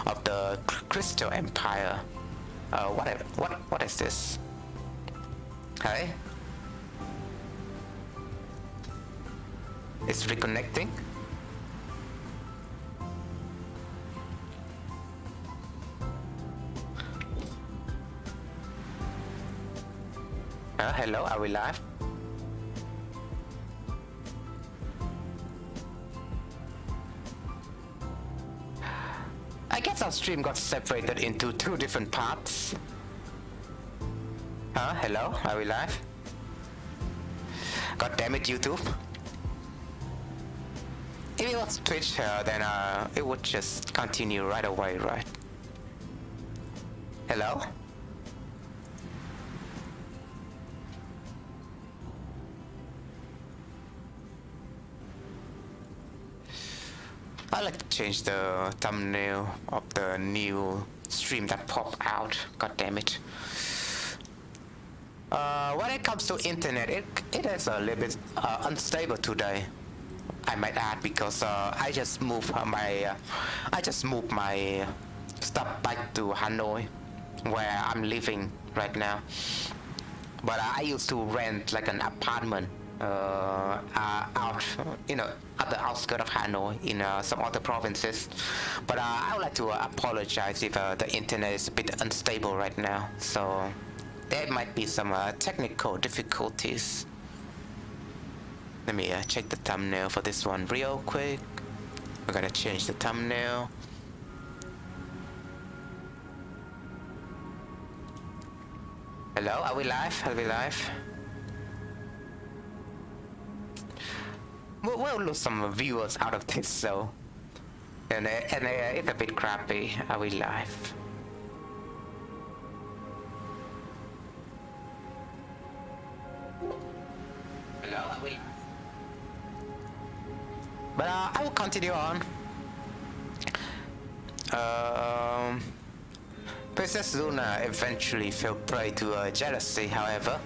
of the Crystal Empire. What is this? Hey? It's reconnecting? Hello, are we live? I guess our stream got separated into two different parts. Hello, are we live? God damn it, YouTube. If it was Twitch, then it would just continue right away, right? Hello? I like to change the thumbnail of the new stream that popped out. God damn it. When it comes to internet, it is a little bit unstable today, I might add, because I just moved my stuff back to Hanoi, where I'm living right now. But I used to rent like an apartment out, at the outskirts of Hanoi in some other provinces. But I would like to apologize if the internet is a bit unstable right now. So there might be some technical difficulties. Let me check the thumbnail for this one real quick. We're gonna change the thumbnail. Hello, are we live? Are we live? We'll lose some viewers out of this, so... And it's a bit crappy. Are we live? Hello, are we live? But I will continue on. Princess Luna eventually fell prey to jealousy, however,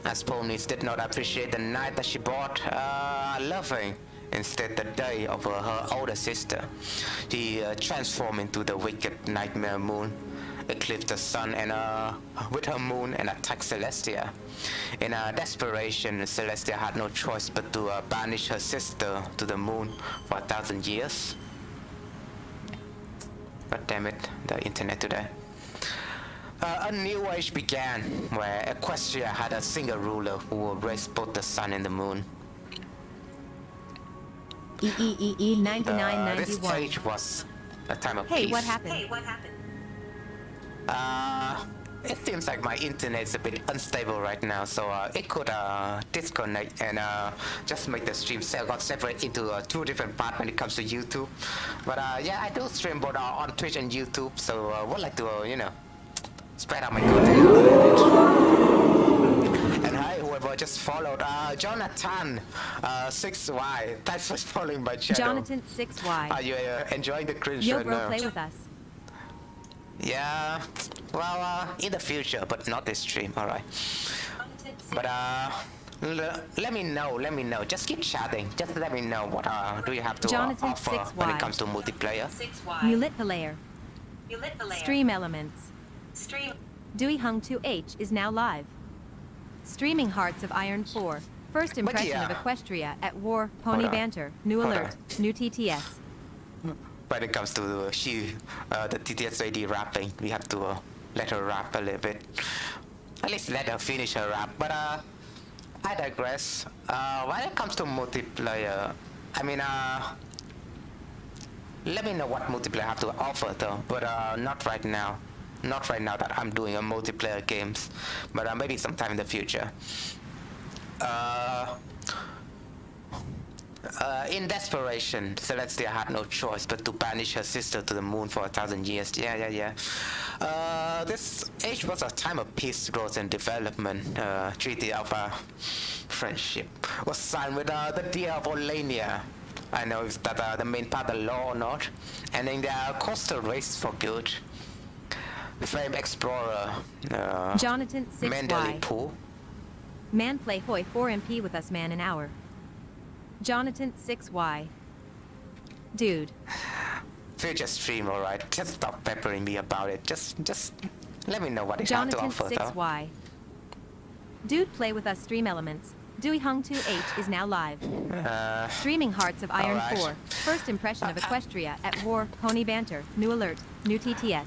as Ponies did not appreciate the night that she brought loving, instead the day of her older sister. She transformed into the wicked nightmare moon, eclipsed the sun and with her moon and attacked Celestia. In desperation, Celestia had no choice but to banish her sister to the moon for 1,000 years. God damn it, the internet today. A new age began, where Equestria had a single ruler who would raise both the sun and the moon. EEEE 9991. This age was a time of peace. Hey, what happened? It seems like my internet is a bit unstable right now, so it could disconnect and just make the stream got separated into two different parts when it comes to YouTube. But yeah, I do stream both on Twitch and YouTube, so I would like to, spread out my content a little bit. And hi, whoever just followed, Jonathan 6Y, thanks for following my channel. Jonathan 6Y. Are you enjoying the cringe Yo, right bro, now? play with us. Yeah, well, in the future, but not this stream, alright. But let me know, just keep chatting, just let me know what do you have to Jonathan offer 6Y. when it comes to multiplayer. You lit the layer. Stream elements. Dewey Hung 2H is now live. Streaming Hearts of Iron 4. First impression of Equestria at War, Pony Banter. New alert, new TTS. When it comes to the TTS lady rapping, we have to let her rap a little bit. At least let her finish her rap. But I digress. When it comes to multiplayer, I mean, let me know what multiplayer I have to offer though, but not right now. Not right now that I'm doing a multiplayer games, but maybe sometime in the future. In desperation, Celestia had no choice but to banish her sister to the moon for 1,000 years. Yeah. This age was a time of peace, growth, and development. Treaty of friendship was signed with the dear of Olania. I know if that the main part of the law or not. And in the coastal race for good. Famed explorer Jonathan 6Y. Mendeley Pool. Man play HOI4 MP with us, man, an hour. Jonathan 6Y. Dude. future stream, alright? Just stop peppering me about it. Just let me know what it has to Jonathan offer, though. 6Y. Dude, play with us stream elements. Dewey Hung 2H is now live. Streaming Hearts of Iron alright. 4. First impression of Equestria at War. Pony banter. New alert. New TTS.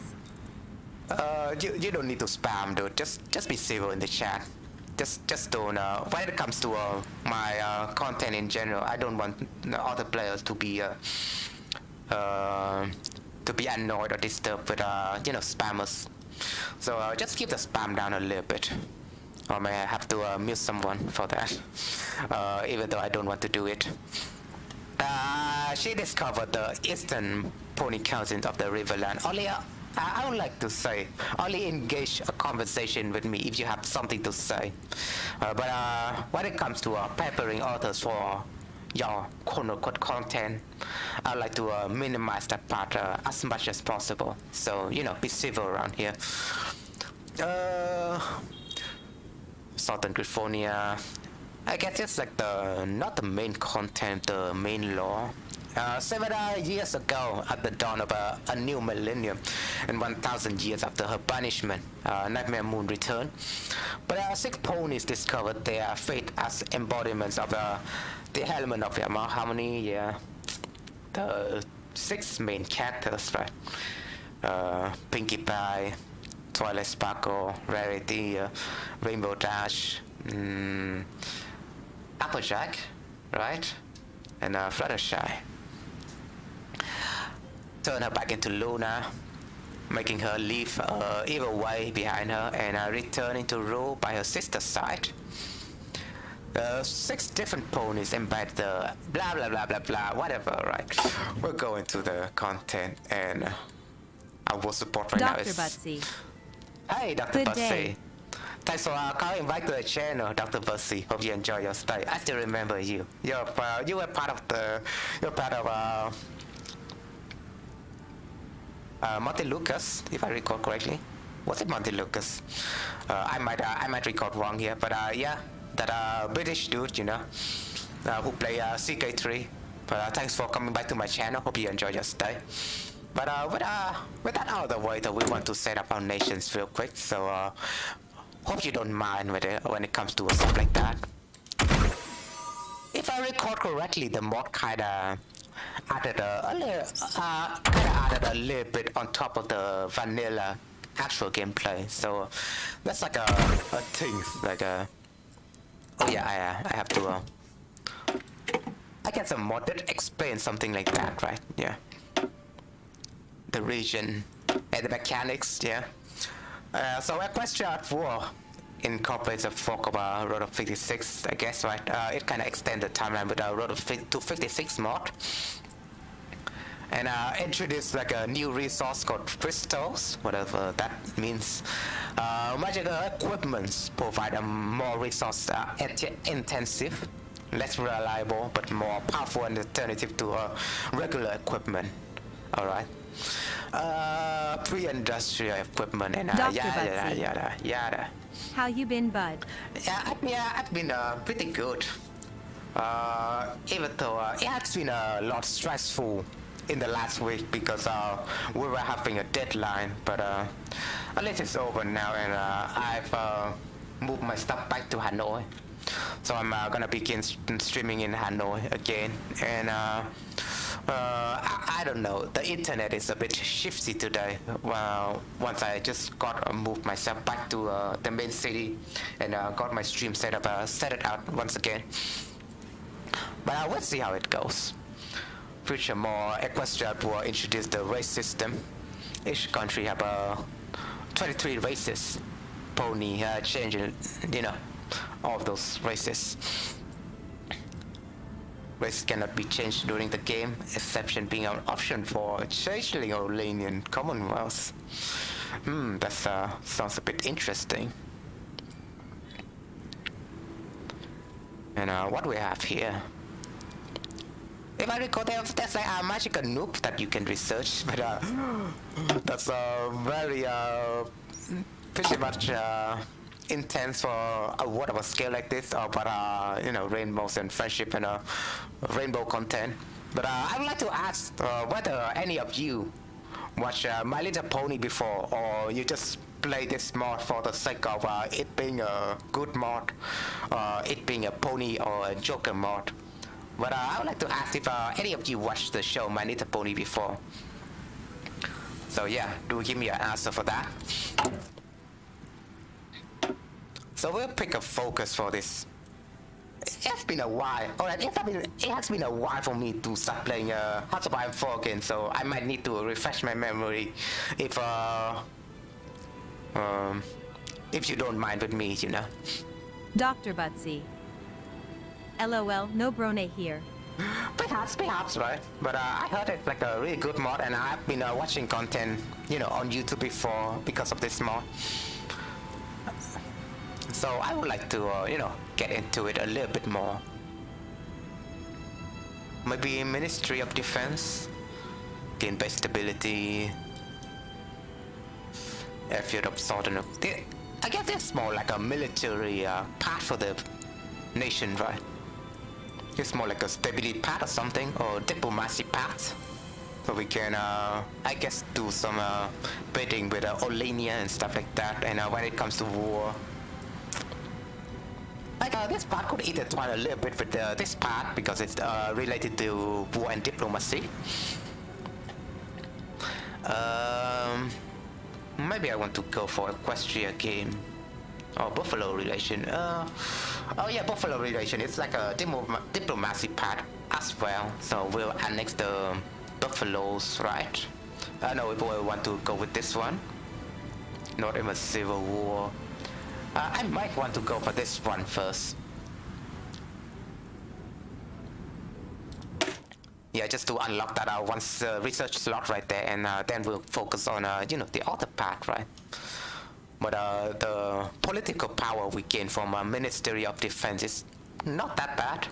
You don't need to spam, dude. Just be civil in the chat. Just don't. When it comes to my content in general, I don't want other players to be annoyed or disturbed with spammers. So just keep the spam down a little bit. Or may I have to mute someone for that, even though I don't want to do it. She discovered the eastern pony cousins of the Riverland. Only, I would like to say, only engage a conversation with me if you have something to say. But when it comes to peppering others for your quote-unquote content, I'd like to minimize that part as much as possible. So, be civil around here. Southern California, I guess it's like not the main content, the main lore. 7 years ago, at the dawn of a new millennium, and 1,000 years after her banishment, Nightmare Moon returned. But 6 ponies discovered their fate as embodiments of the element of harmony. Yeah, the 6 main characters, right? Pinkie Pie, Twilight Sparkle, Rarity, Rainbow Dash, Applejack, right? And Fluttershy. Turn her back into Luna, making her leave her evil way behind her and return into rule by her sister's side. 6 different ponies embed the blah blah blah blah blah, whatever, right? We'll go into the content and our support right now is... Dr. Butsy. Hey, Dr. Butsy. Thanks for coming back to the channel, Dr. Butsy. Hope you enjoy your stay. I still remember you. You were part of Monty Lucas, if I recall correctly. Was it Monty Lucas? I might record wrong here, but yeah, that British dude, who play CK3. But thanks for coming back to my channel. Hope you enjoy your stay. But with that out of the way, though, we want to set up our nations real quick. So hope you don't mind with it when it comes to stuff like that. If I recall correctly, the mod kinda added a little bit on top of the vanilla actual gameplay. So that's like a thing, like a... Oh yeah, I have to... I guess a mod did explain something like that, right? Yeah. The region and the mechanics, yeah. So Equestria at War incorporates a fork of Road of 56, I guess, right? It kind of extends the timeline with a Road of 256 mod. And introduced like a new resource called crystals, whatever that means. Magical equipments provide a more resource intensive, less reliable, but more powerful alternative to regular equipment. Alright. Pre-industrial equipment and yada. How you been, bud? Yeah, I've been pretty good. Even though it has been a lot stressful in the last week because we were having a deadline, but at least it's over now, and I've moved my stuff back to Hanoi. So I'm gonna begin streaming in Hanoi again, and I don't know, the internet is a bit shifty today. Well, once I just moved myself back to the main city and got my stream set it out once again. But we'll see how it goes. Furthermore, Equestria will introduce the race system. Each country have 23 races. Pony changing, all of those races. Races cannot be changed during the game, exception being an option for changeling or Lanian Commonwealth. That sounds a bit interesting. And what we have here? If I recall, there's like a magical nuke that you can research, but that's very pretty much intense for a word of a scale like this, but rainbows and friendship and rainbow content. But I would like to ask whether any of you watch My Little Pony before, or you just play this mod for the sake of it being a good mod, it being a pony or a Joker mod. But I would like to ask if any of you watched the show My Little Pony before. So yeah, do give me an answer for that. So we'll pick a focus for this. It has been a while. Alright, it has been a while for me to start playing HOI4 again, so I might need to refresh my memory if you don't mind with me, you know. Dr. Butsy. LOL, no brone here. Perhaps, right? But I heard it's like a really good mod, and I've been watching content, you know, on YouTube before because of this mod. So I would like to, you know, get into it a little bit more. Maybe Ministry of Defense, gain base stability, airfield of Southern. I guess it's more like a military part for the nation, right? It's more like a stability part or something, or diplomacy part. So we can, I guess, do some bidding with Olenia and stuff like that. And when it comes to war, like this part could intertwine a little bit with this part because it's related to war and diplomacy. Maybe I want to go for Equestria game. Or Buffalo relation. Oh yeah, Buffalo relation. It's like a diplomacy part as well. So we'll annex the Buffaloes, right? No, we will want to go with this one. Not even civil war. I might want to go for this one first. Yeah, just to unlock that once research slot right there, and then we'll focus on you know, the other part, right? But the political power we gain from Ministry of Defense is not that bad.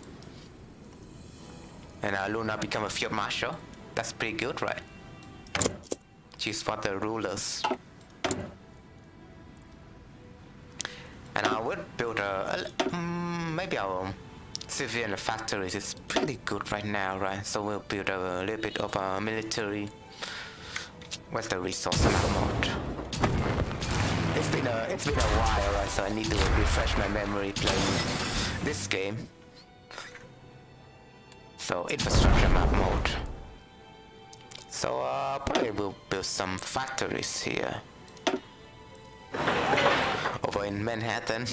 And Luna become a field marshal. That's pretty good, right? She's for the rulers. And I would build maybe our civilian factories is pretty good right now, right? So we'll build a little bit of a military. Where's the resource mode? It's been a while, right? So I need to refresh my memory playing this game. So infrastructure map mode. So probably we'll build some factories here. Over in Manhattan.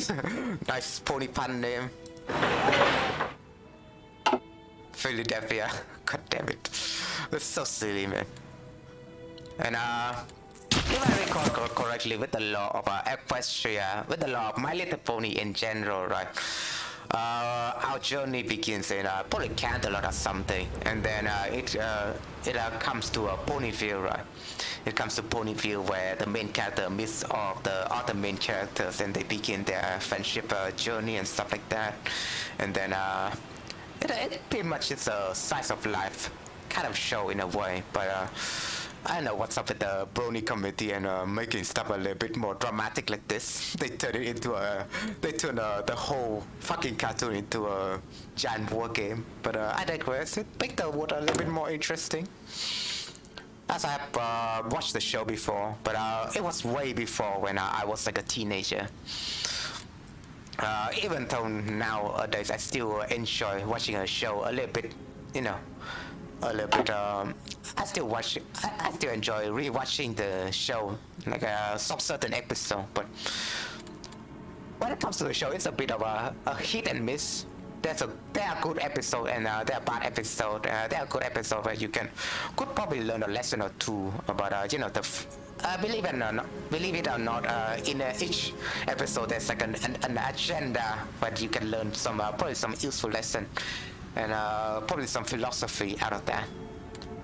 Nice pony pun name. Philadelphia. God damn it. That's so silly, man. And if I recall correctly, with the law of Equestria, with the law of My Little Pony in general, right? Our journey begins in probably Canterlot or something, and then it comes to Ponyville, right? It comes to Ponyville where the main character meets all of the other main characters, and they begin their friendship journey and stuff like that. And then it pretty much is a slice of life kind of show in a way, but I don't know what's up with the Brony committee and making stuff a little bit more dramatic like this. They turn it into the whole fucking cartoon into a giant war game. But I digress. It make the war a little bit more interesting. As I have watched the show before, but it was way before when I was like a teenager. Even though nowadays I still enjoy watching a show a little bit, you know, a little bit. I still enjoy rewatching the show, like some certain episode. But when it comes to the show, it's a bit of a hit and miss. There are good episodes and there are bad episodes. There are good episodes where you could probably learn a lesson or two about you know, believe it or not, in each episode there's like an agenda where you can learn some probably some useful lesson and probably some philosophy out of that.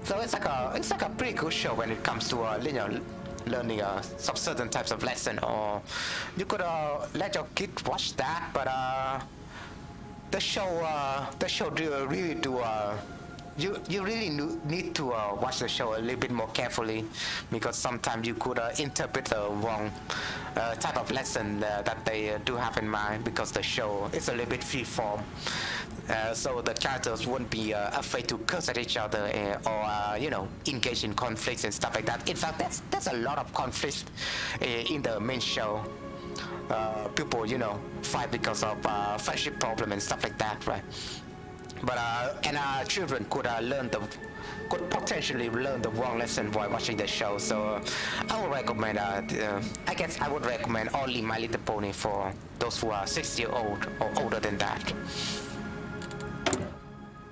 So it's like a pretty good show when it comes to you know, learning some certain types of lesson, or you could let your kid watch that. But the show really do you really need to watch the show a little bit more carefully, because sometimes you could interpret the wrong type of lesson that they do have in mind, because the show is a little bit freeform. So the characters wouldn't be afraid to curse at each other or you know, engage in conflicts and stuff like that. In fact, there's a lot of conflict in the main show. People, you know, fight because of friendship problem and stuff like that, right? But children could potentially learn the wrong lesson while watching the show. So I would recommend, I guess I would recommend only My Little Pony for those who are 6-year-old or older than that.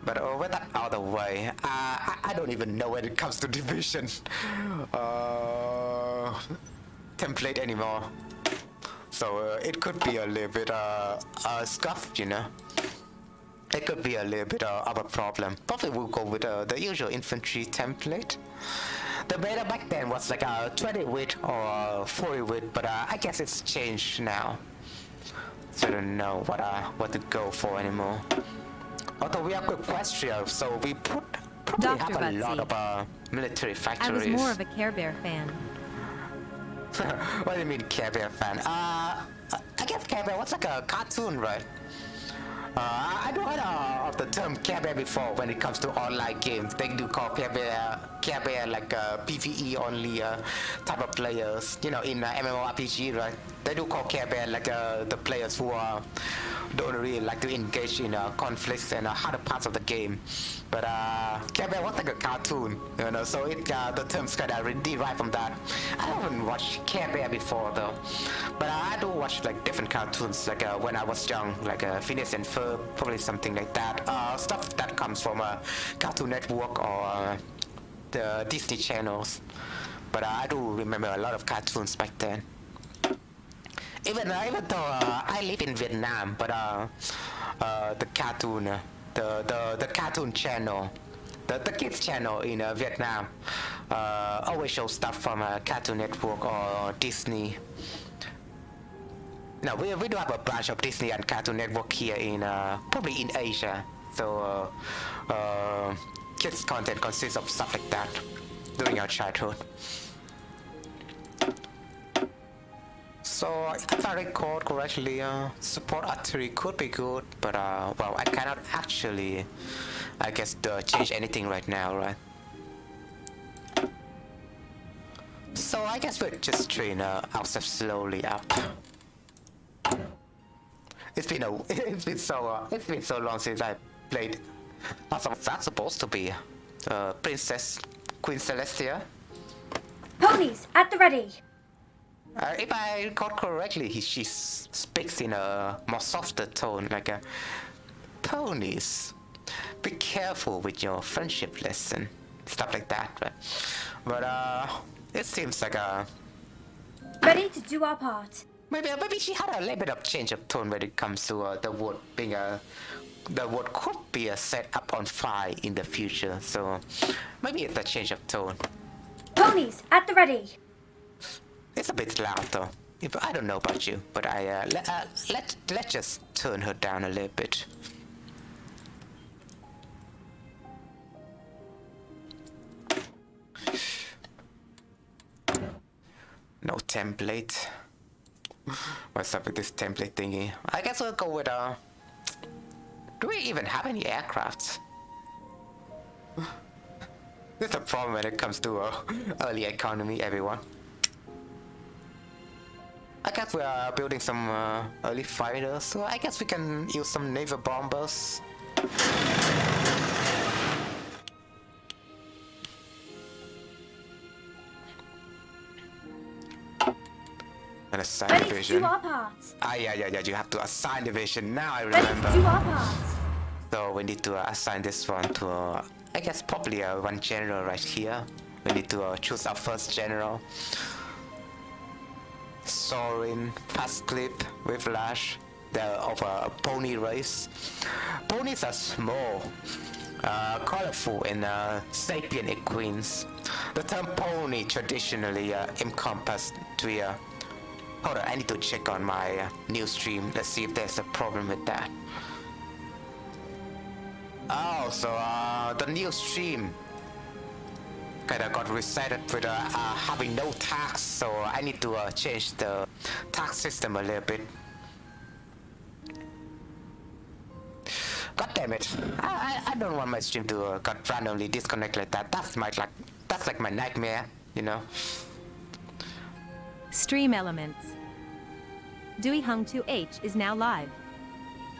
But with that out of the way, I don't even know when it comes to division template anymore. So it could be a little bit scuffed, you know. It could be a little bit of a problem. Probably we'll go with the usual infantry template. The beta back then was like a 20 width or 40 width, but I guess it's changed now. So I don't know what to go for anymore. Although we have Equestria, so we probably have a lot of military factories. I was more of a Care Bear fan. What do you mean Care Bear fan? I guess Care Bear was like a cartoon, right? I do heard of the term Care Bear before when it comes to online games. They do call Care Bear like PvE only type of players. You know, in MMORPG, right? They do call Care Bear like the players who don't really like to engage in conflicts and harder parts of the game. But Care Bear was like a cartoon, you know, so the terms kind of derived from that. I haven't watched Care Bear before though, but I do watch like different cartoons, like when I was young, like Phineas and Ferb, probably something like that. Stuff that comes from Cartoon Network or the Disney channels. But I do remember a lot of cartoons back then. Even though I live in Vietnam, but the cartoon, the cartoon channel, the kids channel in Vietnam, always show stuff from Cartoon Network or Disney. No, we do have a branch of Disney and Cartoon Network here in probably in Asia. So kids content consists of stuff like that during our childhood. So if I recall correctly, support artillery could be good, but well, I cannot actually, I guess, change anything right now, right? So I guess we'll just train ourselves slowly up. It's been so long since I played. Also, that's supposed to be Princess Queen Celestia. Ponies at the ready. If I recall correctly, she speaks in a more softer tone, like a Ponies. Be careful with your friendship lesson, stuff like that, right? But it seems like Ready to do our part. maybe she had a little bit of change of tone when it comes to the wood being the wood could be set up on fire in the future. So maybe it's a change of tone. Ponies at the ready. It's a bit loud though. I don't know about you, but let's just turn her down a little bit. No template. What's up with this template thingy? I guess we'll go with do we even have any aircrafts? There's a problem when it comes to early economy, everyone. I guess we are building some early fighters, so I guess we can use some naval bombers. And assign Ready division. to do our part. Yeah, you have to assign division. Now I Ready remember. to do our part. So we need to assign this one to, I guess probably one general right here. We need to choose our first general. Sorin, Fast Clip, Whiplash. They're of a pony race. Ponies are small, colorful, and sapient equines. The term pony traditionally encompassed the. Hold on, I need to check on my new stream. Let's see if there's a problem with that. Oh, so the new stream kind of got resetted with having no tax, so I need to change the tax system a little bit. God damn it! I don't want my stream to got randomly disconnect like that. That's like my nightmare, you know. Stream elements. Dewey Hung 2H is now live.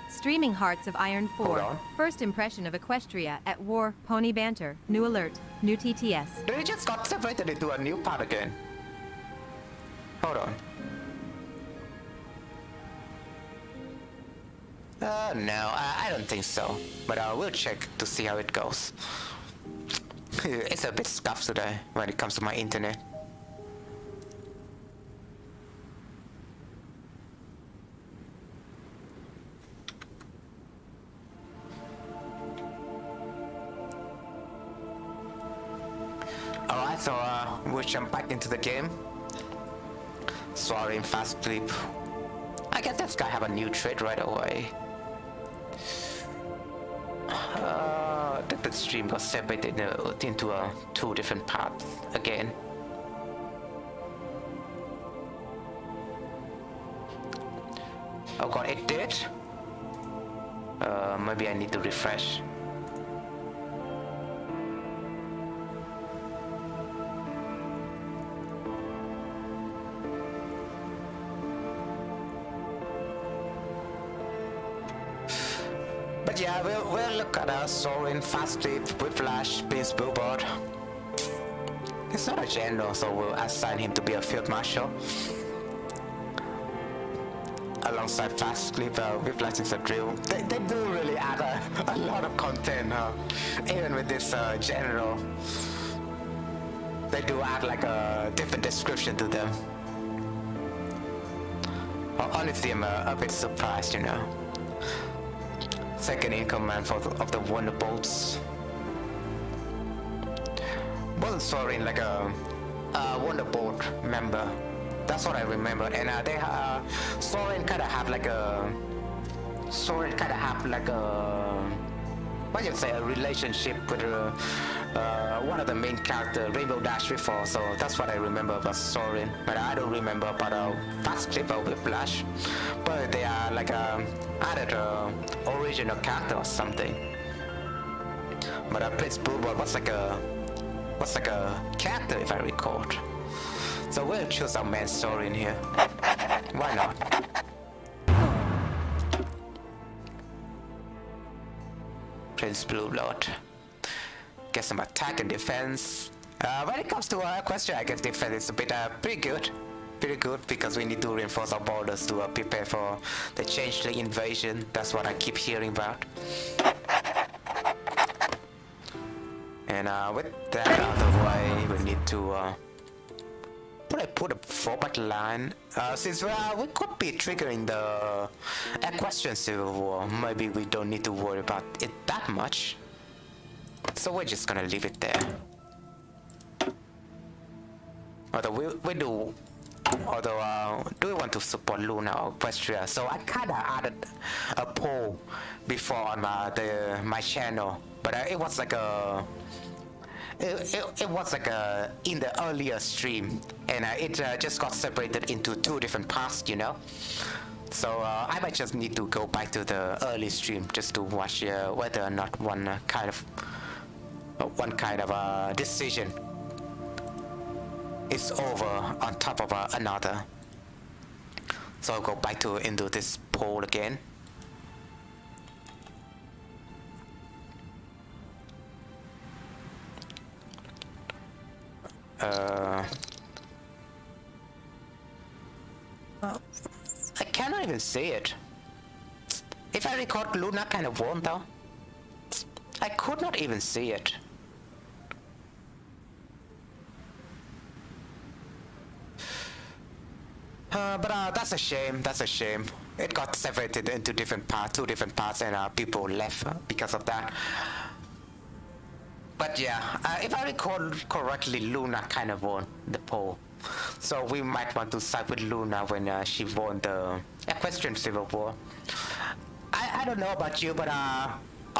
Streaming Hearts of Iron 4. First impression of Equestria at War. Pony banter. New alert. New TTS. They just got separated into a new part again. Hold on. No, I don't think so. But we'll check to see how it goes. It's a bit scuffed today when it comes to my internet. Alright, so we'll jump back into the game. Sorry, in fast sleep. I guess this guy have a new trait right away. The stream got separated into two different parts again. Oh god, it did? Maybe I need to refresh. But yeah, we'll look at Sorin, Fast Sleep, Whiplash, Beast Billboard. He's not a general, so we'll assign him to be a field marshal. Alongside Fast Sleep, Whiplash is a drill. They do really add a lot of content, even with this general. They do add like a different description to them. Honestly, I'm a bit surprised, you know. Second in command of the Wonderbolts. Wasn't Sorin like a Wonderbolt member? That's what I remember. And Sorin kind of have like a what you say, a relationship with one of the main characters, Rainbow Dash before. So that's what I remember about Sorin. But I don't remember about Fast Clip or Whiplash. But they are like added original character or something. But Prince Bluebird was like a character if I recall. So we'll choose our main Sorin here. Why not? Prince Blueblood. Get some attack and defense. When it comes to Equestria, I guess defense is a bit pretty good. Pretty good because we need to reinforce our borders to prepare for the changeling invasion. That's what I keep hearing about. And with that out of the way, we need to put a forward line. Since we could be triggering the Equestrian Civil War, maybe we don't need to worry about it that much. So we're just gonna leave it there. Although do we want to support Luna or Equestria? So I kinda added a poll before on my channel, but it was like a in the earlier stream, and it just got separated into two different parts, you know. So I might just need to go back to the early stream just to watch whether or not one kind of decision is over on top of another. So I'll go back into this poll again. I cannot even see it. If I record, Luna kind of won though. I could not even see it. But that's a shame. That's a shame. It got separated into two different parts, and people left because of that. But yeah, if I recall correctly, Luna kind of won the poll. So we might want to side with Luna when she won the Equestrian Civil War. I don't know about you, but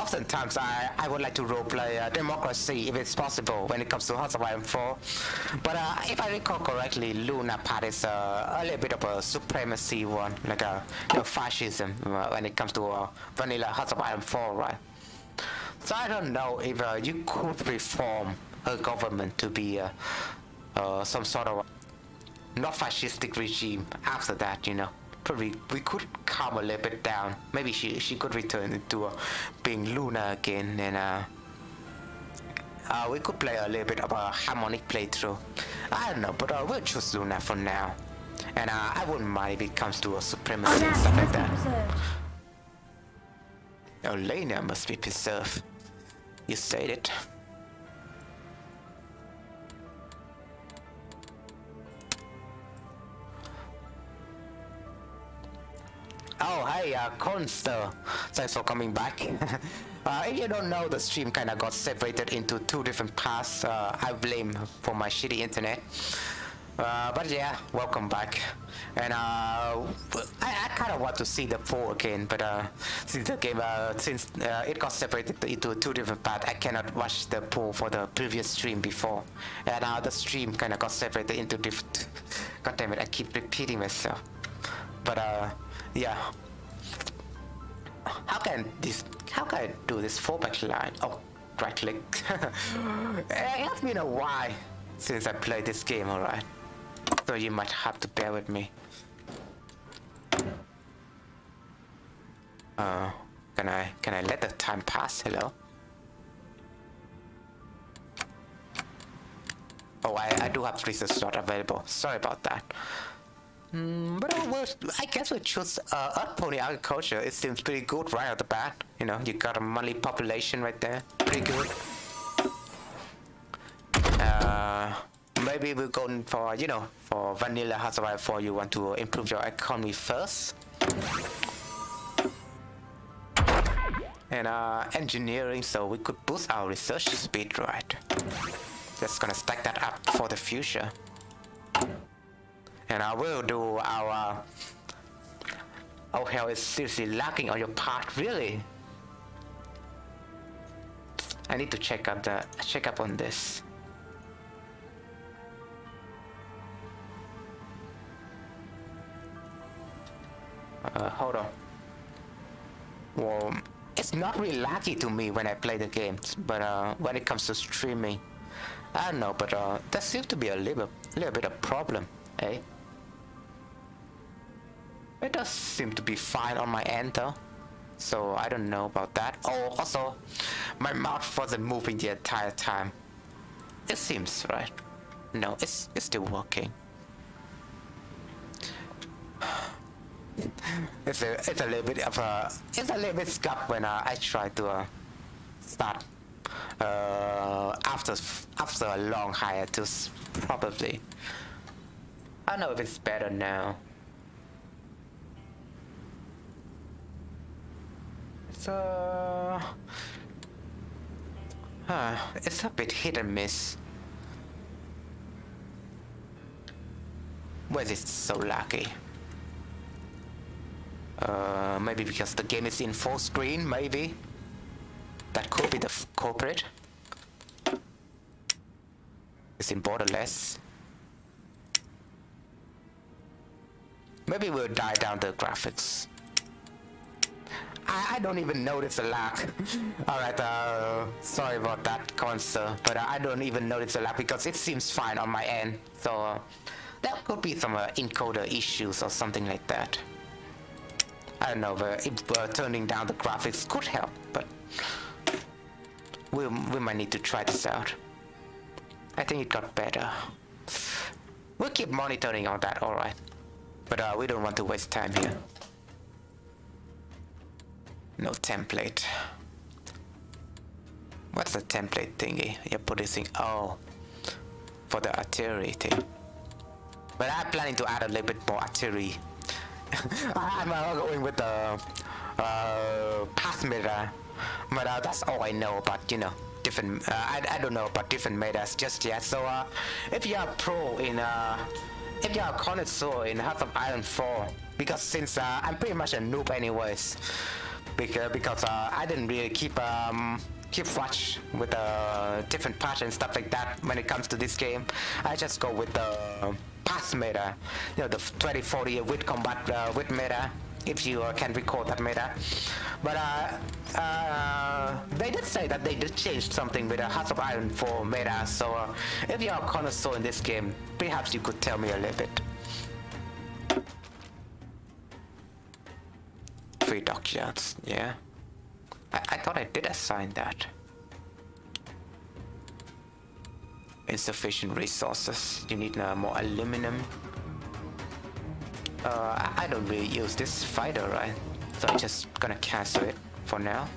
oftentimes I would like to roleplay democracy if it's possible when it comes to Hearts of Iron 4. But if I recall correctly, Luna part is a little bit of a supremacy one, like a fascism when it comes to vanilla Hearts of Iron 4, right? So I don't know if you could reform a government to be some sort of not fascistic regime after that, Probably we could calm a little bit down. Maybe she could return into being Luna again, and we could play a little bit of a harmonic playthrough. I don't know, but we'll choose Luna for now. And I wouldn't mind if it comes to a supremacy and stuff like that. Elena must be preserved. You said it. Oh, hey, Conster. Thanks for coming back. If you don't know, the stream kind of got separated into two different parts. I blame for my shitty internet. But yeah, welcome back. And I kind of want to see the poll again, but since the game, it got separated into two different parts, I cannot watch the poll for the previous stream before. And the stream kind of got separated into different. God damn it, I keep repeating myself. But yeah. How can I do this fallback line? Oh, right click. It has been a while since I played this game, alright. So you might have to bear with me. Can I let the time pass? Hello? Oh, I do have 3 slots available. Sorry about that. But I guess we choose Earth Pony Agriculture. It seems pretty good right out the bat. You got a monthly population right there. Pretty good. Maybe we're going for, for vanilla Hearts of Iron 4, you want to improve your economy first. And engineering, so we could boost our research speed, right? Just gonna stack that up for the future. And I will do our... Oh hell, it's seriously lacking on your part, really? I need to check up on this. Hold on. Well, it's not really laggy to me when I play the games, but when it comes to streaming, I don't know, but there seems to be a little bit of problem, eh? It does seem to be fine on my end though, so I don't know about that. Oh, also, my mouse wasn't moving the entire time. It seems right. No, it's still working. It's a little bit scuffed when I try to start after a long hiatus, probably. I don't know if it's better now. It's a bit hit and miss. Why is it so laggy? Maybe because the game is in full screen, maybe. That could be the culprit. It's in borderless. Maybe we'll dial down the graphics. I don't even notice a lag. Alright, sorry about that, Conster, but I don't even notice a lag because it seems fine on my end. So that could be some encoder issues or something like that. I don't know, but if turning down the graphics could help, but we might need to try this out. I think it got better. We'll keep monitoring on that, alright. But we don't want to waste time here. No template. What's the template thingy you're producing? Oh, for the artillery thing. But I'm planning to add a little bit more artillery. I'm going with the path meta, but that's all I know about, different. I don't know about different metas just yet. So if you're a pro in, if you're a connoisseur in Hearts of Iron 4, because since I'm pretty much a noob anyways. because I didn't really keep watch with different patterns and stuff like that when it comes to this game. I just go with the past meta, you know, the 2040 with combat with meta, if you can recall that meta. But they did say that they did change something with the Hearts of Iron 4 meta, so if you are a connoisseur in this game, perhaps you could tell me a little bit. 3 dockyards, yeah. I thought I did assign that. Insufficient resources. You need more aluminum. I don't really use this fighter, right? So I'm just gonna cancel it for now.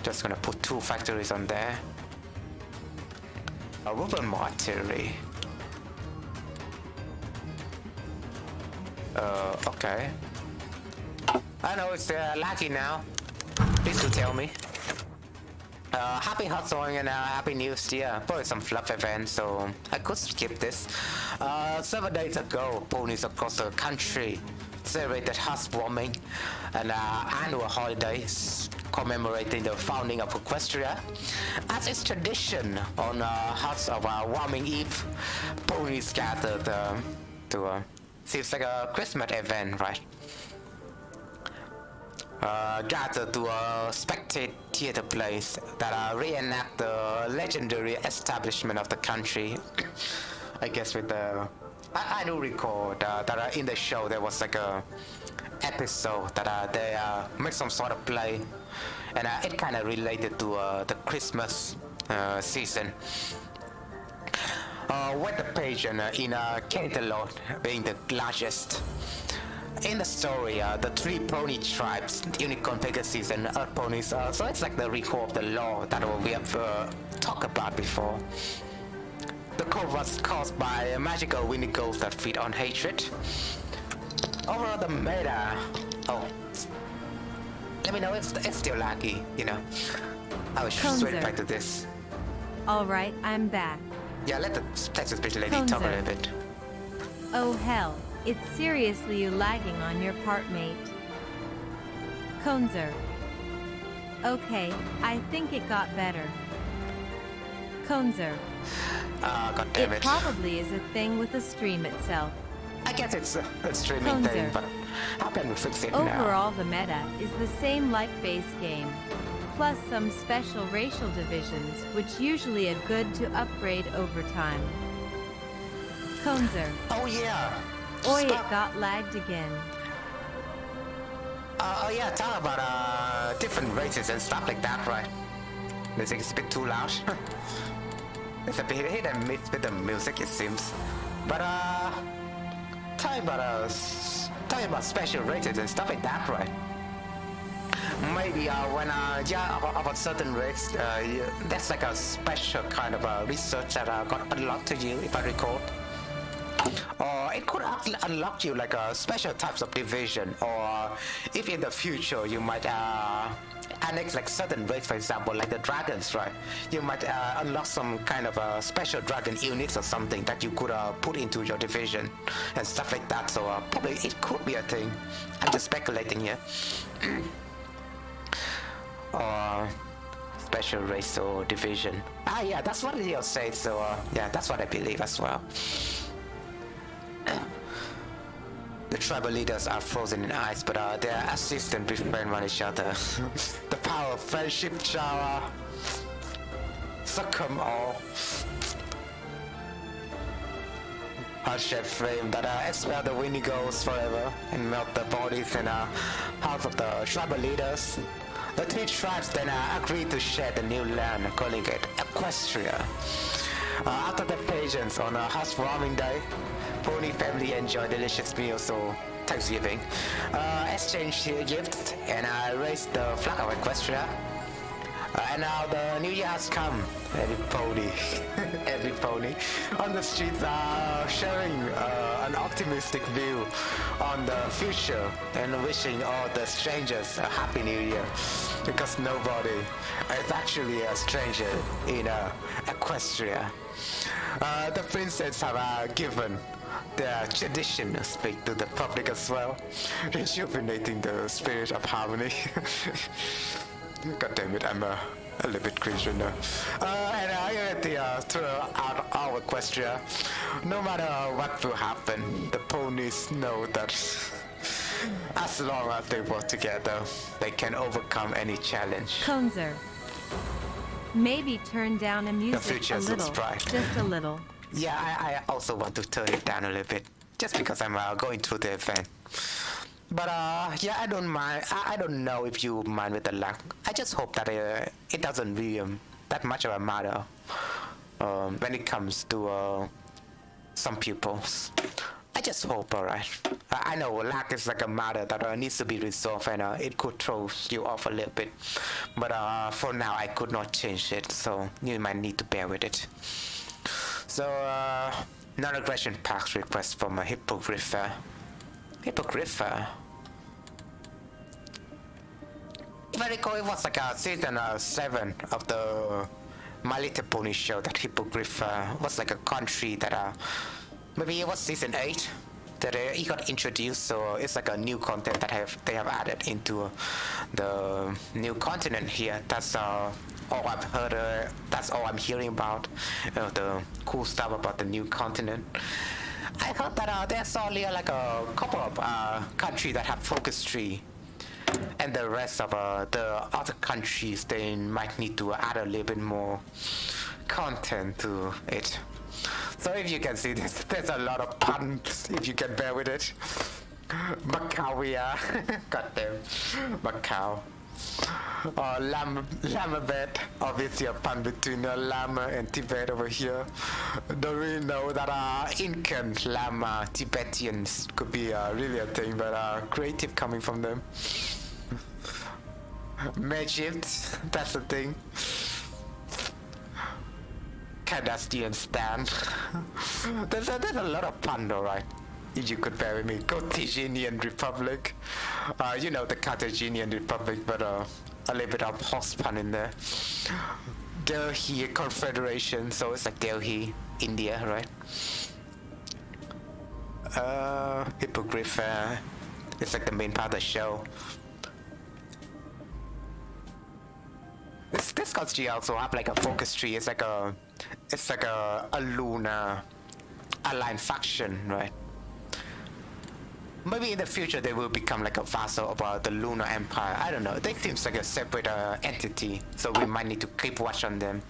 Just gonna put 2 factories on there. A rubber artillery. Okay. I know it's laggy now. Please do tell me. Happy hot sewing and happy news. Yeah, probably some fluff event, so I could skip this. Several days ago, ponies across the country celebrated housewarming, an annual holiday commemorating the founding of Equestria. As is tradition on Hearts of Warming Eve, ponies gathered to seems like a Christmas event, right? Gathered to a spectate theater place that reenact the legendary establishment of the country. I guess with the... I do recall that in the show there was like a episode that they made some sort of play, and it kind of related to the Christmas season. With the pageant in Canterlot being the largest. In the story, the 3 pony tribes, Unicorn, Pegasus, and Earth ponies, so it's like the recall of the law that we have talked about before. The code was caused by magical windigos that feed on hatred. Overall, the meta... Oh. Let me know if it's still laggy, you know. I will switch back to this. Alright, I'm back. Yeah, let the Texas bitch lady talk a little bit. Oh hell. It's seriously lagging on your part, mate. Konzer. Okay, I think it got better. Konzer. God damn it. It probably is a thing with the stream itself. I guess it's a streaming thing, but how can we fix it now? Overall, the meta is the same like base game, plus some special racial divisions, which usually are good to upgrade over time. Konzer. Oh yeah! Oi, it got lagged again. Oh yeah, talk about different races and stuff like that, right? Music is a bit too loud. It's a bit hit and miss with the music, it seems. But talking about special races and stuff like that, right? Maybe when about certain race, that's like a special kind of research that got unlocked to you, if I recall. Or it could unlock you like special types of division, or if in the future you might annex like certain race, for example, like the dragons, right? You might unlock some kind of special dragon units or something that you could put into your division and stuff like that. So probably it could be a thing. I'm just speculating here. Or special race or division. Yeah, that's what he'll say. So yeah, that's what I believe as well. The tribal leaders are frozen in ice, but their assistants befriend one each other. The power of friendship shall succumb all. Heart-shaped flame that expel the windigos forever and melt the bodies and hearts of the tribal leaders. The 3 tribes then agreed to share the new land, calling it Equestria. After the pageants on a housewarming day, Pony family enjoy delicious meals or Thanksgiving, exchange gifts, and raise the flag of Equestria. And now the new year has come. Every pony on the streets are sharing an optimistic view on the future and wishing all the strangers a happy new year, because nobody is actually a stranger in Equestria. The princess have given their tradition to speak to the public as well, rejuvenating the spirit of harmony. God damn it, I'm a little bit crazy now. And throughout our Equestria, no matter what will happen, the ponies know that as long as they work together, they can overcome any challenge. Konzer. Maybe turn down a music future a little, looks bright. just a little. Yeah, I also want to turn it down a little bit, just because I'm going through the event. But yeah, I don't mind. I don't know if you mind with the lag. I just hope that it doesn't be that much of a matter when it comes to some pupils. I just hope, alright. I know lag is like a matter that needs to be resolved, and it could throw you off a little bit. But for now, I could not change it, so you might need to bear with it. So, non-aggression pact request from a hippogriffer. Hippogriffer? If I recall, it was like a season 7 of the My Little Pony show that hippogriffer was like a country that maybe it was season 8 that it got introduced, so it's like a new content that they have added into the new continent here. That's all I've heard, that's all I'm hearing about, the cool stuff about the new continent. I heard that there's only like a couple of countries that have focus tree, and the rest of the other countries, they might need to add a little bit more content to it. So if you can see this, there's a lot of puns, if you can bear with it. Macau, yeah. Goddamn. Macau. Lamabet, obviously a pun between Lama and Tibet over here. Don't really know that Incan Lama Tibetans could be really a thing, but creative coming from them. Egypt, that's the thing. Cardassian stand. there's a lot of pun though, right? If you could bear with me. Carthaginian Republic. You know the Carthaginian Republic, but a little bit of horse pun in there. Delhi Confederation, so it's like Delhi, India, right? Hippogriff, it's like the main part of the show. This country also have like a focus tree. It's like a lunar aligned faction, right? Maybe in the future they will become like a vassal of the Lunar Empire. I don't know. They seems like a separate entity, so we might need to keep watch on them.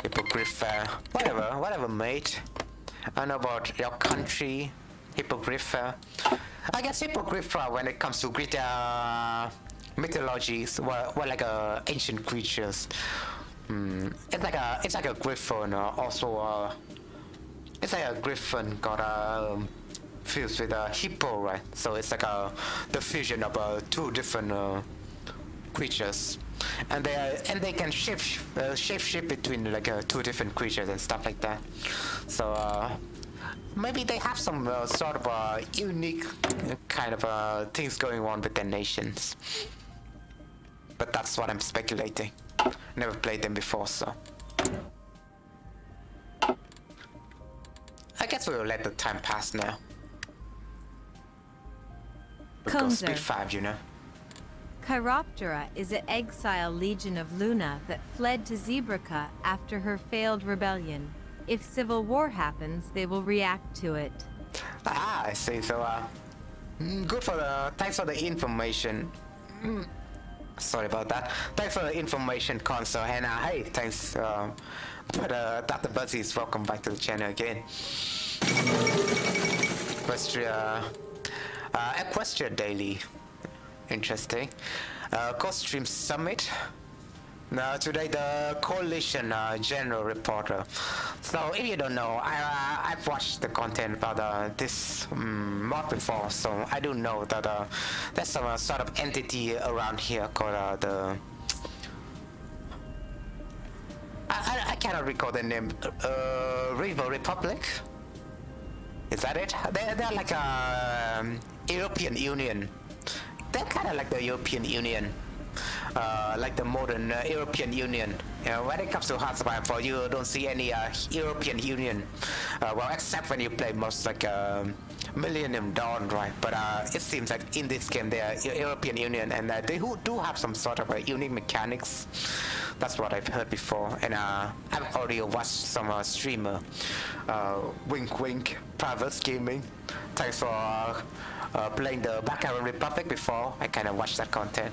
Hippogriff, whatever, mate. I know about your country, Hippogriff. I guess Hippogriff, when it comes to Greek mythologies, were like ancient creatures. It's like a griffin, also. It's like a griffin got fused with a hippo, right? So it's like the fusion of two different creatures, and they can shape between like two different creatures and stuff like that. So maybe they have some sort of unique kind of things going on with their nations. But that's what I'm speculating. Never played them before, so. I guess we'll let the time pass now. We'll go speed 5, you know. Chiroptera is an exile legion of Luna that fled to Zebraca after her failed rebellion. If civil war happens, they will react to it. Ah, I see. So, good for thanks for the information. Sorry about that. Thanks for the information, Console. And hey, thanks. Dr. Buzzies, welcome back to the channel again. Equestria Daily. Interesting. Costume Summit. Today the Coalition General Reporter. So if you don't know, I've watched the content about this mod before, so I do know that there's some sort of entity around here called the... I cannot recall the name. River Republic? Is that it? They're like a European Union. They're kind of like the European Union. like the modern European Union. When it comes to Hearts of Iron 4, you don't see any European Union, well, except when you play most like Millennium Dawn, right? But it seems like in this game they are European Union, and they do have some sort of unique mechanics. That's what I've heard before, and I've already watched some streamer, wink wink, Private Gaming. Thanks for playing the Baccarat Republic before. I kind of watched that content.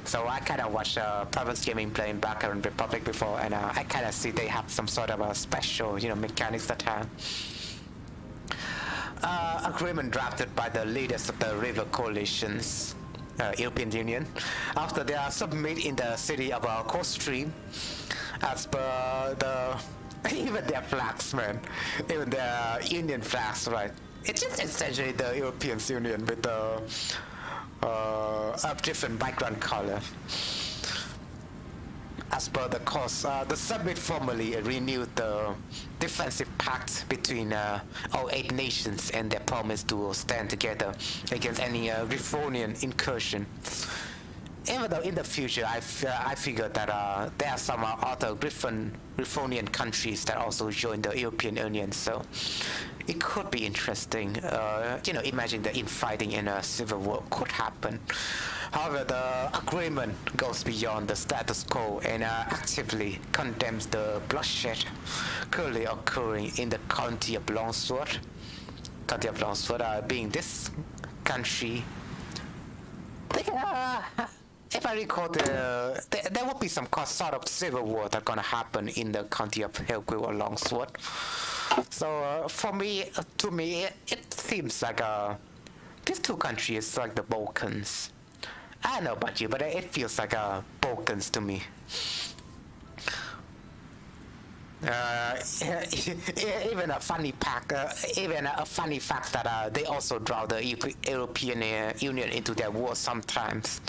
So I kind of watched Private Gaming playing Baccarat Republic before, and I kind of see they have some sort of a special, mechanics that have. Agreement drafted by the leaders of the river coalitions, European Union, after they are submitted in the city of Coldstream, as per the even their flags, man, even their Union flags, right? It's just essentially the European Union with the a different background color. As per the course, the summit formally renewed the defensive pact between all 8 nations and their promise to stand together against any Griffonian incursion. Even though in the future I figured that there are some other Griffonian countries that also join the European Union, so it could be interesting. Imagine the infighting in a civil war could happen. However, the agreement goes beyond the status quo and actively condemns the bloodshed currently occurring in the county of Longsword. County of Longsword being this country. If I recall, there will be some sort of civil war that's gonna happen in the county of Hillquill or Longsword. So to me, it seems like these 2 countries like the Balkans. I don't know about you, but it feels like Balkans to me. Even a funny fact that they also draw the European Union into their war sometimes.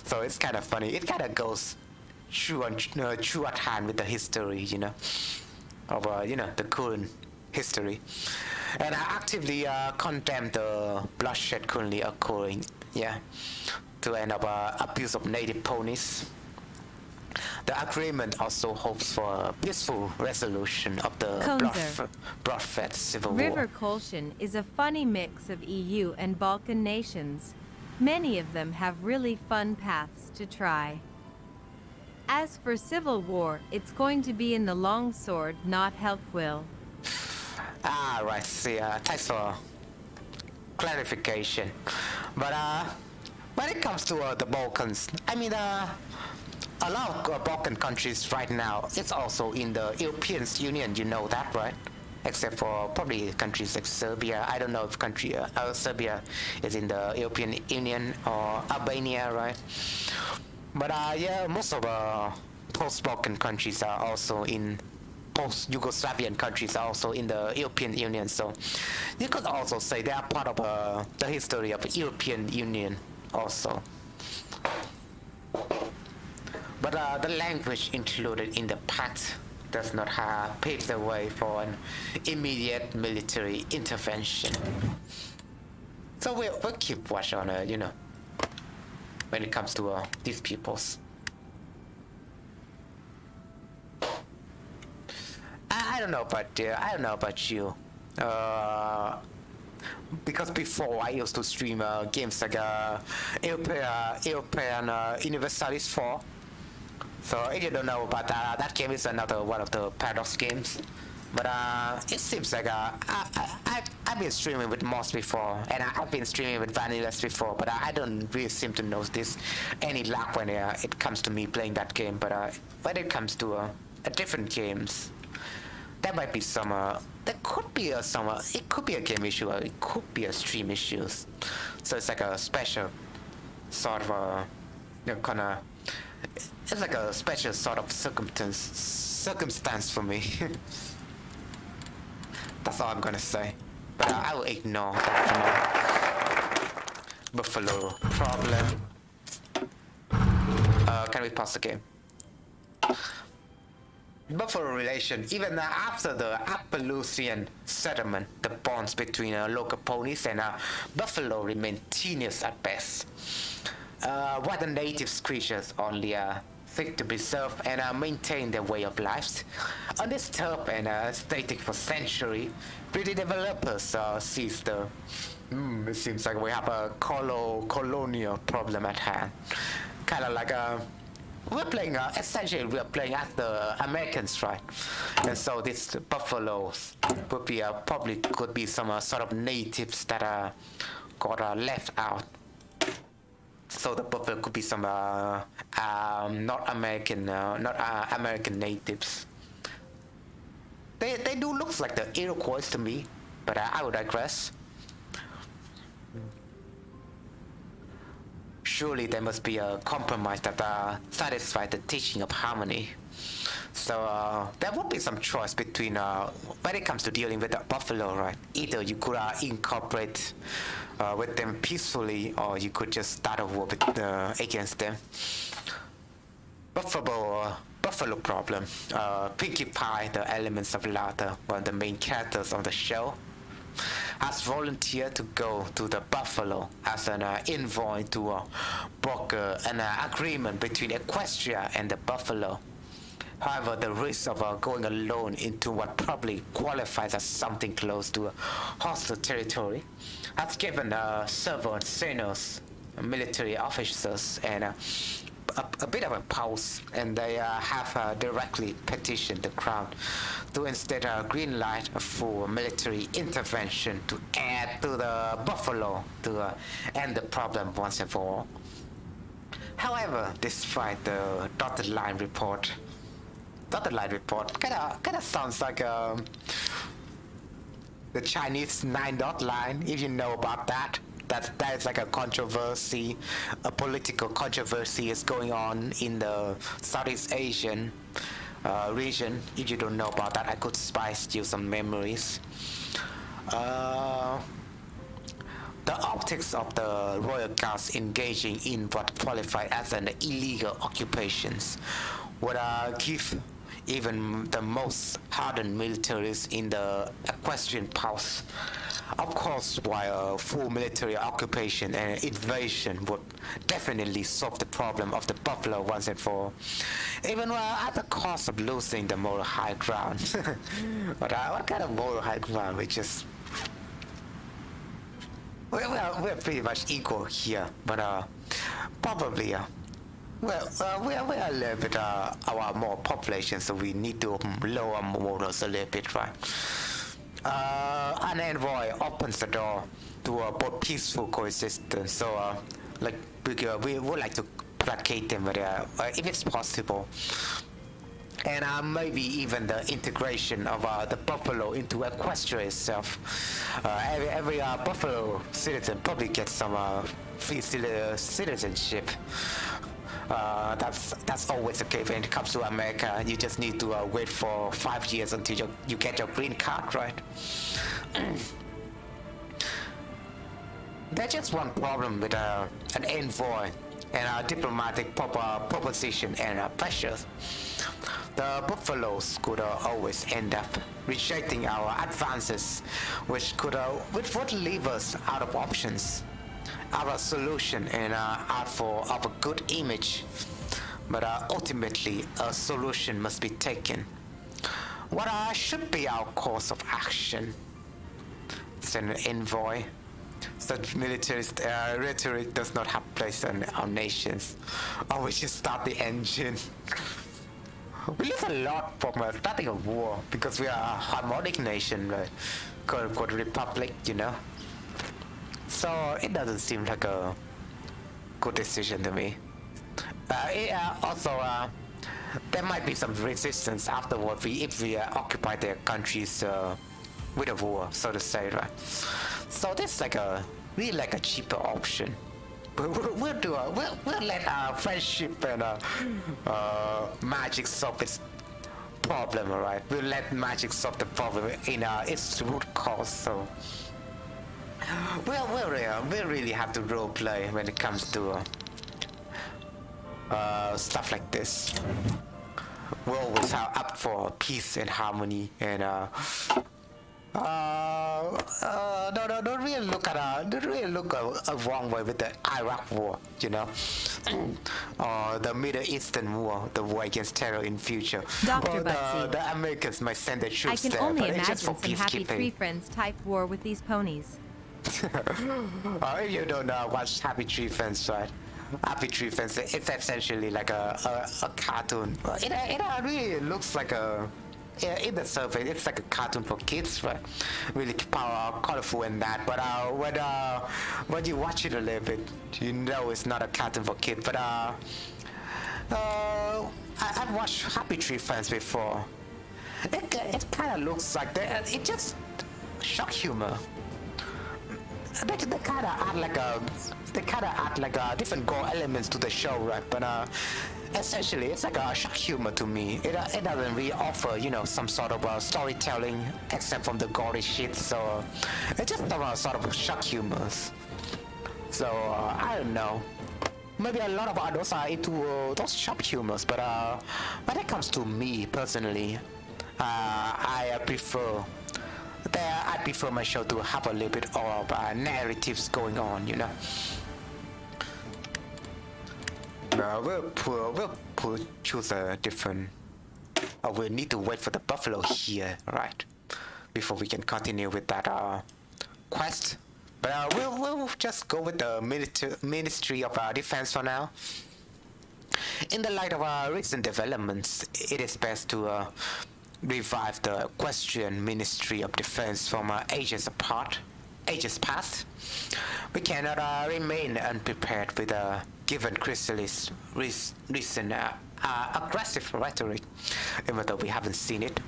So it's kind of funny. It kind of goes true at hand with the history, of the current history. And I actively condemn the bloodshed currently occurring, to end up abuse of native ponies. The agreement also hopes for a peaceful resolution of the blood-fed civil war. River Colchian is a funny mix of EU and Balkan nations. Many of them have really fun paths to try. As for civil war, it's going to be in the Longsword, not Hillquill. Right, see, thanks for clarification. But when it comes to the Balkans, I mean, a lot of Balkan countries right now, it's also in the European Union, you know that, right? Except for probably countries like Serbia. I don't know if Serbia is in the European Union or Albania, right? But most of post-Balkan countries are also in post-Yugoslavian countries are also in the European Union. So you could also say they are part of the history of the European Union also. But the language included in the pact does not pave the way for an immediate military intervention. So we'll keep watch on, when it comes to these peoples. I don't know about you. Because before I used to stream games like European Universalis 4. So if you don't know about that game is another one of the Paradox games. But it seems like I've been streaming with Moss before, and I've been streaming with Vanillas before, but I don't really seem to notice any luck when it comes to me playing that game. But when it comes to different games, there might be some. There could be it could be a game issue, or it could be a stream issues. So it's like a special sort of it's like a special sort of circumstance for me. That's all I'm gonna say. But I will ignore that for now. Buffalo problem. Can we pause the game? Buffalo relation. Even after the Appalachian settlement, the bonds between local ponies and Buffalo remain tenuous at best. why the native creatures only seek to preserve and maintain their way of lives, undisturbed and static for centuries. Pretty developers sees the. It seems like we have a colonial problem at hand. Kind of like we're playing essentially we're playing as the Americans, right? And so these buffaloes would be probably could be some sort of natives that got left out. So the buffalo could be some not American natives. They do look like the Iroquois to me, but I would digress. Surely there must be a compromise that satisfies the teaching of harmony. So there would be some choice between when it comes to dealing with the buffalo, right? Either you could incorporate with them peacefully, or you could just start a war with, against them. Buffalo problem. Pinkie Pie, the elements of laughter, one of the main characters of the show, has volunteered to go to the buffalo as an envoy to broker an agreement between Equestria and the buffalo. However, the risk of going alone into what probably qualifies as something close to hostile territory has given several seniors, military officers, and a bit of a pulse, and they have directly petitioned the crown to instead green light a full military intervention to add to the buffalo to end the problem once and for all. However, despite the dotted line report kind of sounds like the Chinese 9-dot line, if you know about that. That is like a controversy, a political controversy is going on in the Southeast Asian region. If you don't know about that, I could spice you some memories. The optics of the royal guards engaging in what qualified as an illegal occupations would give even the most hardened militaries in the equestrian pulse. Of course, while full military occupation and invasion would definitely solve the problem of the buffalo once and for all, even at the cost of losing the moral high ground. But what kind of moral high ground? We're pretty much equal here, but probably we're a little bit our more population, so we need to lower morals a little bit, right? An envoy opens the door to a both peaceful coexistence. So, we would like to placate them, but if it's possible, and maybe even the integration of the buffalo into Equestria itself. Every buffalo citizen probably gets some free citizenship. That's always the case when it comes to America. You just need to wait for 5 years until you get your green card, right? There's just one problem with an envoy and a diplomatic proposition and pressures. The buffaloes could always end up rejecting our advances, which would leave us out of options, out of solution, and out of a good image. But ultimately, a solution must be taken. What should be our course of action? It's an envoy. Such military rhetoric does not have place in our nations. Or we should start the engine. We lose a lot from starting a war because we are a harmonic nation, right? Quote republic, you know. So it doesn't seem like a good decision to me. Also, there might be some resistance afterward if we occupy their countries with a war, so to say, right? So this is really like a cheaper option. We'll let our friendship and magic solve its problem, alright? We'll let magic solve the problem in its root cause. So we'll really have to role play when it comes to stuff like this. We're always up for peace and harmony, and No, don't really look at don't really look a wrong way with the Iraq war, you know, or the Middle Eastern war, the war against terror in future. Dr. Or Butsy. the Americans might send their I troops can there, only but it's imagine just for some happy tree peacekeeping. friends type war with these ponies. If you don't watch Happy Tree Friends, right? Happy Tree Friends, it's essentially like a cartoon. It really looks like a, in the surface, it's like a cartoon for kids, right? Really colorful and that. But when you watch it a little bit, you know it's not a cartoon for kids. But I've watched Happy Tree Friends before. It kind of looks like it just shock humor. They kind of add like a different gore elements to the show, right? But essentially, it's like a shock humor to me. It doesn't really offer, you know, some sort of storytelling except from the gory shit. So it's just sort of shock humors. So I don't know. Maybe a lot of adults are into those shock humors, but when it comes to me personally, I prefer my show to have a little bit of narratives going on, you know. We'll choose a different. We'll need to wait for the buffalo here, right, before we can continue with that quest. But we'll just go with the Ministry of Defense for now. In the light of recent developments, it is best to revive the Equestrian Ministry of Defense from ages past. We cannot remain unprepared with given Chrysalis' recent aggressive rhetoric, even though we haven't seen it.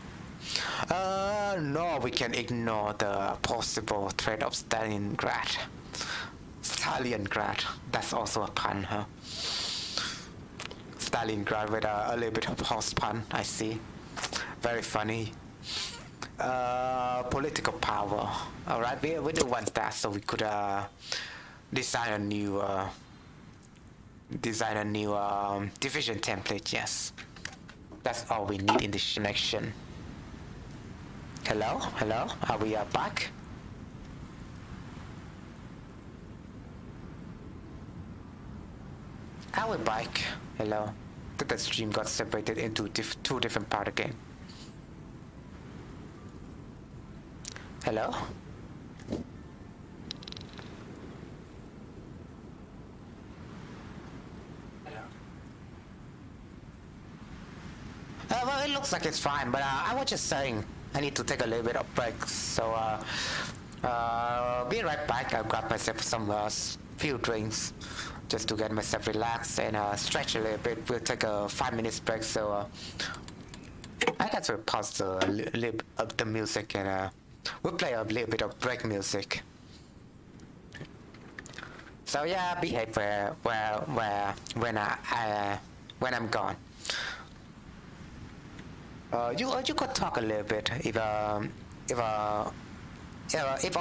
Nor we can ignore the possible threat of Stalingrad. That's also a pun, huh? Stalingrad with a little bit of horse pun, I see. Very funny. Political power. Alright, we do want that, so we could design a new division template. Yes, that's all we need in this connection. Hello, are we back? Are we back? Hello. I think the stream got separated into two different parts again. Hello? Well, it looks like it's fine, but I was just saying I need to take a little bit of break, so be right back. I'll grab myself some few drinks just to get myself relaxed and stretch a little bit. We'll take a 5 minutes break, so I got to pause the little bit of the music and we'll play a little bit of break music. So yeah, behave when I'm gone. You could talk a little bit if all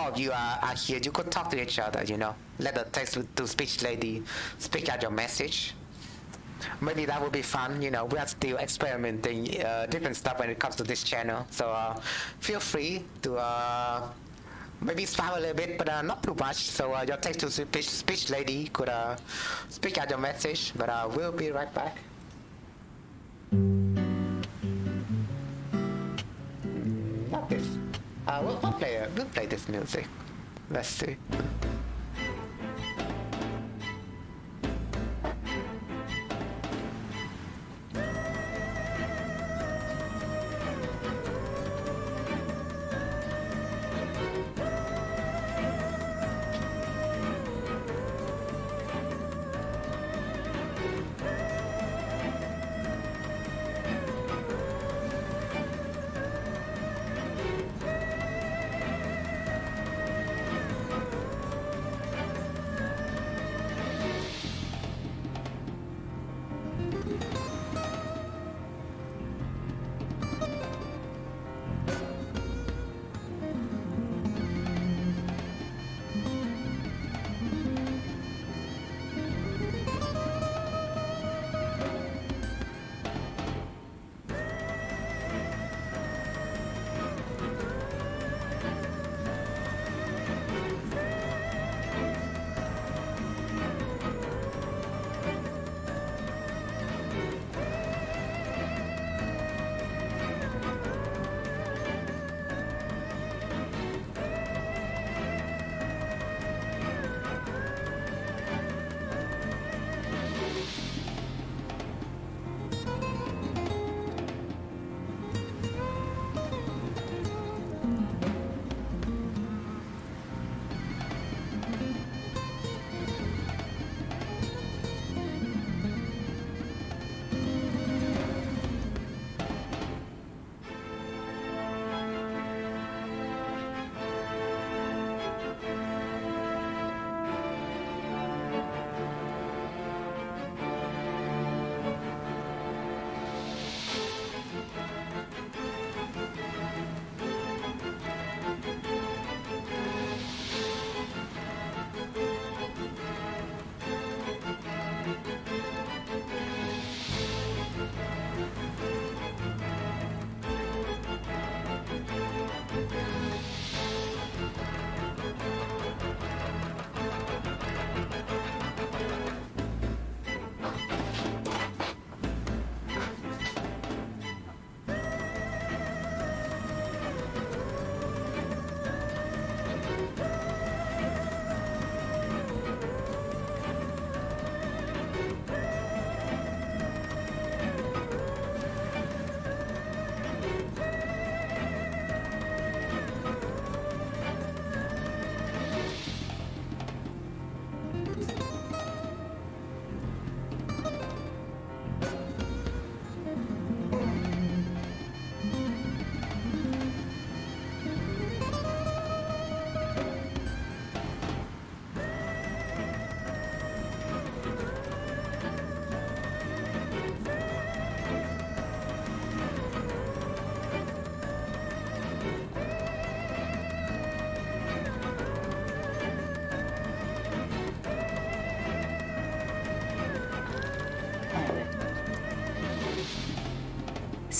of you are here. You could talk to each other, you know. Let the text-to-speech lady speak out your message. Maybe that would be fun, you know. We are still experimenting different stuff when it comes to this channel. So feel free to maybe spam a little bit, but not too much. So your text-to-speech lady could speak out your message. But we'll be right back. Not this. We'll play this music. Let's see.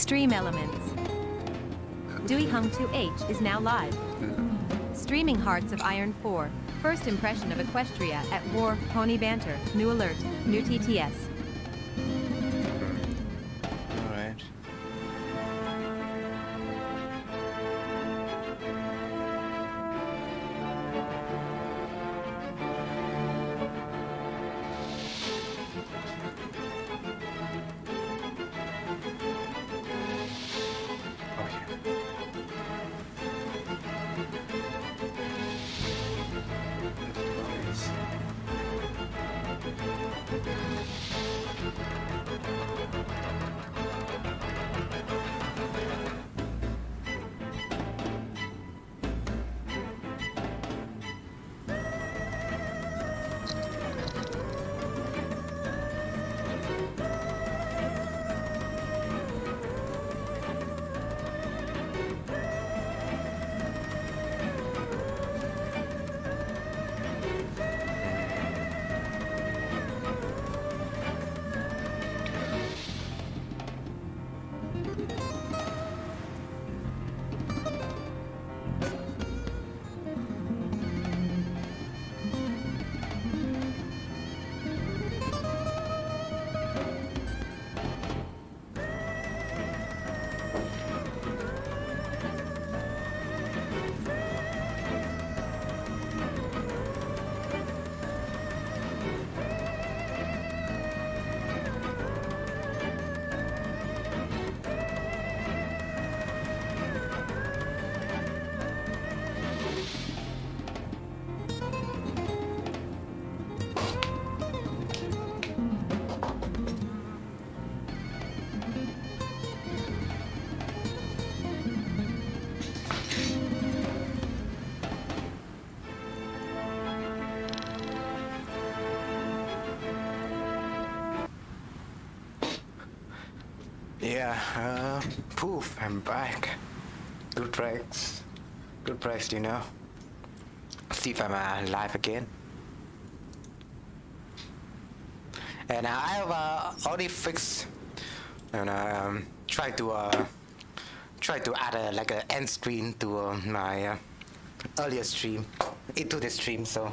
Stream elements. Dewey Hung 2H is now live. Streaming Hearts of Iron 4. First impression of Equestria at War. Pony Banter. New alert. New TTS. Alright. Yeah, poof, I'm back. Good breaks. Good breaks, you know. See if I'm alive again. And I have already fixed and try to add like an end screen to my earlier stream into the stream, so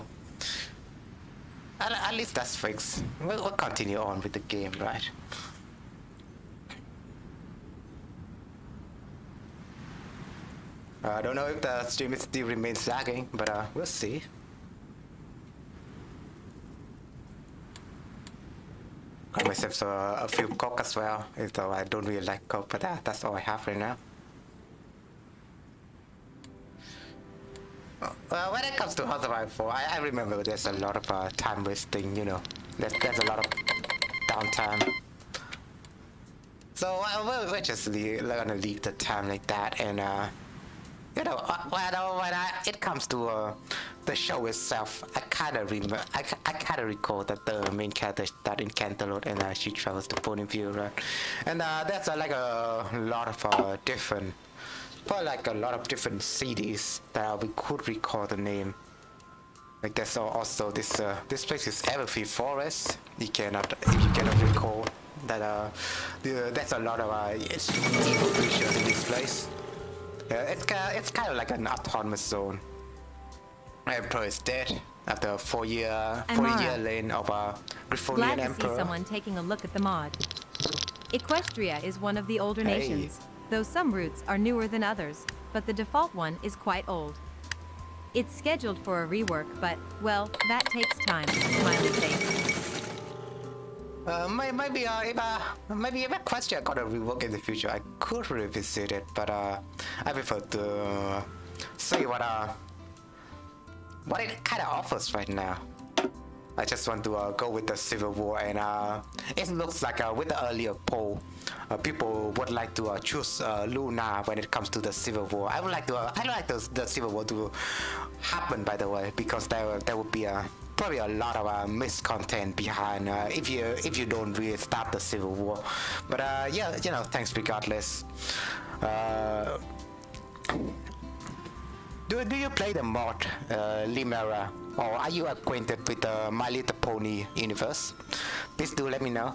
at least that's fixed. We'll continue on with the game, right? I don't know if the stream still remains lagging, but we'll see. Got myself a few coke as well, though I don't really like coke, but that's all I have right now. When it comes to HOI4, I remember there's a lot of time wasting, you know. There's a lot of downtime. So we're just gonna leave the time like that, and you know, when it comes to the show itself, I kind of recall that the main character started in Canterlot and she travels to Ponyville, right? And there's like a lot of different, like a lot of different cities that we could recall the name. Like there's also this place is Everfield Forest. If you cannot recall that, there's a lot of evil creatures in this place. It's kind of like an autonomous zone. Emperor is dead after a 4-year reign of Griffonian Glad to Emperor. see someone taking a look at the mod. Equestria is one of the older nations, though some routes are newer than others, but the default one is quite old. It's scheduled for a rework, but, well, that takes time. Smiley face. Maybe if Equestria got a rework in the future, I could revisit it, but I prefer to see what it kind of offers right now. I just want to go with the Civil War, and it looks like with the earlier poll, people would like to choose Luna when it comes to the Civil War. I like the Civil War to happen, by the way, because there would be probably a lot of missed content behind if you don't really start the Civil War. But yeah, you know, thanks regardless. Do you play the mod Limera, or are you acquainted with the My Little Pony universe? Please do let me know.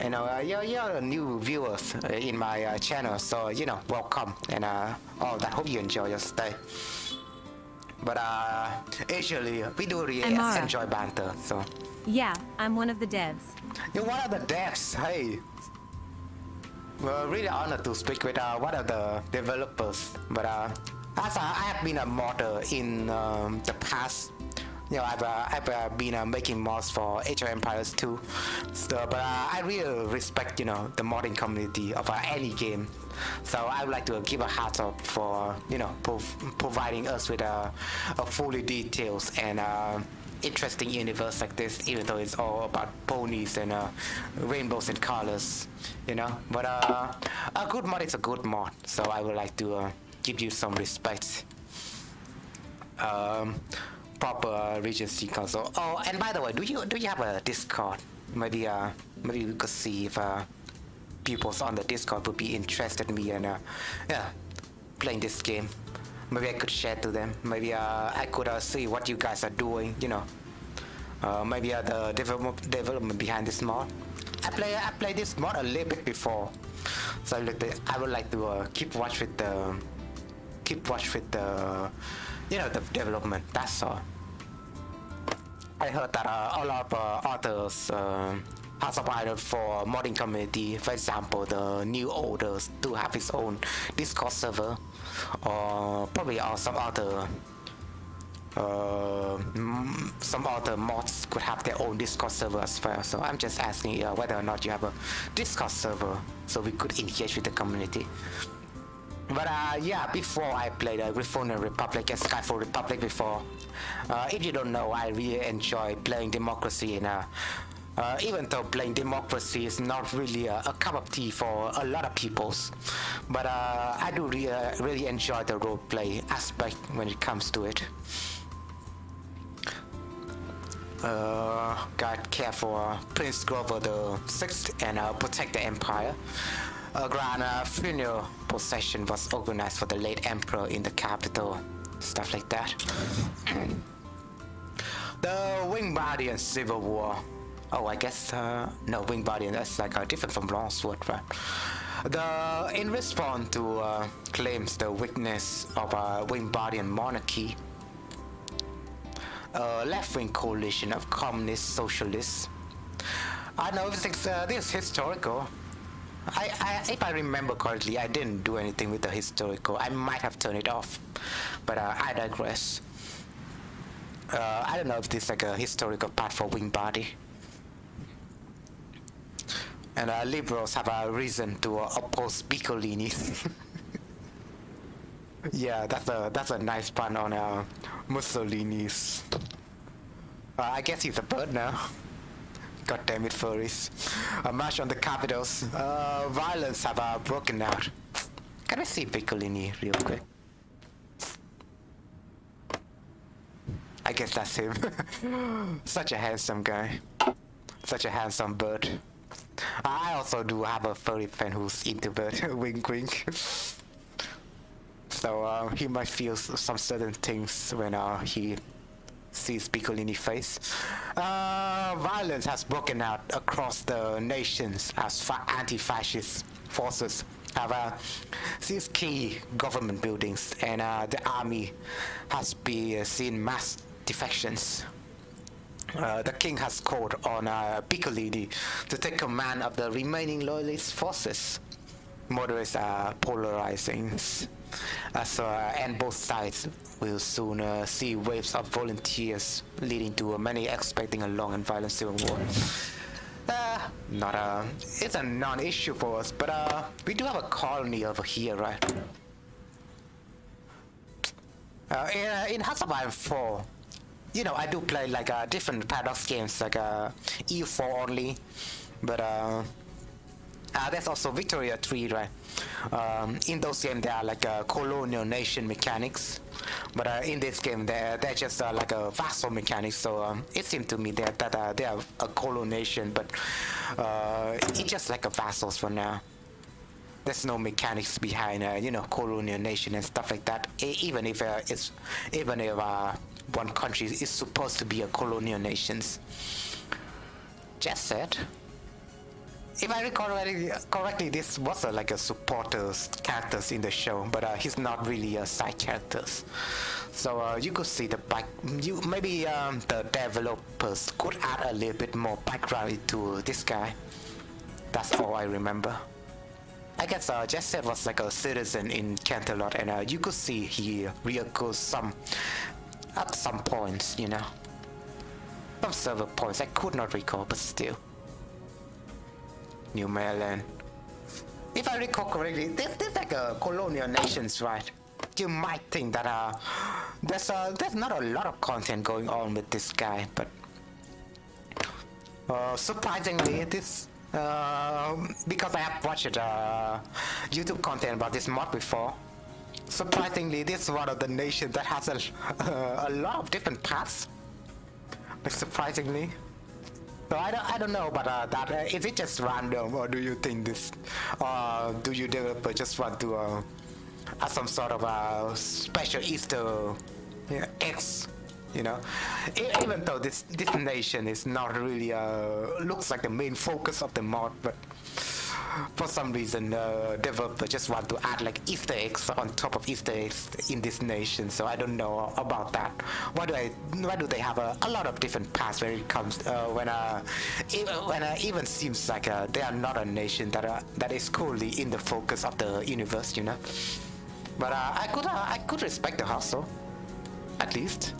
You know, you're new viewers in my channel, so you know, welcome, and all that. Hope you enjoy your stay. But actually, we do really enjoy banter. So yeah, I'm one of the devs. you're one of the devs. Hey, we're really honored to speak with one of the developers. But as I have been a modder in the past. You know, I've been making mods for Age of Empires 2, so, but I really respect, you know, the modding community of any game. So I would like to give a hat off for, you know, providing us with a fully details and interesting universe like this, even though it's all about ponies and rainbows and colors, you know. But a good mod is a good mod, so I would like to give you some respect. Proper Regency console. Oh, and by the way, do you have a Discord? Maybe we could see if people on the Discord would be interested in me and yeah, playing this game. Maybe I could share to them. Maybe I could see what you guys are doing. You know, maybe the development behind this mod. I played this mod a little bit before, so I would like to keep watch with the you know, the development. That's all. I heard that a lot of others House of Iron for modding community, for example, the New Orders do have its own Discord server, or probably some other mods could have their own Discord server as well. So I'm just asking whether or not you have a Discord server so we could engage with the community. But yeah, before I played Griffon Republic and Skyfall Republic before, if you don't know, I really enjoy playing Democracy, and even though playing Democracy is not really a cup of tea for a lot of peoples, but I do really enjoy the roleplay aspect when it comes to it. God care for Prince Grover the Sixth and protect the Empire. A grand funeral procession was organized for the late emperor in the capital, stuff like that. The Wingardium Civil War. Oh, I guess no, Wingardium, that's like different from Longsword, right? In response to claims the weakness of Wingardium monarchy, a left-wing coalition of communist socialists. I know this is historical. If I remember correctly, I didn't do anything with the historical. I might have turned it off, but I digress. I don't know if this is like a historical part for Wingbody. And liberals have a reason to oppose Piccolini. Yeah, that's a nice pun on Mussolini's. I guess he's a bird now. God damn it, furries. A march on the capitals. Violence have broken out. Can I see Piccolini real quick? I guess that's him. Such a handsome guy. Such a handsome bird. I also do have a furry fan who's into bird. Wink wink. So he might feel some certain things when he sees Piccolini face. Violence has broken out across the nations as anti-fascist forces have seized key government buildings, and the army has been seen mass defections. The king has called on Piccolini to take command of the remaining loyalist forces. Moderates are polarizing, and both sides will soon see waves of volunteers, leading to many expecting a long and violent civil war. It's a non-issue for us, but we do have a colony over here, right? In House of Iron 4, you know, I do play like different Paradox games, like EU4 only, but there's also Victoria 3, right? In those games, there are like colonial nation mechanics, but in this game, they're just like a vassal mechanics. So it seemed to me that they are a colonial nation, but it's just like a vassals for now. There's no mechanics behind, you know, colonial nation and stuff like that. Even if one country is supposed to be a colonial nation. Just said. if I recall correctly, this was like a supporters characters in the show, but he's not really a side characters. So you could see the back. Maybe the developers could add a little bit more background into this guy. That's all I remember. I guess Jesset was like a citizen in Canterlot, and you could see he reoccurs at some points, you know. Some server points I could not recall, but still. New Maryland. If I recall correctly, there's like a colonial nations, right? You might think that there's not a lot of content going on with this guy, but surprisingly, this because I have watched YouTube content about this mod before. Surprisingly, this is one of the nations that has a lot of different paths. Like, surprisingly. So I don't know, but is it just random, or do you think this, do you developer just want to add some sort of special Easter eggs, you know? Even though this nation is not really looks like the main focus of the mod, but for some reason developer just want to add like Easter eggs on top of Easter eggs in this nation. So I don't know about that. Why do they have a lot of different paths when it comes when even seems like they are not a nation that is currently in the focus of the universe, you know? But I could respect the hustle, at least.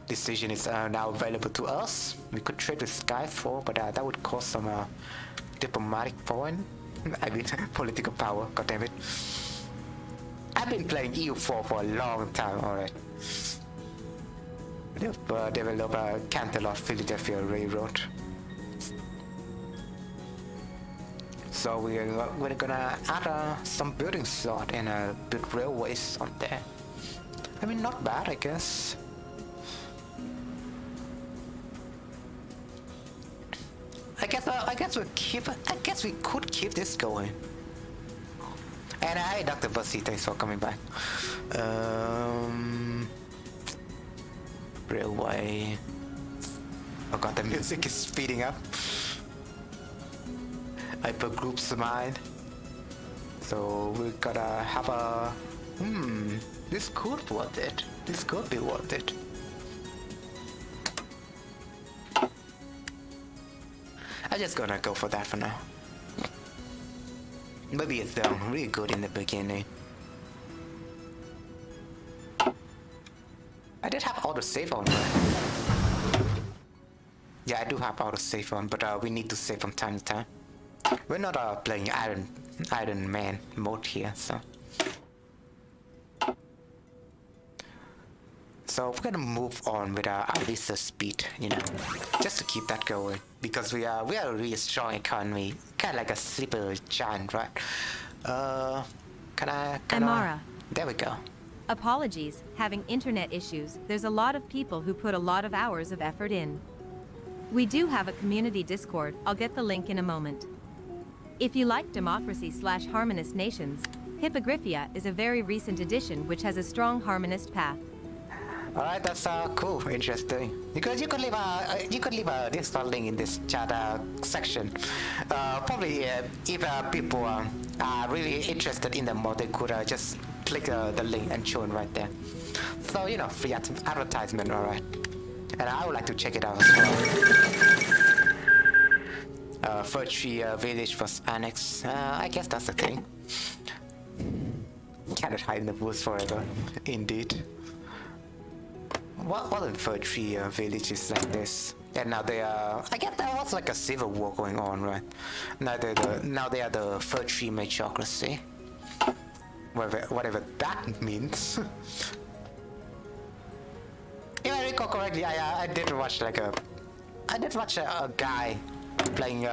Decision is now available to us. We could trade with Skyfall, but that would cost some diplomatic point. I mean, political power. God damn it! I've been playing EU4 for a long time already. They've developed a Canterlot Philadelphia Railroad. So we're gonna add some building slot and build railways on there. I mean, not bad, I guess. I guess we could keep this going. And hi, Dr. Bussy, thanks for coming back. Railway. Oh god, the music is speeding up. Hypergroup's mind. So we gotta have a. This could be worth it. This could be worth it. I'm just gonna go for that for now. Maybe it's really good in the beginning. I did have autosave on, right? Yeah, I do have autosave on, but we need to save from time to time. We're not playing Iron Man mode here, so. So we're gonna move on with our research speed, you know, just to keep that going, because we are a really strong economy, kind of like a sleeper giant, right? Amara. There we go. Apologies, having internet issues. There's a lot of people who put a lot of hours of effort in. We do have a community Discord. I'll get the link in a moment. If you like democracy/harmonist nations, Hippogriphia is a very recent addition which has a strong harmonist path. Alright, that's cool, interesting. You could leave a Discord link in this chat section. Probably if people are really interested in the mod, they could just click the link and join right there. So, you know, free advertisement, alright. And I would like to check it out as well. Fir Tree Village was annexed. I guess that's the thing. Cannot hide in the woods forever, indeed. What other Fir Tree villages like this? And now they are. I guess there was like a civil war going on, right? Now they are the Fir Tree Majocracy. Whatever that means. If I recall correctly, I did watch a guy playing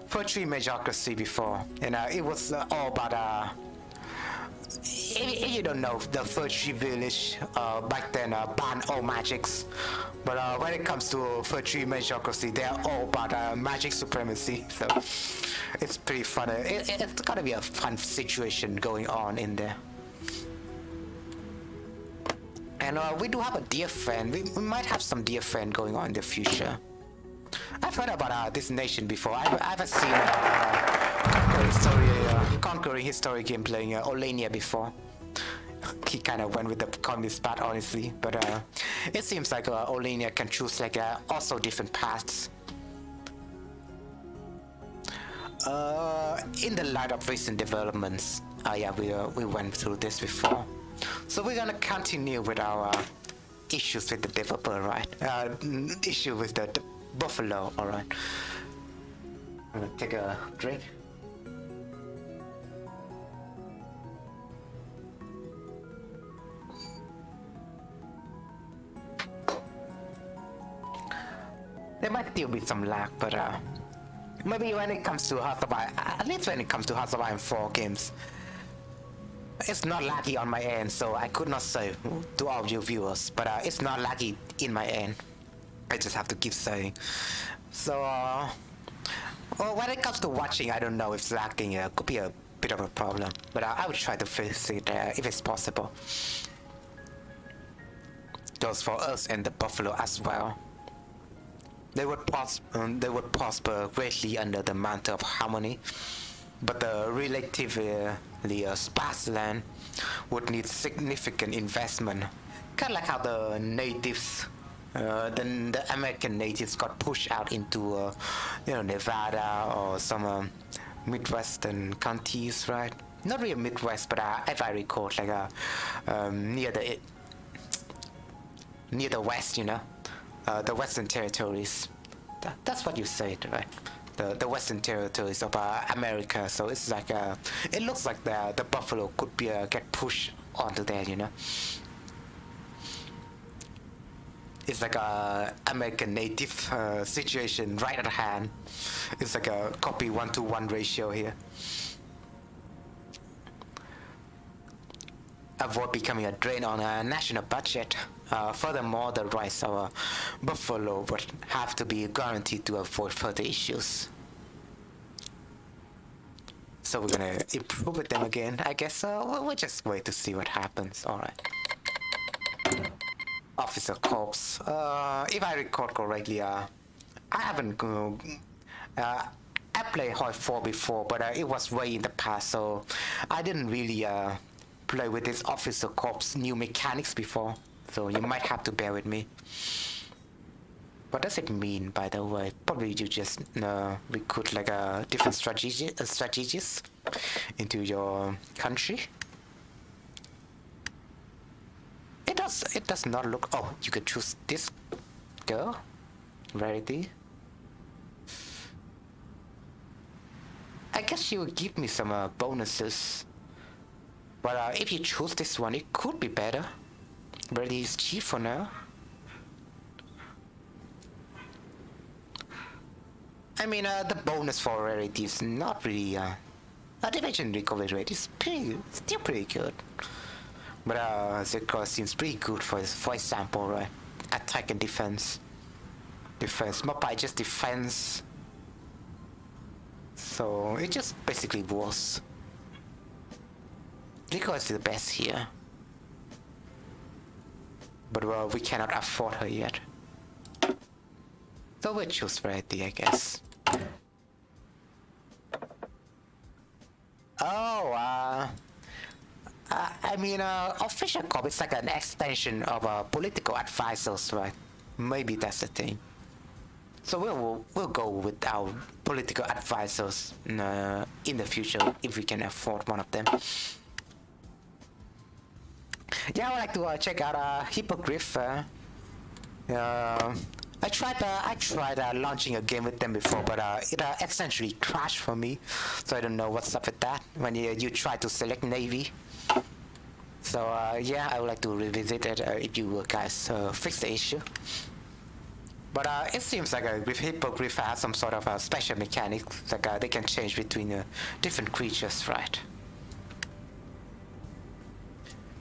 Fir Tree Majocracy before, and it was all about if you don't know, the Fir Tree Village back then banned all magics, but when it comes to Fir Tree Majocracy, they're all about magic supremacy, so it's pretty funny. It's gotta be a fun situation going on in there. And we do have a dear friend. We might have some dear friend going on in the future. I've heard about this nation before. I've seen conquering history game playing Olania before. He kind of went with the communist path, honestly, but it seems like Olania can choose like also different paths. In the light of recent developments, yeah, we went through this before, so we're gonna continue with our issues with the developer, right? Issue with the buffalo, all right. I'm gonna take a drink. There might still be some lag, but maybe when it comes to Hearts of Iron, at least when it comes to Hearts of Iron 4 games, it's not laggy on my end, so I could not say to all you viewers, but it's not laggy in my end. I just have to keep saying. So, well, when it comes to watching, I don't know if lagging could be a bit of a problem, but I would try to fix it if it's possible. Goes for us and the buffalo as well. They would prosper greatly under the mantle of harmony, but the relatively sparse land would need significant investment. Kind of like how the natives, the American natives got pushed out into, Nevada or some Midwestern counties, right? Not really Midwest, but if I recall, like near the West, the Western territories. That's what you said, right? The Western territories of America. So it's like it looks like the buffalo could be get pushed onto there, It's like a American native situation right at hand. It's like a copy 1-to-1 ratio here. Avoid becoming a drain on a national budget. Furthermore, the rights of buffalo would have to be guaranteed to avoid further issues. So we're gonna improve with them again, I guess. We'll just wait to see what happens. Alright. Officer Corps. If I recall correctly, I haven't I played HOI4 before, but it was way in the past, so I didn't really play with this Officer Corps new mechanics before, so you might have to bear with me. What does it mean, by the way? Probably you just recruit like different strategies into your country. It does not look. Oh, you could choose this girl. Rarity. I guess she will give me some bonuses. But if you choose this one, it could be better. Rarity is cheap for now. I mean, the bonus for rarity is not really. Division recovery rate is still pretty good. But the cost seems pretty good for example, right? Attack and defense. Not by just defense. So it just basically works. Rico is the best here. But well, we cannot afford her yet. So we'll choose variety, I guess. Oh, I mean, official corp is like an extension of political advisors, right? Maybe that's the thing. So we'll go with our political advisors in the future if we can afford one of them. Yeah, I would like to check out Hippogriff. I tried launching a game with them before, but it essentially crashed for me. So I don't know what's up with that when you try to select Navy. So yeah, I would like to revisit it if you guys fix the issue. But it seems like with Hippogriff has some sort of special mechanics, like they can change between different creatures, right?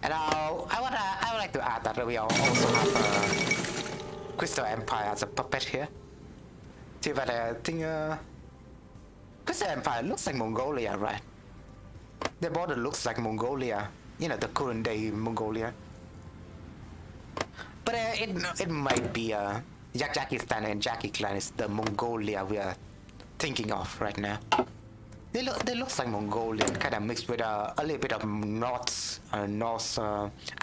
And I would like to add that we also have Crystal Empire as a puppet here. See, but I think Crystal Empire looks like Mongolia, right? The border looks like Mongolia, the current day Mongolia. But it might be Yakistan and Yakistan is the Mongolia we are thinking of right now. They look like Mongolian, kind of mixed with a little bit of Norse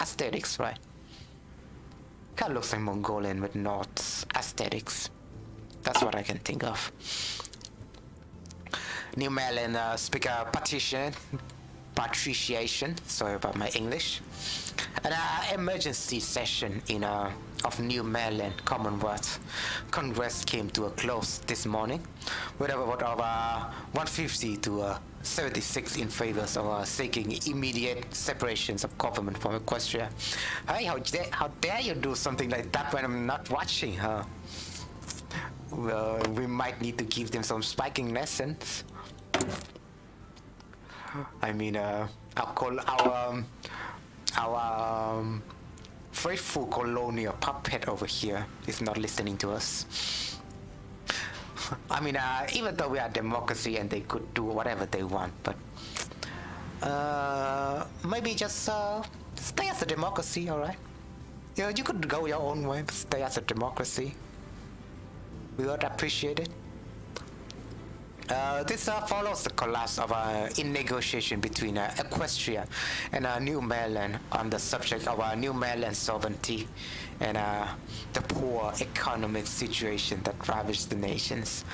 aesthetics, right? Kind of looks like Mongolian with Norse aesthetics. That's what I can think of. New Maryland speak patriciation. Sorry about my English. An emergency session of New Maryland Commonwealth Congress came to a close this morning, with a vote of 150 to 76 in favor of seeking immediate separations of government from Equestria. Hey, how dare you do something like that when I'm not watching, huh? Well, we might need to give them some spiking lessons. I mean, our faithful colonial puppet over here is not listening to us. I mean, even though we are democracy and they could do whatever they want, but maybe just stay as a democracy, all right? You could go your own way, but stay as a democracy. We would appreciate it. This follows the collapse of in negotiation between Equestria and New Maryland on the subject of New Maryland sovereignty and the poor economic situation that ravaged the nations.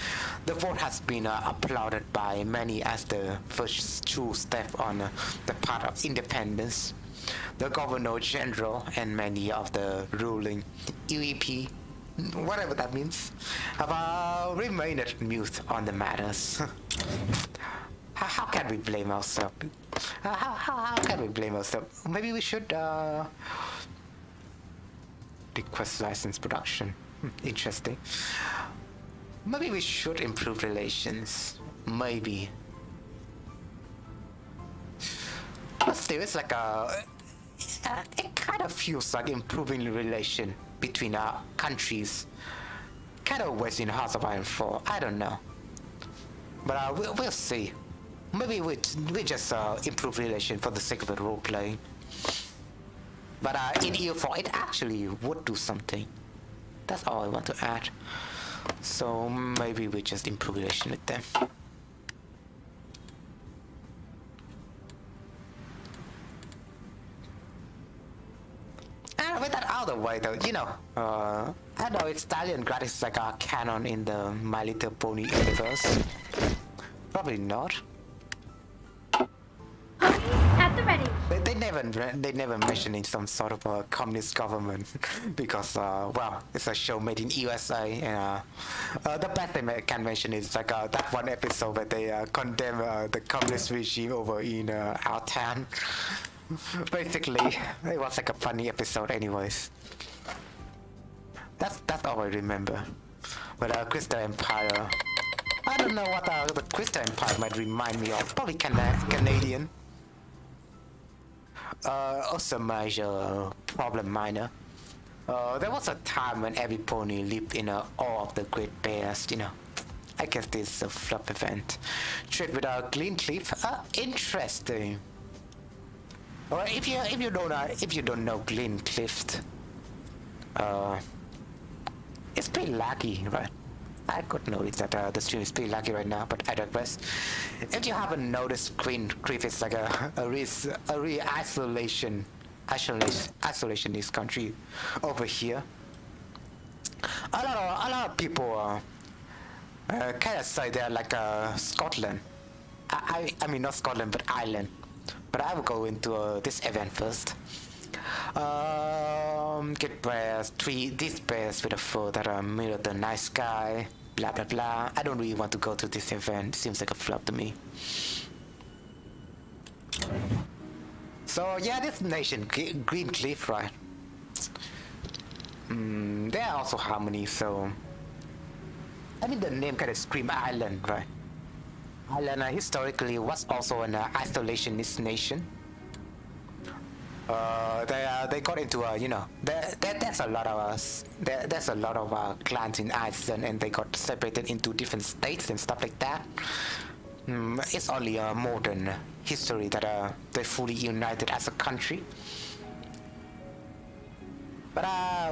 The vote has been applauded by many as the first true step on the path of independence. The Governor General and many of the ruling UEP, whatever that means, have remained mute on the matters. How can we blame ourselves? How can we blame ourselves? Maybe we should request license production. Interesting. Maybe we should improve relations. Maybe. But still, it's like it kind of feels like improving the relation between our countries kind of was in Hearts of Iron 4. I don't know, but we'll see. Maybe we just improve relation for the sake of the role playing. But in HOI4 it actually would do something. That's all I want to add. So maybe we just improve relation with them. With that out of the way, though, you know, I know Stalingrad is like a canon in the My Little Pony universe. Probably not. Ponies at the ready. They never mention in some sort of a communist government because well, it's a show made in USA, and the best they can mention is like that one episode where they condemn the communist regime over in our town. Basically, it was like a funny episode anyways. That's all I remember. But Crystal Empire, I don't know what the Crystal Empire might remind me of. Probably Canadian. Also major problem minor. There was a time when every pony lived in awe of the Great Bears, you know. I guess this is a flop event. Trade with Green Cliff. Interesting. Well, if you don't know Green Cliff, it's pretty laggy, right? I could notice that the stream is pretty laggy right now, but I digress. If you haven't noticed, Green Cliff is like a real isolationist country over here. A lot of people kind of say they're like Scotland. I mean not Scotland, but Ireland. But I will go into this event first. Get bears, these bears with a fur that mirror the night sky, blah blah blah. I don't really want to go to this event. Seems like a flop to me. So yeah, this nation, Green Cliff, right? There are also harmony, so I mean the name kind of scream island, right? Ireland historically was also an isolationist nation. They got into you know, there's a lot of clans in Iceland, and they got separated into different states and stuff like that. It's only a modern history that they fully united as a country. But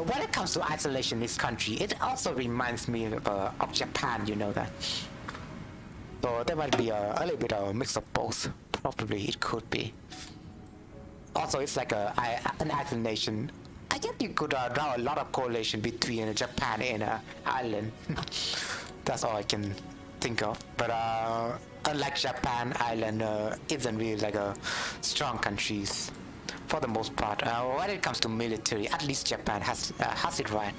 when it comes to isolationist country, it also reminds me of Japan, you know that. So there might be a little bit of a mix of both. Probably it could be. Also, it's like an island nation. I guess you could draw a lot of correlation between Japan and Ireland. That's all I can think of. But unlike Japan, Ireland isn't really like a strong countries for the most part. When it comes to military, at least Japan has it right.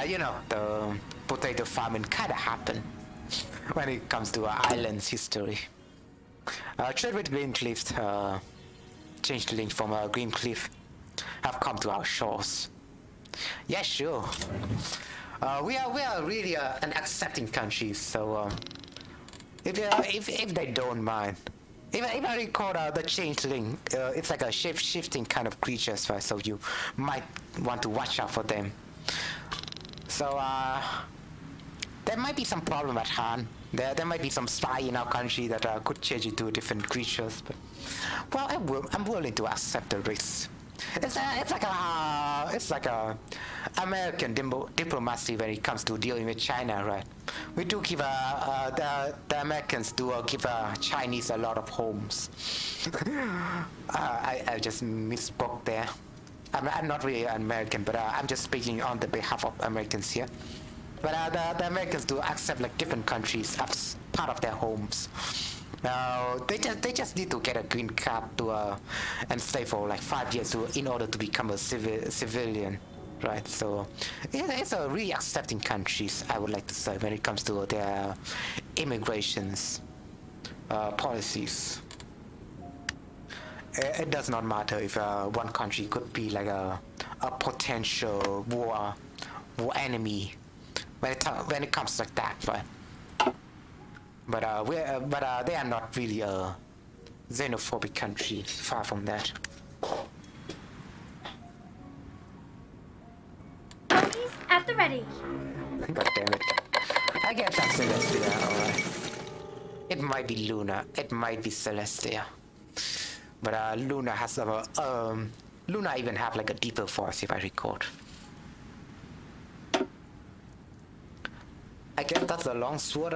You know, the potato famine kind of happened when it comes to Ireland's history. Trade with Green Cliffs, changed link from Green Cliff, have come to our shores. Yeah, sure. We are really an accepting country, so if they don't mind. If I recall the changeling, it's like a shape-shifting kind of creatures, right? So you might want to watch out for them. So there might be some problem at hand. There might be some spy in our country that could change into different creatures. But well, I'm willing to accept the risk. It's like a American diplomacy when it comes to dealing with China, right? We do give the Americans do give Chinese a lot of homes. I just misspoke there. I'm not really an American, but I'm just speaking on the behalf of Americans here. But the Americans do accept like different countries as part of their homes. They just need to get a green card to and stay for like 5 years in order to become a civilian, right? So it's a really accepting countries, I would like to say, when it comes to their immigrations policies. It does not matter if one country could be like a potential war enemy when it comes like that, right? But they are not really a xenophobic country. Far from that. Ponies at the ready. God damn it! I guess that's Celestia. Alright. It might be Luna. It might be Celestia. But Luna has Luna even have like a deeper voice, if I recall. I guess that's a longsword.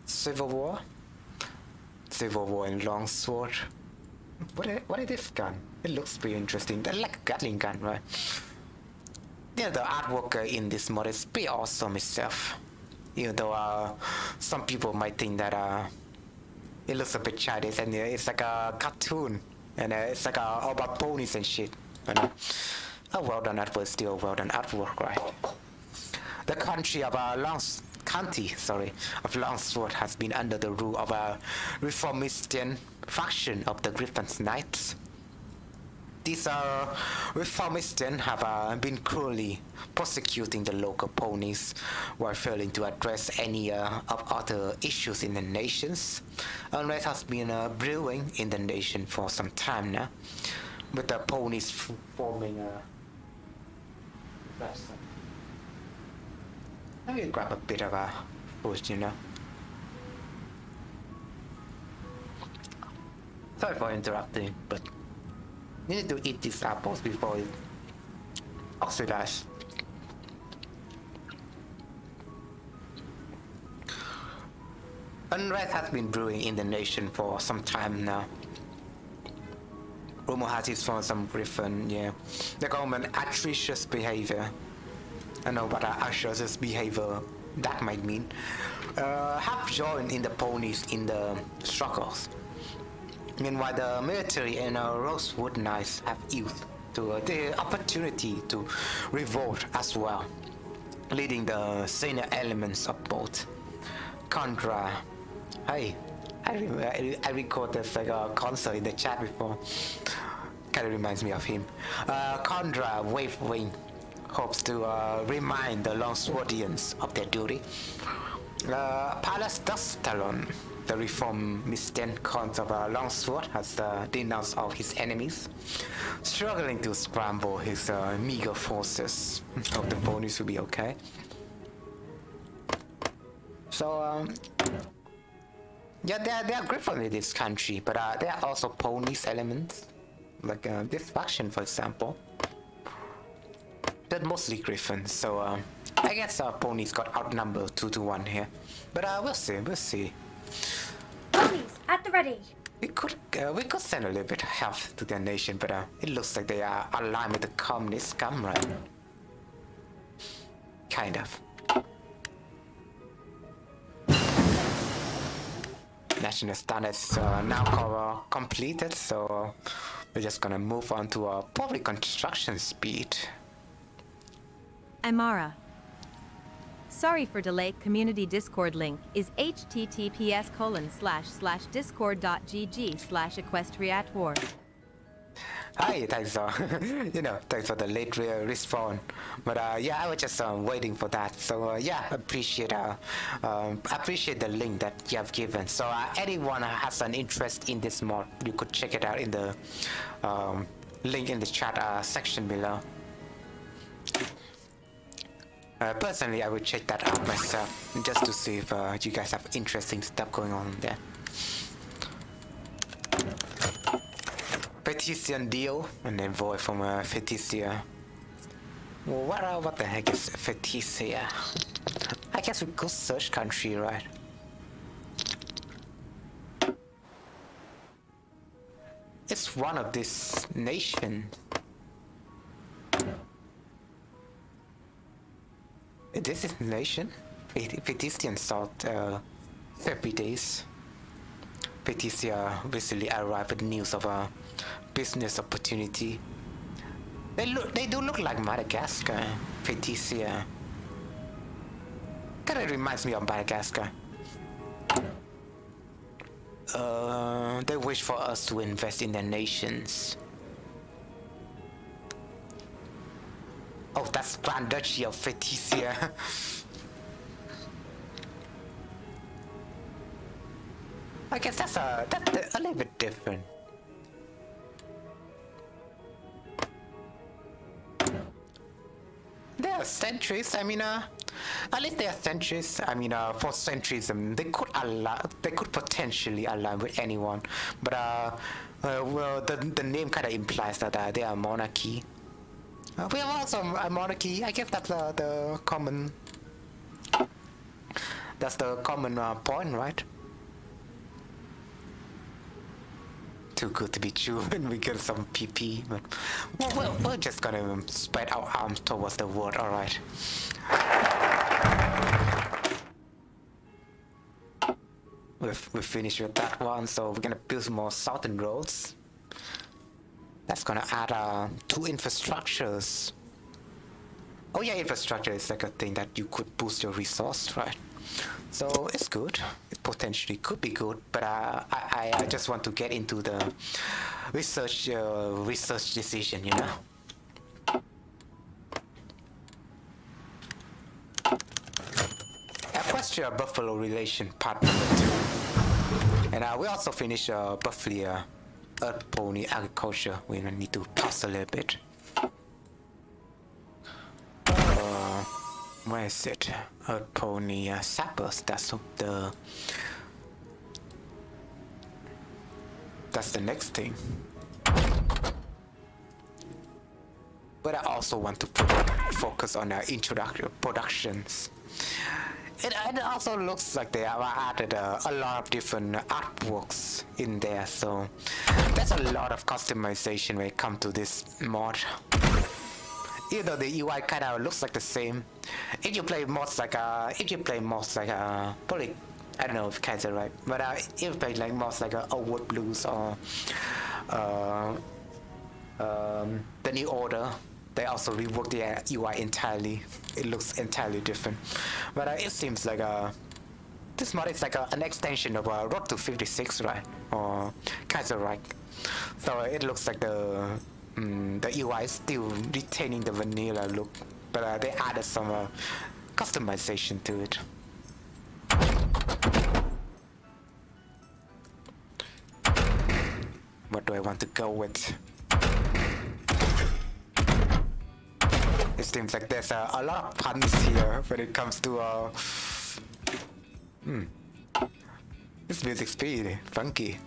Civil War and longsword. What is this gun? It looks pretty interesting. That's like a Gatling gun, right? Yeah, the artwork in this mod is pretty awesome itself. Even though some people might think that it looks a bit childish and it's like a cartoon and it's like all about ponies and shit. But a well done artwork, still well done artwork, right? The country of Longsword has been under the rule of a Reformistian faction of the Griffin's Knights. These Reformistians have been cruelly persecuting the local ponies while failing to address any of other issues in the nations. Unrest has been brewing in the nation for some time now, with the ponies forming a... Let me grab a bit of a boost, you know. Sorry for interrupting, but you need to eat these apples before it oxidizes. Unrest has been brewing in the nation for some time now. Rumor has it from some Griffin, yeah. The government atrocious behavior. I know what atrocious behavior that might mean. Have joined in the ponies in the struggles. Meanwhile, the military and Rosewood Knights have used the opportunity to revolt as well, leading the senior elements of both. Condra, hey, I recorded like a concert in the chat before. Kind of reminds me of him. Condra Wavewing hopes to remind the Longswordians of their duty. Palace Dustalon, the reformist Count of Longsword, has denounced all his enemies, struggling to scramble his meager forces. Hope the ponies will be okay. So, yeah, they are Griffin in this country, but there are also ponies elements. like this faction, for example. They're mostly griffins, so I guess ponies got outnumbered 2-1 here. But we'll see. Ponies at the ready. We could send a little bit of help to their nation, but it looks like they are aligned with the communist scum, right? Kind of. National standards now completed, so we're just gonna move on to public construction speed. Aymara. Sorry for delay. Community Discord link is https://discord.gg/equestriatwar. Hi, thanks for thanks for the late respawn. But yeah, I was just waiting for that. So yeah, appreciate the link that you have given. So anyone has an interest in this mod, you could check it out in the link in the chat section below. Personally, I would check that out myself just to see if you guys have interesting stuff going on there. Petition deal, and then void from Feticia. Well, what the heck is Feticia? I guess we could search country, right? It's one of these nations. This is nation? Petitian sought 30 days. Petitia recently arrived with news of a business opportunity. They do look like Madagascar. Petitia. Kinda reminds me of Madagascar. They wish for us to invest in their nations. Oh, that's Grand Duchy of Feticia. I guess that's a little bit different. There are centuries. I mean, at least they are centuries. I mean, for centuries, they could potentially align with anyone. But well, the name kind of implies that they are a monarchy. We have also a monarchy. I guess that's the common. That's the common point, right? Too good to be true, and we get some PP. But we're just gonna spread our arms towards the world. All right. We're finished with that one, so we're gonna build some more southern roads. That's gonna add 2 infrastructures. Oh yeah, infrastructure is like a thing that you could boost your resource, right? So it's good. It potentially could be good, but I just want to get into the research decision, you know. Equestria Buffalo relation part number 2, and we also finished Buffalo Earth Pony agriculture. We need to pause a little bit. Where is it? Earth Pony sappers. That's the next thing. But I also want to focus on introductory productions. It also looks like they have added a lot of different artworks in there, so there's a lot of customization when it comes to this mod. Even though the UI kind of looks like the same, if you play mods like probably, I don't know if kinds are right, but if you play like mods like Wood Blues or the New Order, they also reworked the UI entirely. It looks entirely different, but it seems like this mod is like an extension of Road to 56, right? Or kinds of right. So it looks like the UI is still retaining the vanilla look, but they added some customization to it. What do I want to go with? It seems like there's a lot of puns here when it comes to this music's pretty funky.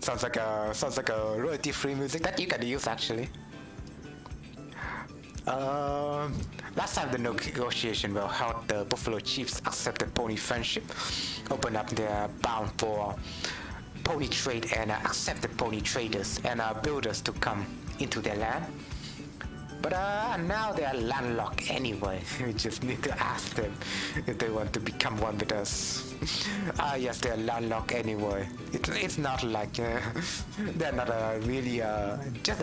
sounds like a royalty-free music that you can use actually. Last time the negotiation were held, the Buffalo Chiefs accepted pony friendship, opened up their bound for pony trade, and accepted pony traders and builders to come into their land. But now they are landlocked anyway. We just need to ask them if they want to become one with us. Yes, they are landlocked anyway. It's not like they're not really just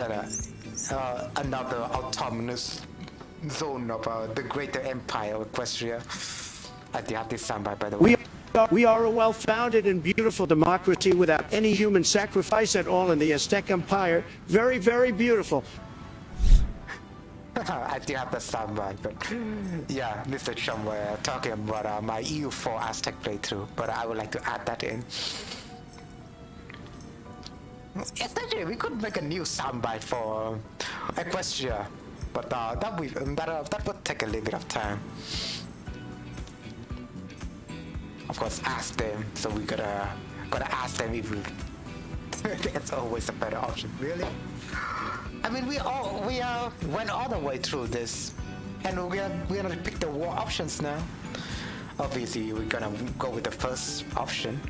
another autonomous zone of the greater empire of Equestria. I do have this soundbite, by the way. We are a well-founded and beautiful democracy without any human sacrifice at all in the Aztec Empire. Very, very beautiful. I do have the soundbite, but yeah, Mr. Trump were talking about my EU4 Aztec playthrough, but I would like to add that in. Essentially, we could make a new soundbite for Equestria, but that would take a little bit of time. Of course, ask them. So we gotta ask them if we. That's always a better option, really. I mean, we went all the way through this, and we're gonna pick the war options now. Obviously, we're gonna go with the first option.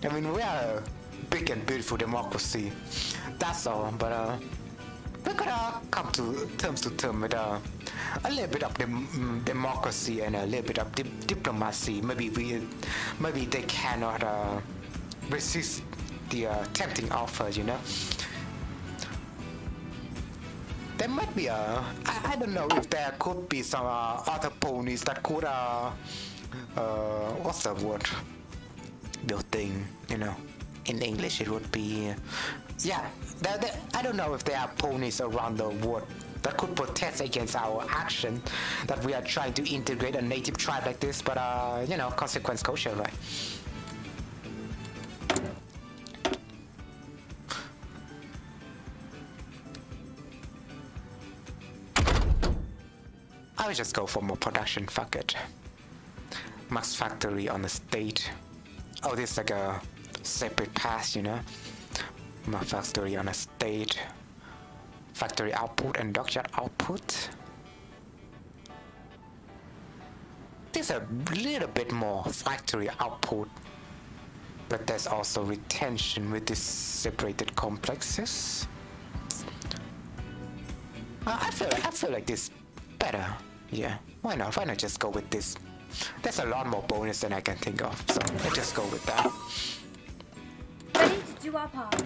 I mean, we are a big and beautiful democracy. That's all. But we gotta come to terms with a little bit of democracy and a little bit of diplomacy. Maybe they cannot resist the tempting offer, you know. There might be I don't know if there could be some other ponies that could what's the word? Building, you know. In English it would be yeah. I don't know if there are ponies around the world that could protest against our action that we are trying to integrate a native tribe like this, but you know, consequence culture, right? I would just go for more production, fuck it. Max factory on the state. Oh, this is like a separate path, you know? Max factory on a state. Factory output and dockyard output. There's a little bit more factory output. But there's also retention with these separated complexes. I feel like this better. Yeah, why not? Why not just go with this? There's a lot more bonus than I can think of, so let's just go with that. Ready to do our part.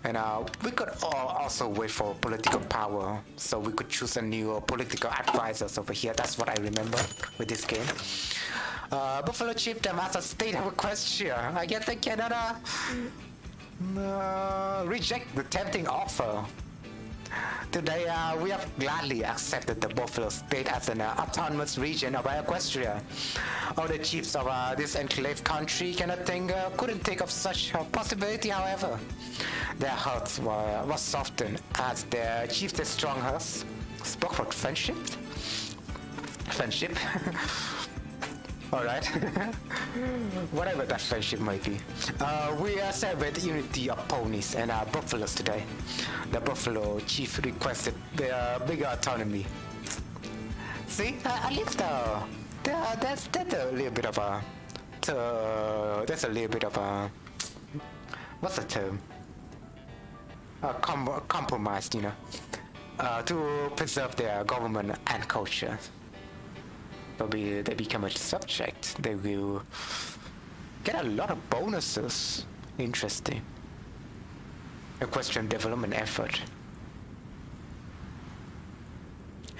And we could also wait for political power, so we could choose a new political advisors over here. That's what I remember with this game. Buffalo Chiefdom as a state of Equestria. I guess I cannot reject the tempting offer. Today, we have gladly accepted the Buffalo State as an autonomous region of Equestria. All the chiefs of this enclave country couldn't think of such a possibility, however. Their hearts were softened as their chief's strong hearts spoke for friendship. Friendship? Alright. Whatever that friendship might be. We celebrate the unity of ponies and buffaloes today. The buffalo chief requested their bigger autonomy. See, at least that's a little bit of a that's a little bit of a what's the term? Compromise, you know, to preserve their government and culture. They become a subject. They will get a lot of bonuses. Interesting. Equestrian development effort.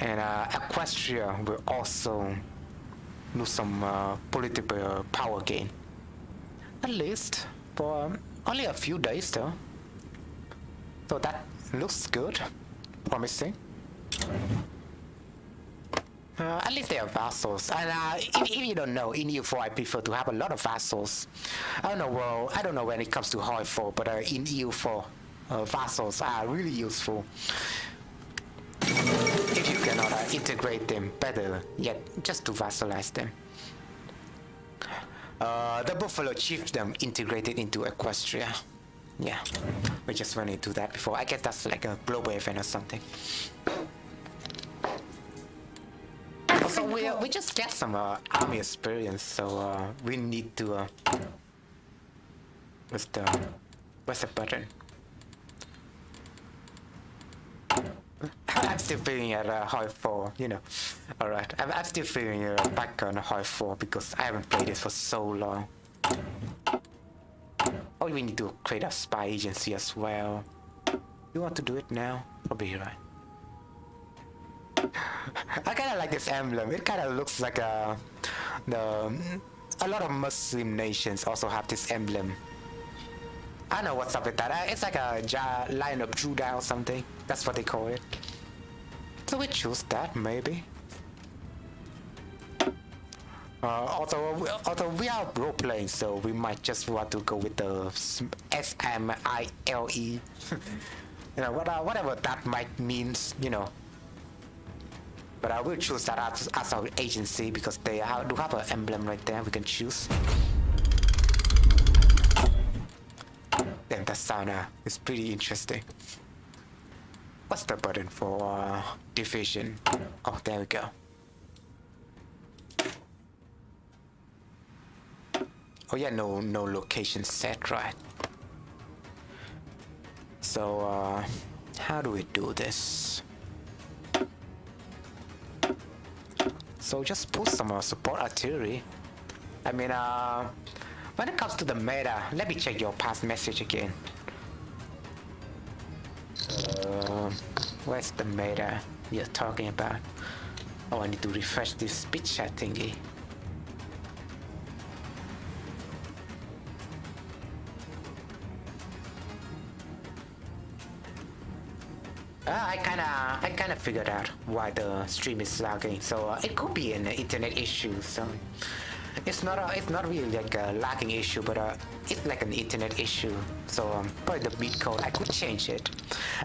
And Equestria will also lose some political power gain. At least for only a few days though. So that looks good. Promising. At least they are vassals. And if you don't know, in EU4 I prefer to have a lot of vassals. I don't know when it comes to HOI4, but in EU4 vassals are really useful. If you cannot integrate them better, yet just to vassalize them. The Buffalo Chiefdom integrated into Equestria. Yeah, we just went into that before. I guess that's like a global event or something. Also, we just get some army experience, so we need to. What's the button? I'm still feeling at HOI4, you know. Alright, I'm still feeling back on HOI4 because I haven't played it for so long. Oh, we need to create a spy agency as well. You want to do it now? Probably right. I kind of like this emblem. It kind of looks like a lot of Muslim nations also have this emblem. I don't know what's up with that. It's like a Lion of Judah or something. That's what they call it. So we choose that, maybe. Although we are role playing, so we might just want to go with the SMILE. You know, whatever that might means, you know. But I will choose that as our agency because they do have an emblem right there we can choose. Damn, that sound is pretty interesting. What's the button for division? Oh, there we go. Oh yeah, no location set, right? So how do we do this? So just put some support artillery. I mean, when it comes to the meta, let me check your past message again. Where's the meta you're talking about? Oh, I need to refresh this speech chat thingy. I kind of figured out why the stream is lagging. So it could be an internet issue. So it's not really like a lagging issue, but it's like an internet issue. So probably the beat code, I could change it.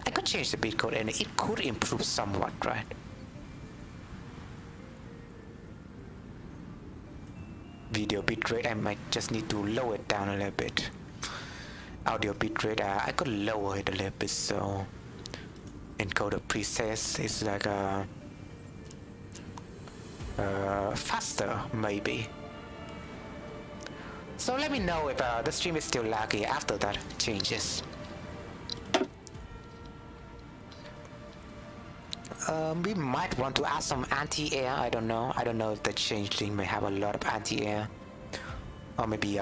I could change the beat code and it could improve somewhat, right? Video bitrate, I might just need to lower it down a little bit. Audio bitrate, I could lower it a little bit, so encoder presets is like faster maybe. So let me know if the stream is still laggy after that changes. We might want to add some anti-air. I don't know if the changeling may have a lot of anti-air, or maybe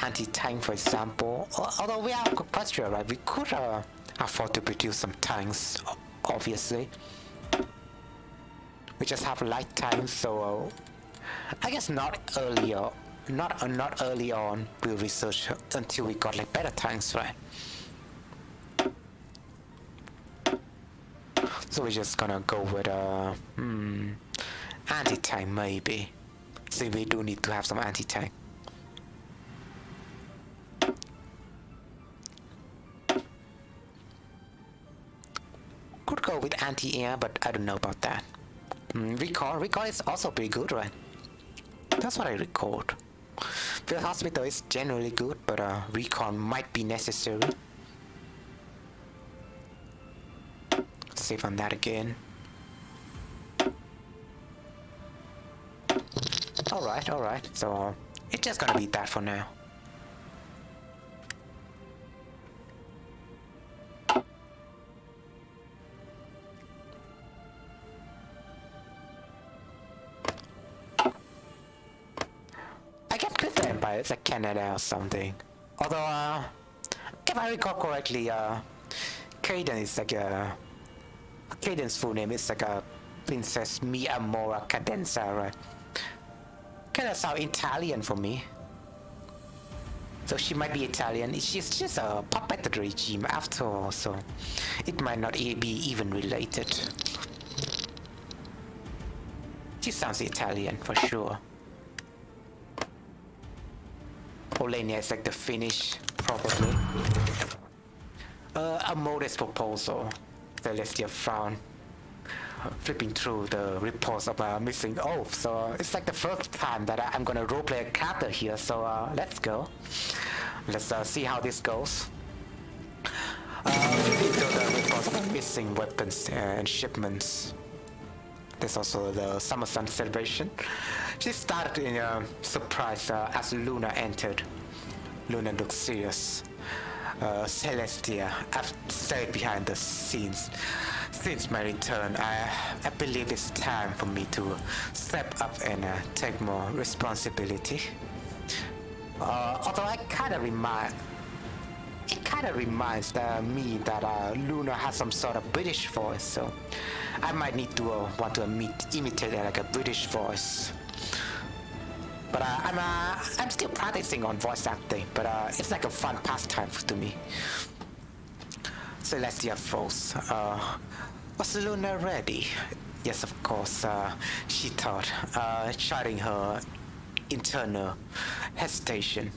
anti-tank, for example. Although we are Equestria, right? We could afford to produce some tanks, obviously. We just have light tanks, so I guess not early on. We'll research until we got like better tanks, right? So we're just gonna go with anti-tank maybe. See, we do need to have some anti-tank. Could go with anti-air, but I don't know about that. Recall is also pretty good, right? That's what I recalled. Field hospital is generally good, but recall might be necessary. Save on that again. Alright. So it's just gonna be that for now. I guess Cliff Empire is like Canada or something. Although, if I recall correctly, Caden is like Caden's full name is like a Princess Mia Mora Cadenza, right? Kinda sound Italian for me. So she might be Italian. She's just a puppet regime after all, so it might not be even related. She sounds Italian for sure. Polania is like the Finnish, probably. A modest proposal. Celestia frown. flipping through the reports of missing oath. So it's like the first time that I'm gonna roleplay a character here. So let's go. Let's see how this goes. Flipping through the reports of missing weapons and shipments. There's also the Summer Sun celebration. She started in a surprise as Luna entered. Luna looked serious. Celestia, I've stayed behind the scenes. Since my return, I believe it's time for me to step up and take more responsibility. Although it kind of reminds me that Luna has some sort of British voice, so I might need to want to imitate like a British voice. But I'm still practicing on voice acting, but it's like a fun pastime to me. Celestia froze. Was Luna ready? Yes, of course, she thought, chiding her internal hesitation.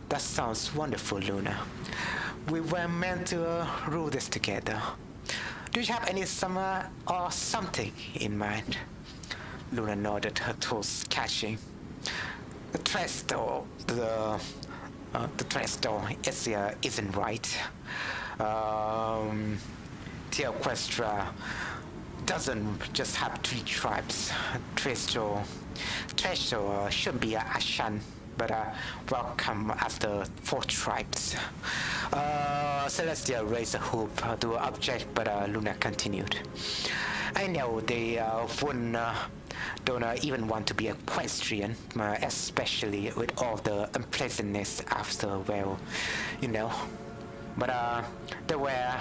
That sounds wonderful, Luna. We were meant to rule this together. Do you have any summer or something in mind? Luna nodded, her toes catching. The trash door, the trash door isn't right. The Equestria doesn't just have 3 tribes. Trash door shouldn't be Ashan, but welcome after 4 tribes. Celestia raised a hoop to object, but Luna continued. I know they don't even want to be equestrian, especially with all the unpleasantness after, well, you know. But they were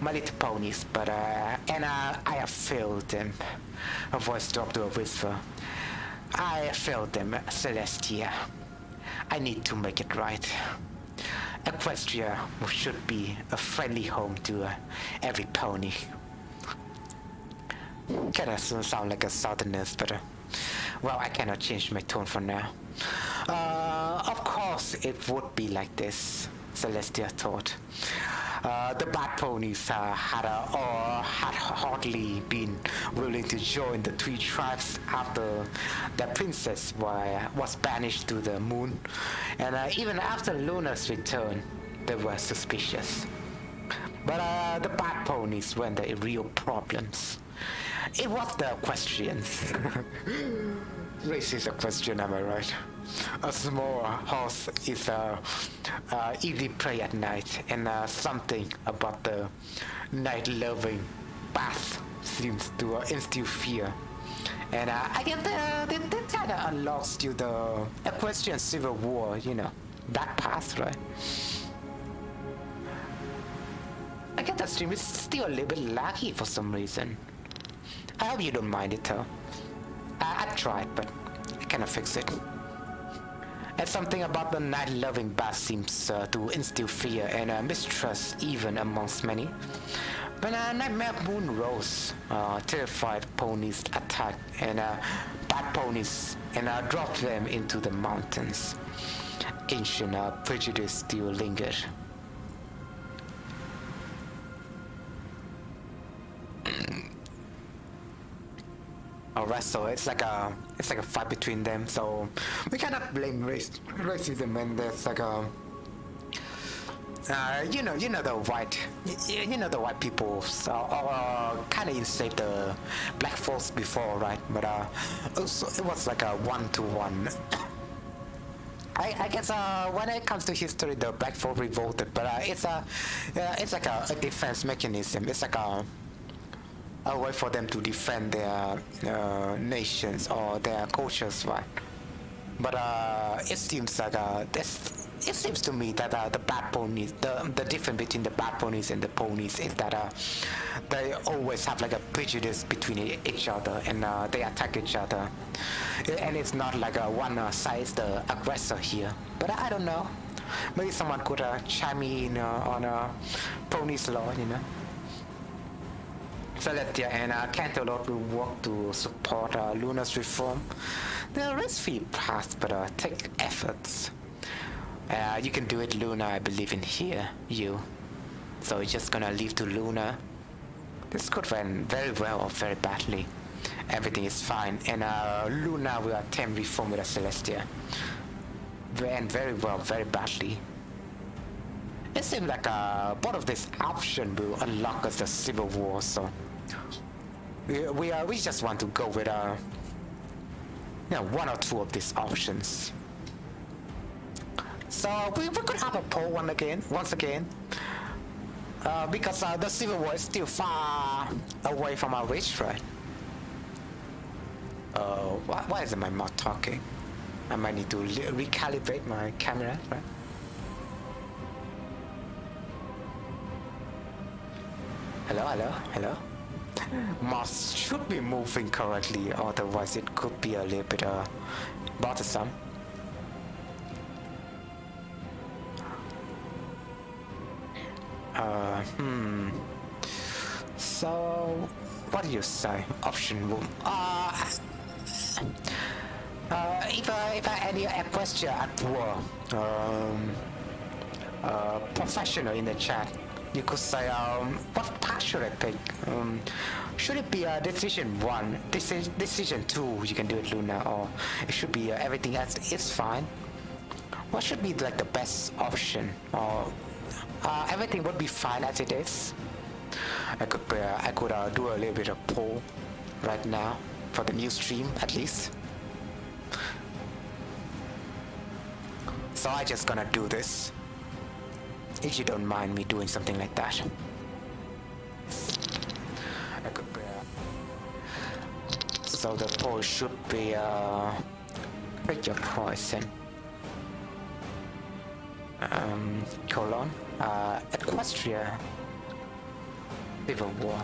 my little ponies, but and I have failed them. Her voice dropped to a whisper. I failed them, Celestia. I need to make it right. Equestria should be a friendly home to every pony. Kinda sound like a southernness, but well, I cannot change my tone for now. Of course it would be like this, Celestia thought. The bad ponies had hardly been willing to join the 3 tribes after their princess was banished to the moon, and even after Luna's return, they were suspicious. But the bad ponies weren't the real problems. It was the equestrians. Racist equestrian, am I right? A small horse is easy prey at night, and something about the night-loving bath seems to instill fear. And I guess that kind of unlocks you the equestrian civil war, you know, that path, right? I guess the stream is still a little bit laggy for some reason. I hope you don't mind it though. I tried, but I cannot fix it. And something about the night-loving bath seems to instill fear and mistrust even amongst many. When Nightmare Moon rose, terrified ponies attacked and bad ponies and dropped them into the mountains. Ancient prejudice still lingered. Alright, so it's like a fight between them. So we cannot blame racism when there's like a you know the white people kind of enslaved the black folks before, right? But also it was like a 1-to-1. I guess when it comes to history, the black folk revolted, but it's like a defense mechanism. It's like a way for them to defend their nations or their cultures, right? But it seems like it seems to me that the bad ponies, the difference between the bad ponies and the ponies is that they always have like a prejudice between each other, and they attack each other, and it's not like one side is the aggressor here. But I don't know. Maybe someone could chime in on ponies law, you know. Celestia and Canterlot will work to support Luna's reform. The risk fee passed, but take efforts. You can do it, Luna. I believe in you. So it's just gonna leave to Luna This could end very well or very badly. Everything is fine, and Luna will attempt reform with a Celestia. They end very well, very badly. It seems like both of this option will unlock us the Civil War, so we just want to go with one or two of these options. So we could have a poll once again. Because the Civil War is still far away from our reach, right? Why isn't my mouth talking? I might need to recalibrate my camera, right? Hello? Mouse should be moving correctly, otherwise it could be a little bit bothersome. So, what do you say? Option 1. If any Equestria at war, professional in the chat, you could say, what path should I pick? Should it be decision 1, decision 2, you can do it Luna, or it should be everything else is fine? What should be like the best option? Or everything would be fine as it is? I could do a little bit of poll right now for the new stream at least. So I just gonna do this, if you don't mind me doing something like that. I could so the poll should be pick your poison. Colon Equestria Civil War.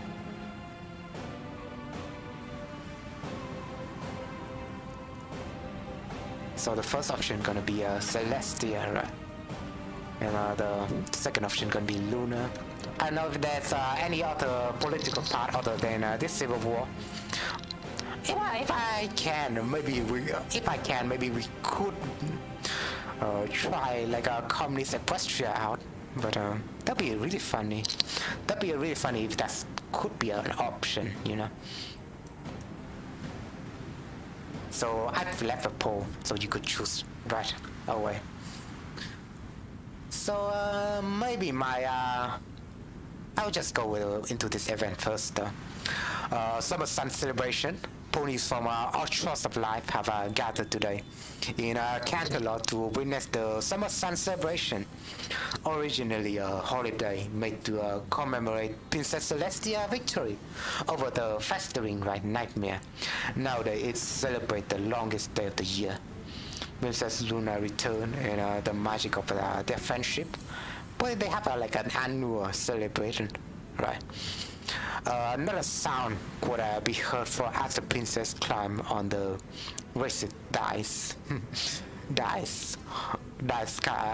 So the first option gonna be Celestia, right? And the second option gonna be Luna. I don't know if there's any other political part other than this Civil War. If I can, maybe we could try like a communist Equestria out. But that'd be really funny. That'd be really funny if that could be an option, you know. So I've left a poll, so you could choose right away. So maybe I'll just go into this event first. Summer Sun Celebration. Ponies from all sorts of life have gathered today in Canterlot to witness the Summer Sun Celebration. Originally a holiday made to commemorate Princess Celestia's victory over the festering nightmare. Nowadays it celebrates the longest day of the year. Princess Luna returned and the magic of their friendship. But they have like an annual celebration, right? Not a sound could be heard for as the princess climbed on the raised dice. Dice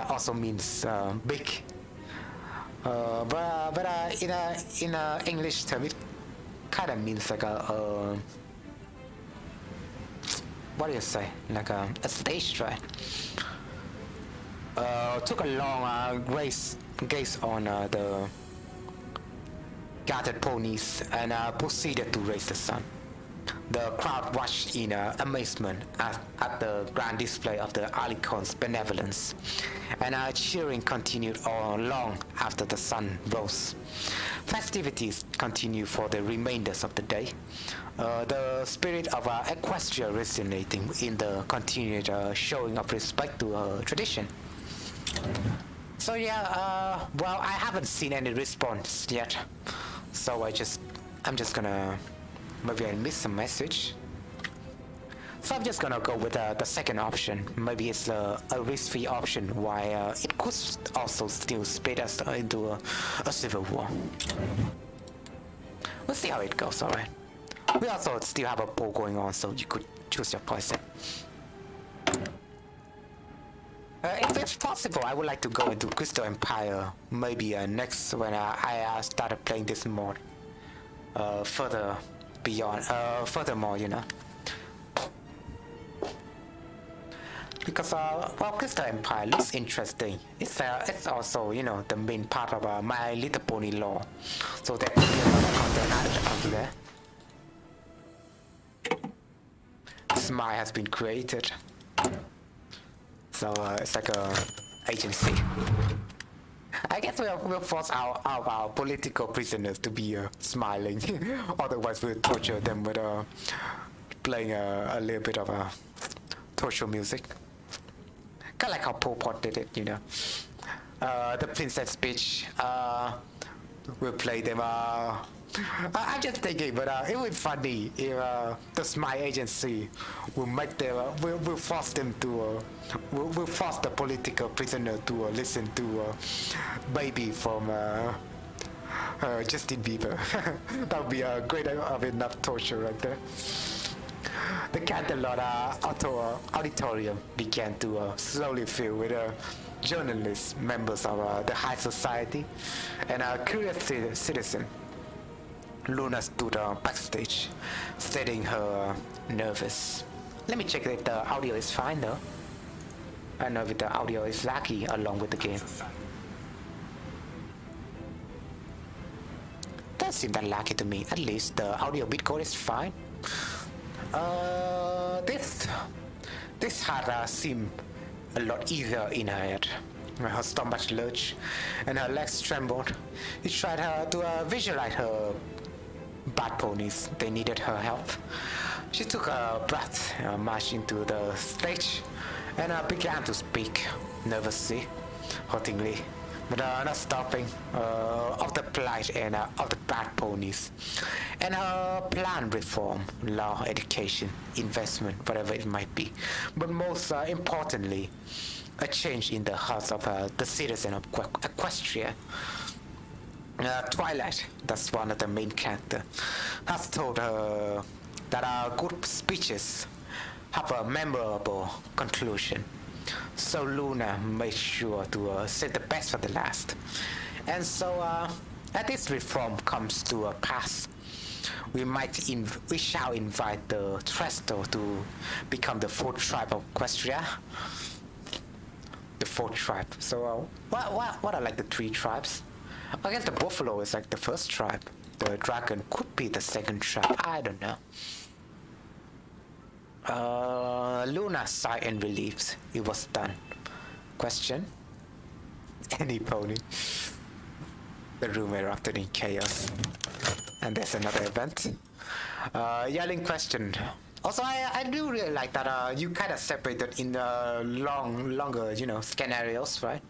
also means big. But in English term, it kind of means like a what do you say? Like a stage, right? Took a long gaze on the gathered ponies and proceeded to raise the sun. The crowd watched in amazement at the grand display of the Alicorn's benevolence, and cheering continued all long after the sun rose. Festivities continued for the remainders of the day. The spirit of Equestria resonating in the continued showing of respect to tradition. So yeah, well, I haven't seen any response yet, so I'm just gonna, maybe I missed some message. So I'm just gonna go with the second option. Maybe it's a risk-free option, while it could also still split us into a civil war. We'll see how it goes, alright? We also still have a poll going on, so you could choose your poison. If it's possible, I would like to go into Crystal Empire, maybe next when I started playing this mod. Furthermore, you know. Because well, Crystal Empire looks interesting. It's also, you know, the main part of My Little Pony lore, so there could be a lot of content added onto there. Smile has been created, so it's like a agency. I guess we'll force our political prisoners to be smiling, otherwise we'll torture them with playing a little bit of torture music. Kind of like how Pol Pot did it, you know. The Princess speech, we'll play them. I'm just thinking, but it would be funny if the Smile Agency will make them, will force them to, will force the political prisoner to listen to Baby from Justin Bieber. That would be a great enough torture right there. The Canterlot auditorium began to slowly fill with journalists, members of the high society, and a curious citizen. Luna stood backstage, stating her nervous. Let me check if the audio is fine though. I know if the audio is laggy along with the game. Doesn't seem that laggy to me. At least the audio bitcode is fine. This had seemed a lot easier in her head. Her stomach lurched and her legs trembled. He tried to visualize her bad ponies. They needed her help. She took a breath, marched into the stage, and began to speak nervously, haltingly, but not stopping, of the plight and of the bad ponies, and her plan, reform, law, education, investment, whatever it might be, but most importantly, a change in the hearts of the citizen of Equestria. Twilight, that's one of the main characters, has told her that good speeches have a memorable conclusion. So Luna made sure to save the best for the last. And so, as this reform comes to a pass, we shall invite the Tresto to become the fourth tribe of Equestria. The fourth tribe. So, what are like the three tribes? I guess the buffalo is like the first tribe. The dragon could be the second tribe. I don't know. Luna sighed and relieved. It was done. Question? Any pony? The room erupted in chaos. And there's another event. Yelling question. Also, I do really like that you kind of separated in the longer, you know, scenarios, right?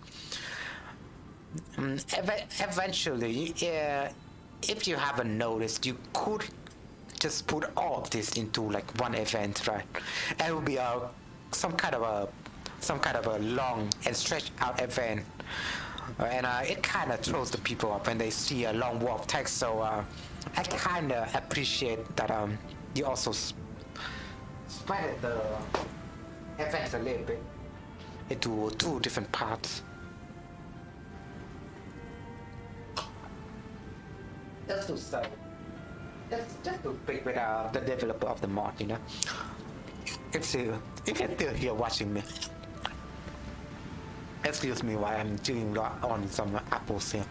Eventually, if you haven't noticed, you could just put all of this into like one event, right? And it will be some kind of a long and stretched out event, and it kind of throws the people up when they see a long wall of text. So I kind of appreciate that you also spread the events a little bit into two different parts. Just to start. Just to pick with the developer of the mod, you know. If you're still here watching me, excuse me while I'm chewing on some apples here.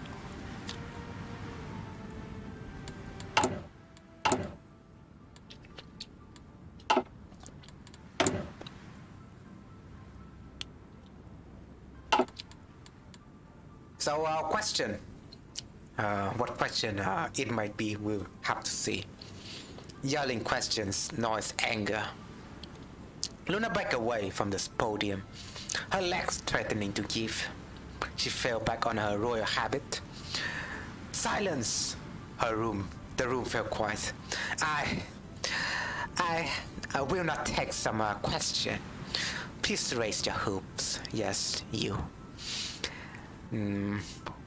So, question. What question it might be, we'll have to see. Yelling questions, noise, anger. Luna backed away from the podium, her legs threatening to give. She fell back on her royal habit. Silence. The room fell quiet. I will not take some question. Please raise your hopes. Yes, you.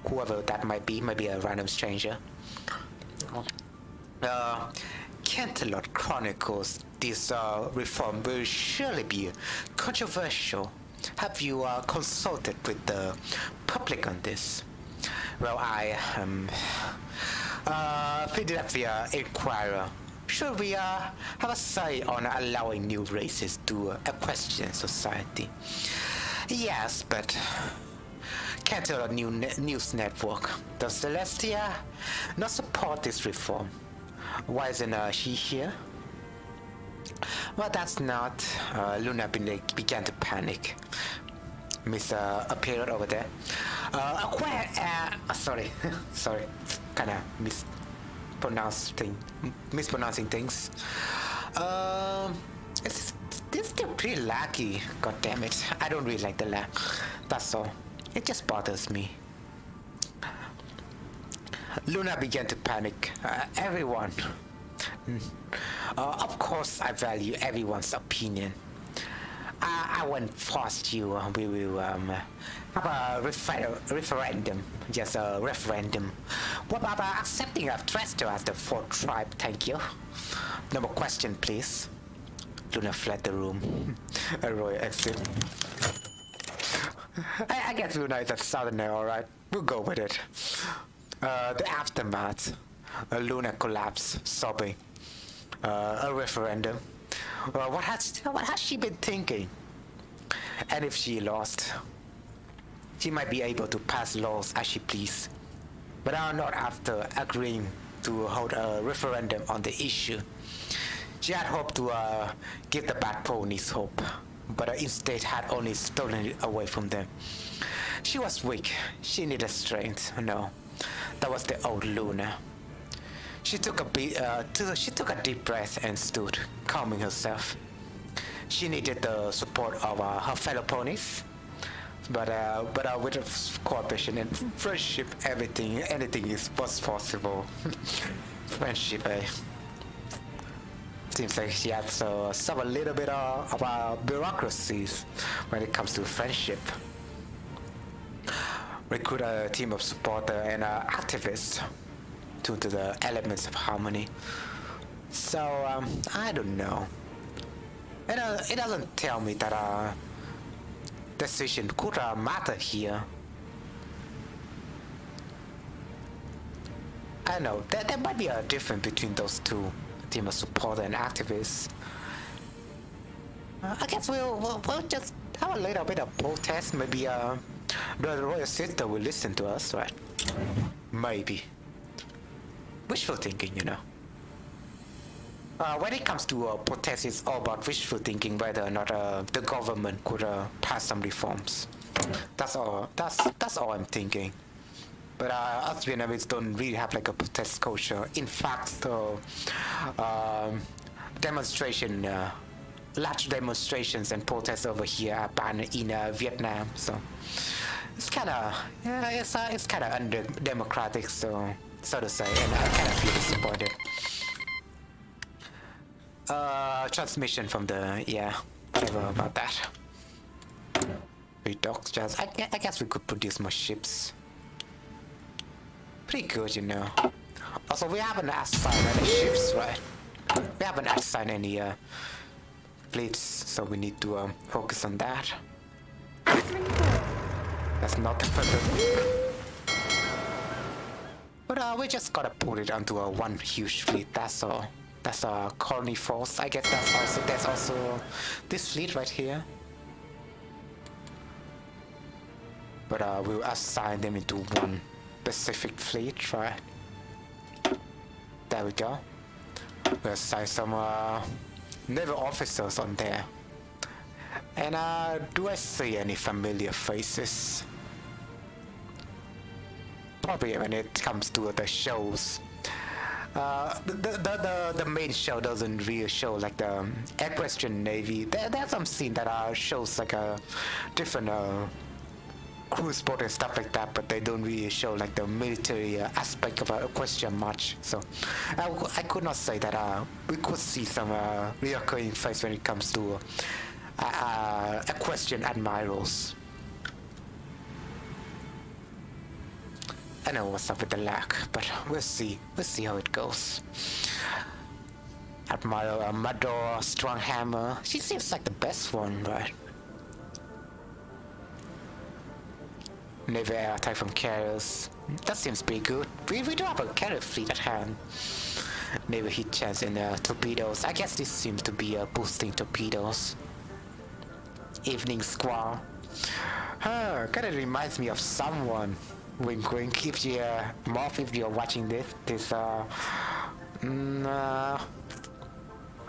Whoever that might be a random stranger. Canterlot chronicles this reform will surely be controversial. Have you consulted with the public on this? Well, Philadelphia Inquirer should we have a say on allowing new races to equestrian society? Yes, but can't tell a new news network. Does Celestia not support this reform? Why isn't she here? Well, that's not. Luna began to panic. Miss appeared over there. Sorry, sorry, kind of mispronouncing things. It's still pretty laggy. God damn it! I don't really like the lag. That's all. It just bothers me. Luna began to panic. Everyone. Of course, I value everyone's opinion. I won't force you. We will have a referendum. Yes, a referendum. What about accepting a Equestria as the fourth tribe? Thank you. No more question, please. Luna fled the room. A royal exit. I guess Luna is a southerner, alright. We'll go with it. The aftermath. Luna collapsed, sobbing. A referendum. What has she been thinking? And if she lost, she might be able to pass laws as she please. But not after agreeing to hold a referendum on the issue. She had hoped to give the bad ponies hope, but instead had only stolen it away from them. She was weak. She needed strength. No, that was the old Luna. She took a deep breath and stood, calming herself. She needed the support of her fellow ponies, but with cooperation and friendship, anything was possible. Friendship, eh? Seems like she had some a little bit of bureaucracies when it comes to friendship. Recruit a team of supporter and activists to the elements of harmony. So I don't know. It doesn't tell me that decision could matter here. I know there might be a difference between those two, team of supporter and activists. I guess we'll just have a little bit of protest. Maybe the royal sister will listen to us, right? Maybe. Wishful thinking, you know. When it comes to protest, it's all about wishful thinking, whether or not the government could pass some reforms. That's all I'm thinking. But us Vietnamese don't really have like a protest culture. In fact, large demonstrations and protests over here are banned in Vietnam. So it's kind of it's kind of undemocratic, so to say, and I kind of feel disappointed. Transmission from the whatever about that. Redox just I guess we could produce more ships. Pretty good, you know. Also, we haven't assigned any ships, right? We haven't assigned any fleets, so we need to focus on that. That's not the purpose. But we just gotta put it onto one huge fleet. That's all. That's a colony force. I guess that's also this fleet right here. But we'll assign them into one specific fleet, right? There we go. We'll assign some naval officers on there. And do I see any familiar faces? Probably when it comes to the shows. The main show doesn't really show like the Equestrian Navy. There's some scene that shows like a different cruise boat and stuff like that, but they don't really show like the military aspect of Equestria much. So I could not say that we could see some reoccurring face when it comes to Equestrian admirals. I know what's up with the lag, but we'll see how it goes. Admiral Mador Stronghammer, she seems like the best one, right? Naval air attack from carriers, that seems pretty good. We do have a carrier fleet at hand. Never hit chance in torpedoes. I guess this seems to be boosting torpedoes. Evening squall. Kind of reminds me of someone. Wink wink. If you Morph, if you're watching this this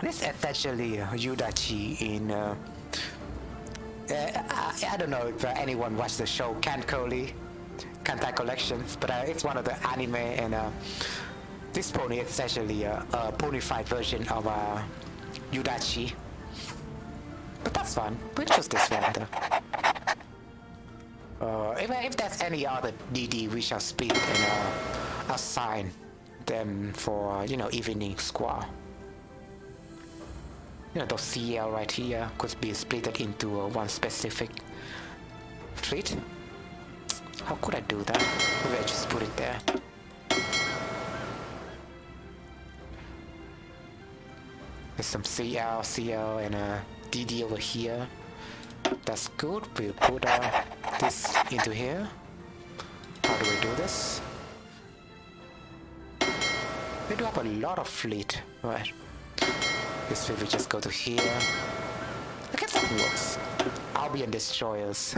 essentially Yudachi in I don't know if anyone watched the show Kantai Collections, but it's one of the anime, and this pony is essentially a ponified version of Yudachi. But that's fun. We'll choose this one though. If there's any other DD, we shall split and assign them for, you know, evening squad. You know, those CL right here could be split into one specific fleet. How could I do that? Maybe I just put it there. There's some CL, and DD over here. That's good. We'll put this into here. How do we do this? We do have a lot of fleet, right? This way we just go to here. I guess that works. Albion destroyers.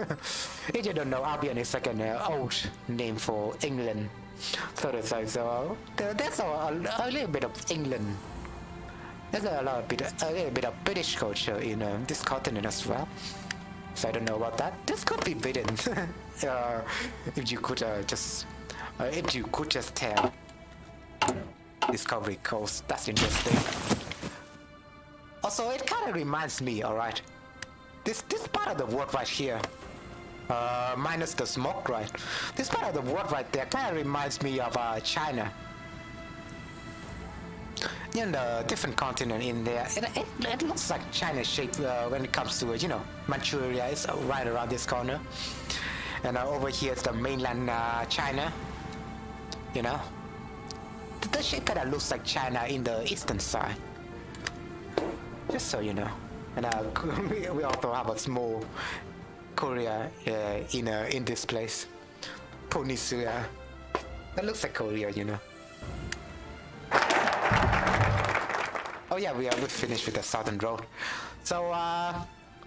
If you don't know, Albion is like an old name for England. So there's a little bit of England. There's a little bit of British culture in this continent as well. So I don't know about that. This could be Britain. If you could just tell. Discovery Coast. That's interesting. Also, it kind of reminds me, alright, this part of the world right here, minus the smoke, right? This part of the world right there kind of reminds me of China. You know, the different continent in there. It looks like China shape when it comes to, you know, Manchuria is right around this corner. And over here is the mainland China. You know? The shape kind of looks like China in the eastern side. Just so you know. And we also have a small Korea in this place. Ponies. That looks like Korea, you know. Oh yeah, we are finished with the southern road. So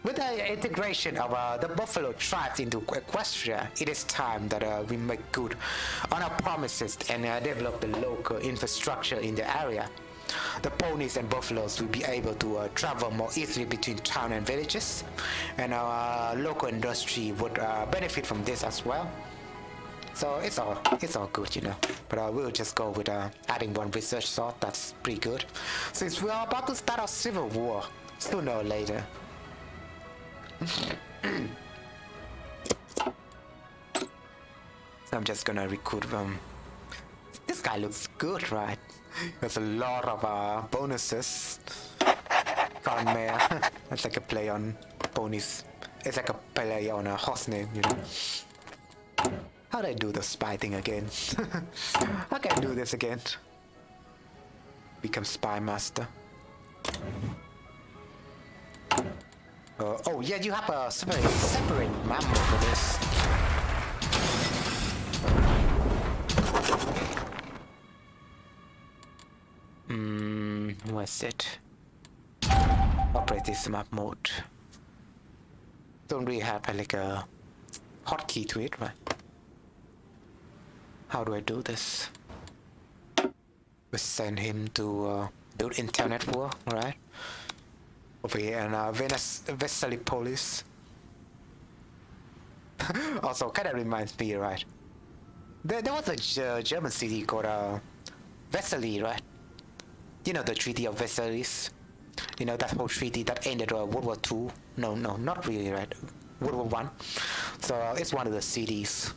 with the integration of the buffalo tribes into Equestria, it is time that we make good on our promises and develop the local infrastructure in the area. The ponies and buffaloes will be able to travel more easily between town and villages, and our local industry would benefit from this as well. So it's all good, you know. But we'll just go with adding one research sword. That's pretty good, since we are about to start our civil war sooner or later. So I'm just gonna recruit them. This guy looks good, right? There's a lot of bonuses. Corn mare. That's like a play on ponies. It's like a play on a horse name, you know. How do I do the spy thing again? How can I do this again? Become spy master. Oh yeah, you have a separate map for this. What's it? Operate this map mode. Don't really have like a hotkey to it, right? How do I do this? We send him to build internet war, right? Over here in Vesalipolis. Also, kind of reminds me, right? There was a German city called Vesali, right? You know the Treaty of Versailles. You know that whole treaty that ended World War II. No, not really, right? World War One. So it's one of the cities.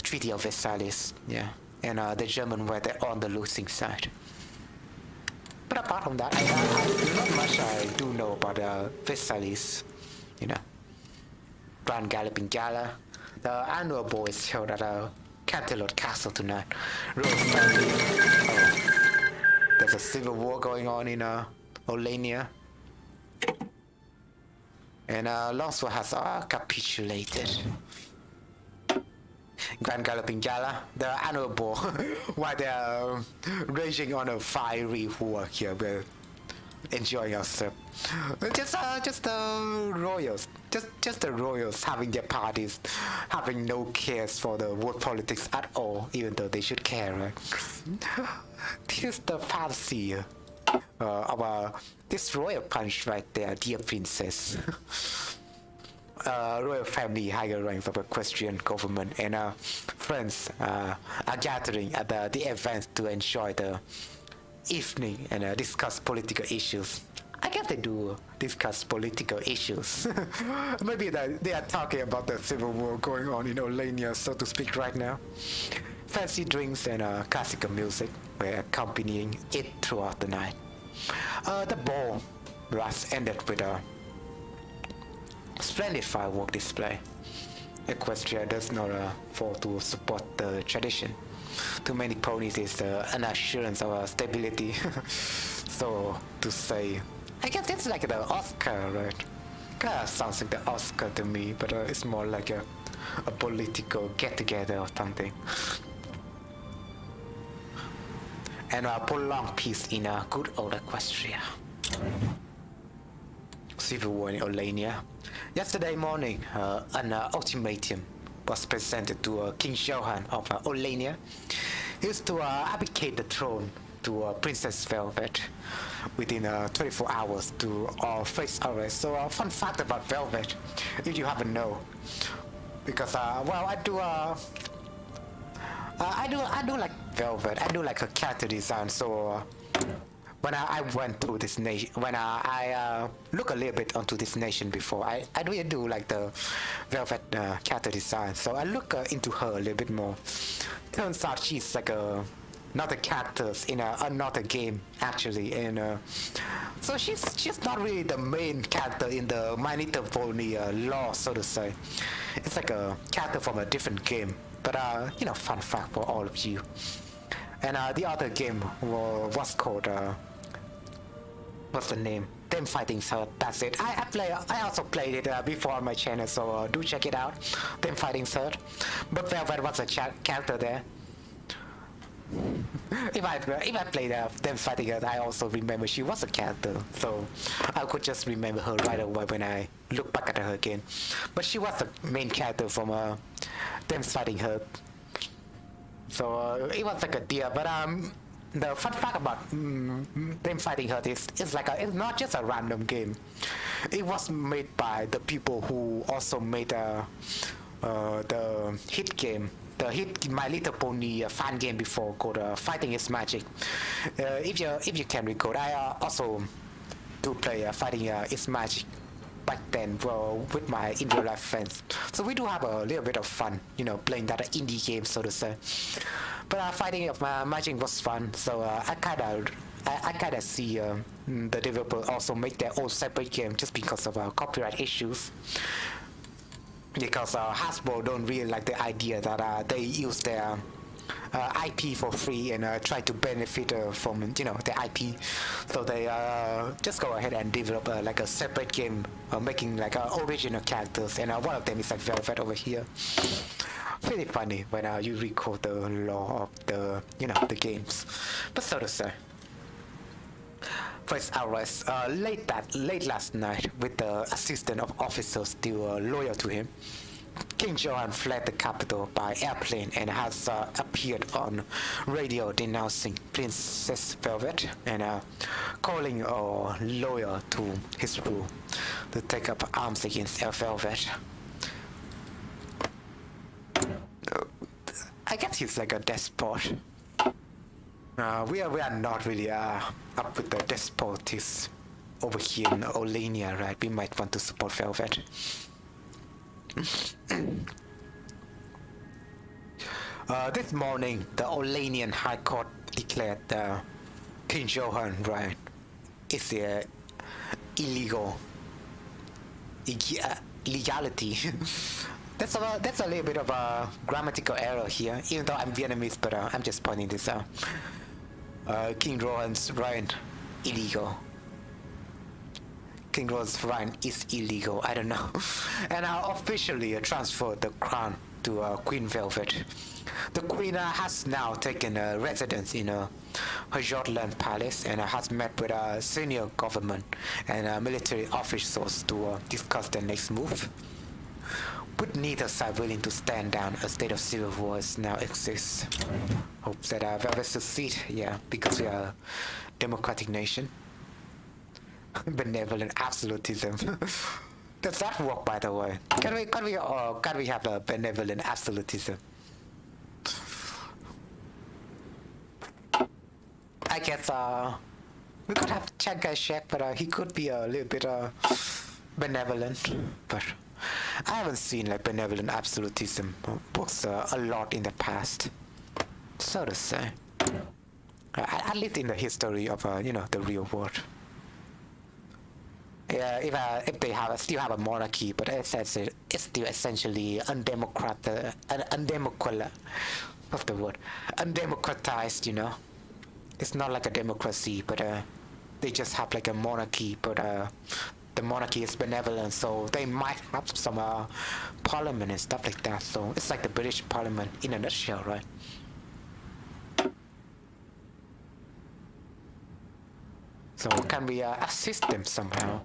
Treaty of Versailles, yeah. And the German were on the losing side. But apart from that, not much I do know about Versailles. You know, Grand Galloping Gala. The annual ball is held at Canterlot Castle tonight. Oh, there's a civil war going on in Olania. And Lancel has capitulated. Grand Galloping Gala, the annual ball, while they are raging on a fiery war here. We're enjoying ourselves. Just the royals, just the royals having their parties, having no cares for the world politics at all, even though they should care, right? This is the fantasy of this royal punch right there, dear princess. Royal family, higher ranks of equestrian government, and friends are gathering at the event to enjoy the evening and discuss political issues. I guess they do discuss political issues. Maybe they are talking about the civil war going on in Olania, so to speak, right now. Fancy drinks and classical music were accompanying it throughout the night. The ball was ended with a splendid firework display. Equestria does not fall to support the tradition. Too many ponies is an assurance of stability. So to say, I guess it's like the Oscar, right? Kind of sounds like the Oscar to me, but it's more like a political get-together or something. And prolonged peace in a good old Equestria. Civil war in Olania. Yesterday morning, an ultimatum was presented to King Johan of Olania. He was to abdicate the throne to Princess Velvet within 24 hours to face arrest. So fun fact about Velvet, if you haven't know, because well, I do like Velvet. I do like her character design. So when I went to this nation, when I look a little bit onto this nation before, I really do like the Velvet character design. So I look into her a little bit more. Turns out she's like not a character in another game actually, and so she's not really the main character in the My Little Pony lore, so to say. It's like a character from a different game. But you know, fun fact for all of you. And the other game was called what's the name? Them Fighting Third. That's it. I also played it before on my channel, so do check it out. Them Fighting Third. But Velvet was a character there. If I played Them Fighting Third, I also remember she was a character, so I could just remember her right away when I look back at her again. But she was the main character from Them Fighting Her. So it was like a deal. But the fun fact about Them Fighting Her is it's it's not just a random game. It was made by the people who also made the hit game, the hit My Little Pony fan game before called Fighting is Magic. If you can recall, I also do play Fighting is Magic back then, well, with my in real life friends. So we do have a little bit of fun, you know, playing that indie game, so to say. But Fighting of Magic was fun, so I kind of see the developer also make their own separate game just because of copyright issues. Because Hasbro don't really like the idea that they use their IP for free and try to benefit from the IP, so they just go ahead and develop like a separate game, making like original characters, and one of them is like Velvet over here. Pretty funny when you recall the lore of the games, but so to say. First arrest late last night with the assistant of officers still loyal to him. King Johan fled the capital by airplane and has appeared on radio denouncing Princess Velvet and calling loyal to his rule to take up arms against Velvet. I guess he's like a despot. We are not really up with the despotism over here in Olania, right? We might want to support Velvet. This morning, the Olanian High Court declared King Johan, right, is illegal. Legality. That's a little bit of a grammatical error here, even though I'm Vietnamese, but I'm just pointing this out. King Johan's reign illegal. King Johan's reign is illegal. I don't know. And I officially transferred the crown to Queen Velvet. The Queen has now taken residence in her Jotland Palace and has met with senior government and military officials to discuss the next move. With neither side willing to stand down, a state of civil war now exists. Hope that Velvet succeed, yeah, because we are a democratic nation. Benevolent absolutism. Does that work, by the way? Can we have a benevolent absolutism? I guess we could have Chiang Kai-shek, but he could be a little bit benevolent. But I haven't seen like benevolent absolutism books a lot in the past, so to say. At least in the history of the real world. Yeah, if they still have a monarchy, but it's still essentially what's the word? Undemocratized, you know. It's not like a democracy, but they just have like a monarchy, but the monarchy is benevolent, so they might have some parliament and stuff like that. So it's like the British Parliament in a nutshell, right? So can we assist them somehow?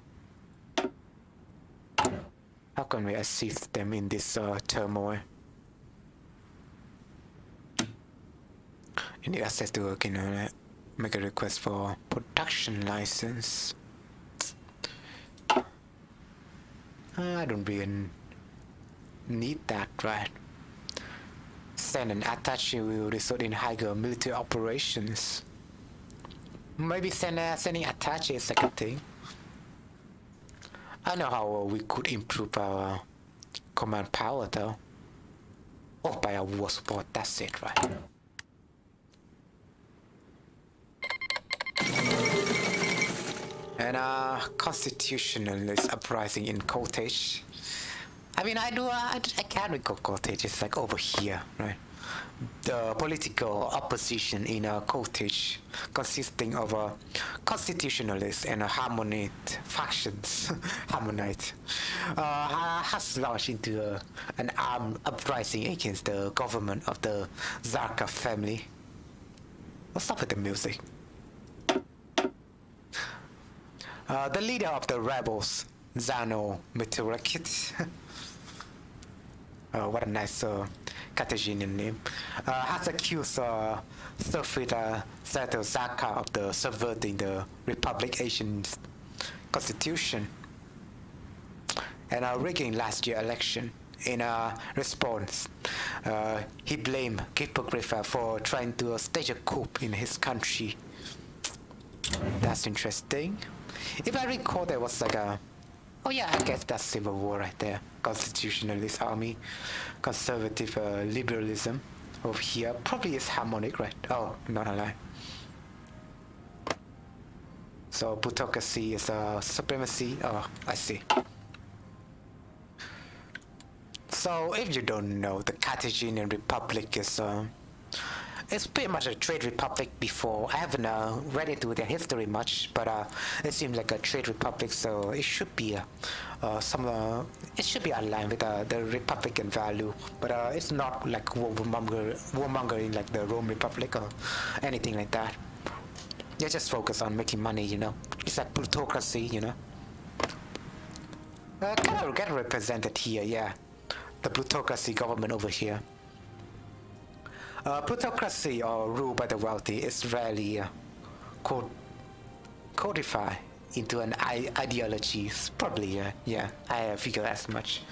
How can we assist them in this turmoil? You need access to make a request for production license. I don't really need that, right? Send an attaché will result in higher military operations. Maybe sending attaché is like a thing. I know how we could improve our command power though. Oh, by our war support, that's it, right? And constitutionalist uprising in Cottage. I mean, I can't recall Cottage, it's like over here, right? The political opposition in Cottage, consisting of constitutionalists and Harmonite factions, Harmonite, has launched into an armed uprising against the government of the Zarka family. What's up with the music? The leader of the rebels, Zano Miturakit, what a nice Carthaginian name, has accused Sofita Sato Zaka of the subverting the Republic Asian constitution and rigging last year's election. In response, he blamed Hippogrifa for trying to stage a coup in his country. That's interesting. If I recall, there was like oh yeah, I guess that's civil war right there. Constitutionalist army, conservative liberalism over here. Probably is harmonic, right? Oh, not a lie. So plutocracy is supremacy. Oh, I see. So if you don't know, the Carthaginian Republic is it's pretty much a trade republic before. I haven't read into their history much, but it seems like a trade republic, so it should be it should be aligned with the republican value. But it's not like warmongering like the Rome Republic or anything like that. They just focus on making money, you know. It's like plutocracy, you know. Kind of get represented here, yeah. The plutocracy government over here. Plutocracy or rule by the wealthy is rarely codified into an ideology. Probably, yeah, I figure as much.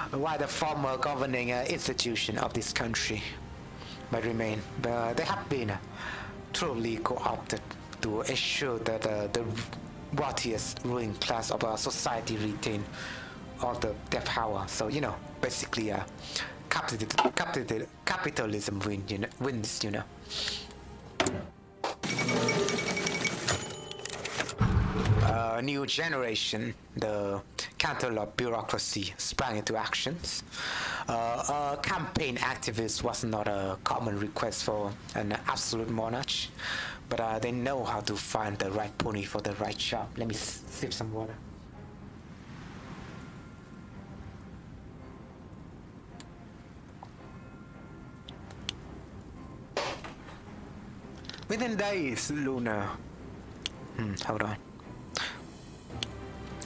While the former governing institution of this country might remain, but they have been truly co-opted to ensure that the wealthiest ruling class of our society retain all their power. So, you know, basically, capitalism wins, you know. New generation, the counter bureaucracy sprang into actions. A campaign activist was not a common request for an absolute monarch, but they know how to find the right pony for the right job. Let me sip some water. Within days, Luna. Hold on.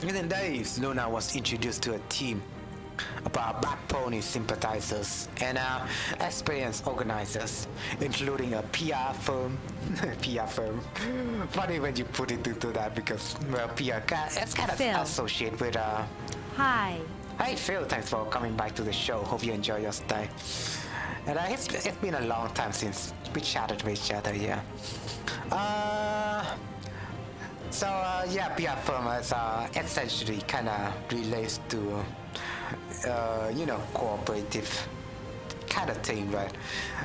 Within days, Luna was introduced to a team of Bad Pony sympathizers and experienced organizers, including a PR firm. PR firm. Funny when you put it into that because PR it's kind of Phil. associated with Hi. Hey Phil, thanks for coming back to the show. Hope you enjoy your stay. And it's been a long time since we chatted with each other, yeah. Yeah, PR firm is essentially kind of relates to, cooperative kind of thing, right?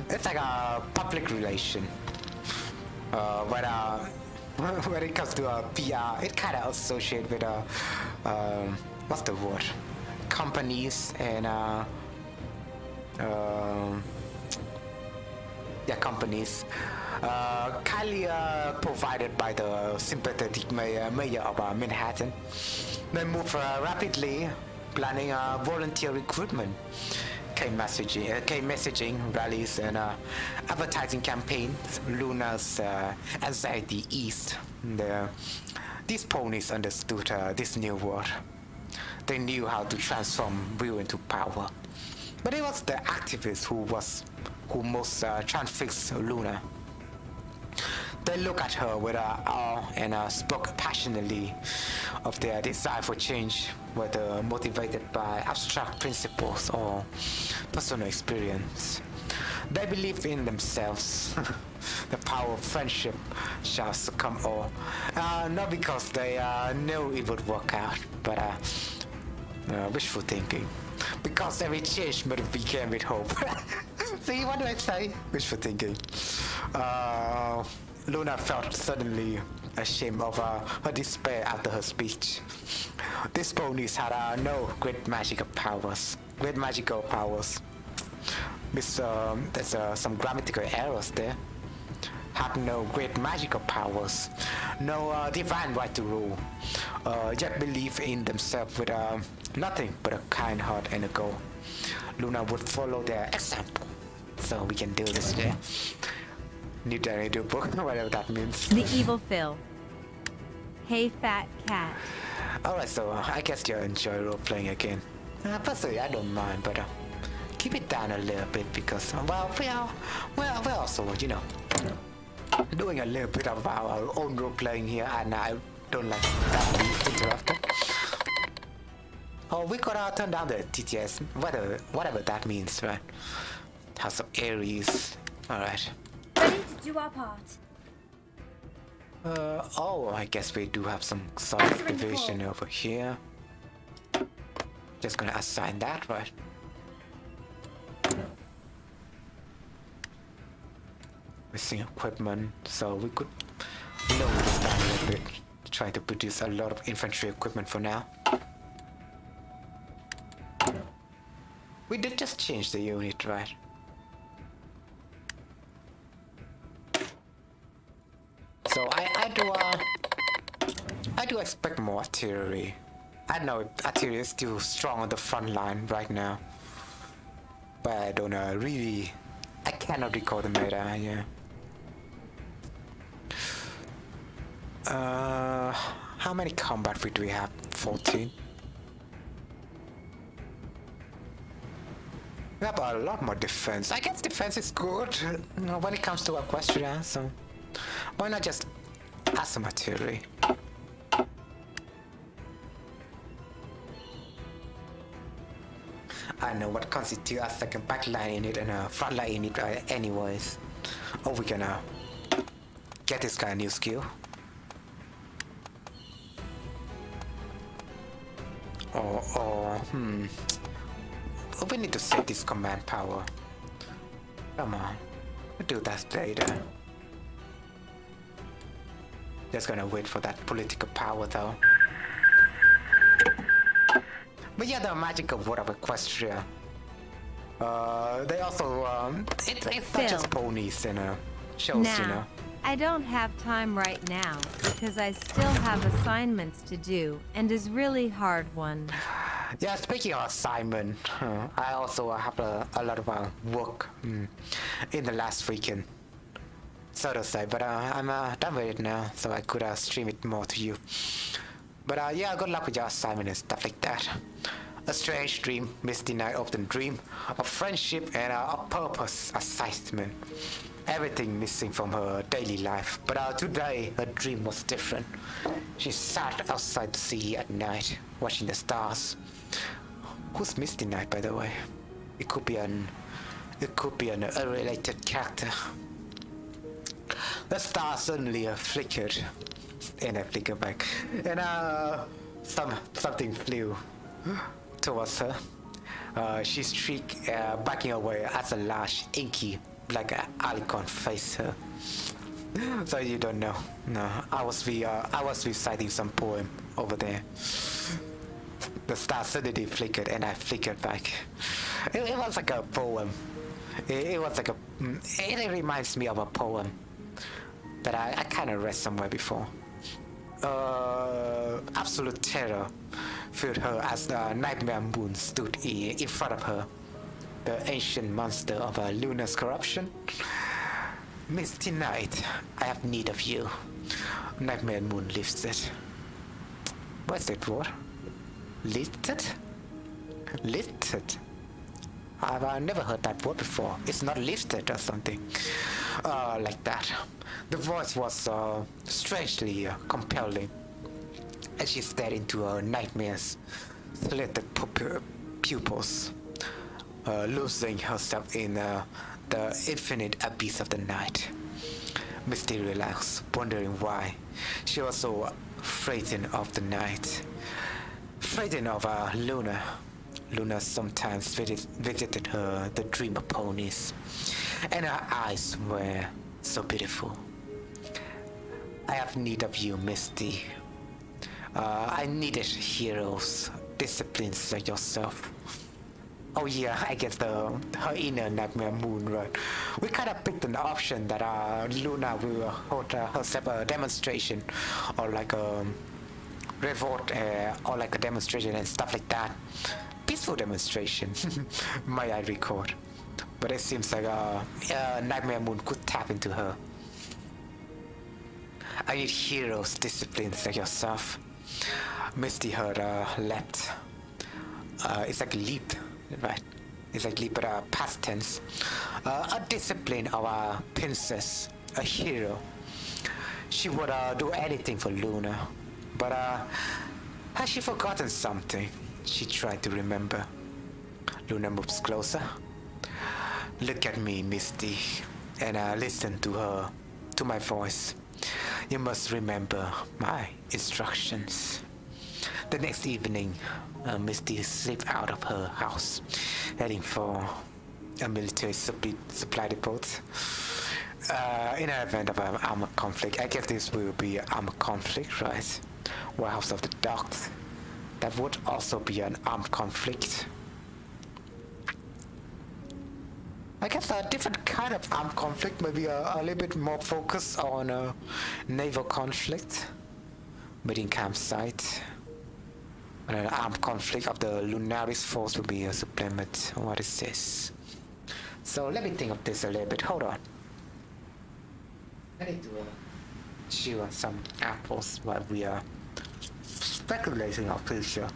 It's like a public relation. But when it comes to PR, it kind of associated with what's the word? Companies and companies kindly provided by the sympathetic mayor of Manhattan. They move rapidly, planning volunteer recruitment, messaging rallies, and advertising campaigns. Luna's anxiety eased. These ponies understood this new world. They knew how to transform will into power. But it was the activists who most transfixed Luna. They looked at her with awe and spoke passionately of their desire for change, whether motivated by abstract principles or personal experience. They believed in themselves. The power of friendship shall succumb all. Not because they knew it would work out, but wishful thinking. Because every change must begin with hope. See, what do I say? Wishful thinking. Luna felt suddenly ashamed of her despair after her speech. These ponies had no great magical powers. There's some grammatical errors there. Had no great magical powers, no divine right to rule, yet believe in themselves with nothing but a kind heart and a goal. Luna would follow their example, so we can do this there. New book, whatever that means. The evil Phil. Hey, fat cat. Alright, so I guess you enjoy role-playing again. Personally, I don't mind, but keep it down a little bit because, we're also, doing a little bit of our own role-playing here, and I don't like that be interrupted. Oh, we gotta turn down the TTS, whatever that means, right? House of Aries. Alright. Ready to do our part. I guess we do have some solid division over here. Just gonna assign that, right? Missing equipment, so we could lower this down a little bit. Try to produce a lot of infantry equipment for now. We did just change the unit, right? So I do expect more artillery. I know artillery is still strong on the front line right now, but I don't really. I cannot recall the meta. Yeah. How many combat feet do we have? 14. We have a lot more defense. I guess defense is good when it comes to Equestria, so why not just add some artillery? I know what constitutes a second back line unit and a front line unit anyways. Oh, we can get this guy a new skill. We need to set this command power. Come on, we'll do that later. Just gonna wait for that political power though. But yeah, the magical world of Equestria. They also, it's not just ponies and shows, Now, I don't have time right now because I still have assignments to do and is really hard one. Yeah, speaking of assignment, I also have a lot of work in the last weekend. so to say, but I'm done with it now, so I could stream it more to you. But yeah, good luck with your assignment and stuff like that. A strange dream, Misty Night often dream of friendship and a purpose assignment. Everything missing from her daily life, but today her dream was different. She sat outside the sea at night, watching the stars. Who's Misty Night, by the way? It could be an unrelated character. The star suddenly flickered, and I flickered back, and something flew towards her. She shrieked, backing away as a large, inky black alicorn faced her. So you don't know? No, I was reciting some poem over there. The star suddenly flickered, and I flickered back. It was like a poem. It was like a. It reminds me of a poem that I kind of read somewhere before. Absolute terror filled her as the nightmare moon stood in front of her, the ancient monster of Luna's corruption. Misty Night, I have need of you. Nightmare moon lifted. What's that word? Lifted? Lifted? I've never heard that word before. It's not lifted or something like that. The voice was strangely compelling, as she stared into her nightmare's slitted pupils, losing herself in the infinite abyss of the night. Misty relaxed, wondering why she was so frightened of the night, frightened of Luna. Luna sometimes visited her the dream of ponies, and her eyes were so beautiful. I have need of you, Misty. I needed heroes, disciplines like yourself. Oh yeah, I guess her inner nightmare moon, right? We kind of picked an option that Luna will hold herself a demonstration, or like a revolt, or like a demonstration and stuff like that. Peaceful demonstration, might I record. But it seems like Nightmare Moon could tap into her. I need heroes, disciplines like yourself. Misty heard leapt. It's like leap, right? It's like leap, but past tense. A discipline of a princess, a hero. She would do anything for Luna, but has she forgotten something? She tried to remember. Luna moves closer. Look at me, Misty, and listen to my voice. You must remember my instructions. The next evening, Misty slipped out of her house, heading for a military supply depot. In an event of an armed conflict, I guess this will be an armed conflict, right? Warehouse of the Docks. That would also be an armed conflict. I guess a different kind of armed conflict, maybe a little bit more focused on a naval conflict. Meeting campsite. And an armed conflict of the Lunaris force will be a supplement. What is this? So let me think of this a little bit. Hold on. I need to chew on some apples while we are speculating our future.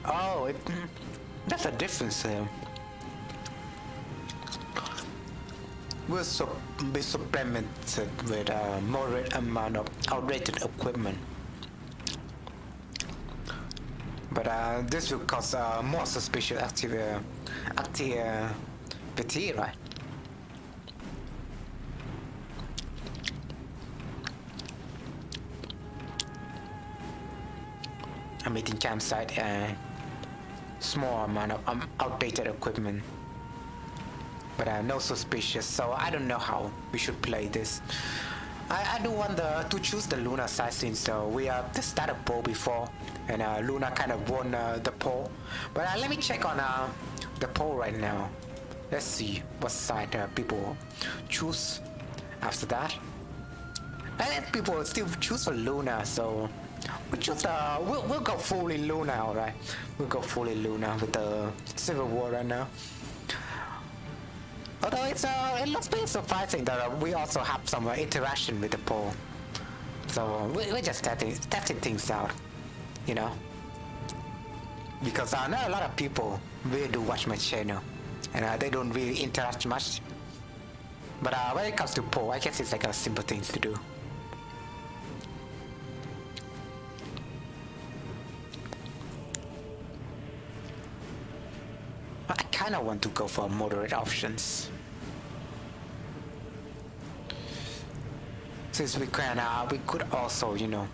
Oh, that's a difference here. Will be supplemented with a moderate amount of outdated equipment. But this will cause more suspicious activity, right? A meeting campsite and small amount of outdated equipment. But no suspicious, so I don't know how we should play this. I do want to choose the Luna side since we just started a poll before, and Luna kind of won the poll. But let me check on the poll right now. Let's see what side people choose after that. And then people still choose for Luna, so we choose we'll go fully Luna, alright? We'll go fully Luna with the Civil War right now. Although it looks pretty surprising that we also have some interaction with the poll. So we're just testing things out, you know? Because I know a lot of people really do watch my channel, and they don't really interact much. But when it comes to poll, I guess it's like a simple thing to do. I kinda want to go for moderate options. Since we can, we could also, you know,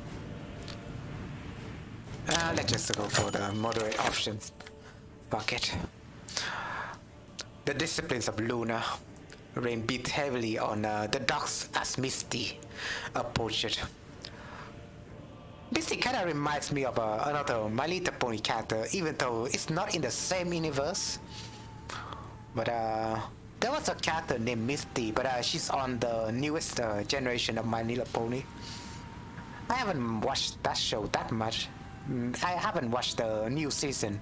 let's just go for the moderate options. Fuck it. The disciplines of Luna rain beat heavily on the dogs as Misty approached. Misty kind of reminds me of another My Little Pony character, even though it's not in the same universe. But there was a character named Misty, but she's on the newest generation of My Little Pony. I haven't watched that show that much. I haven't watched the new season.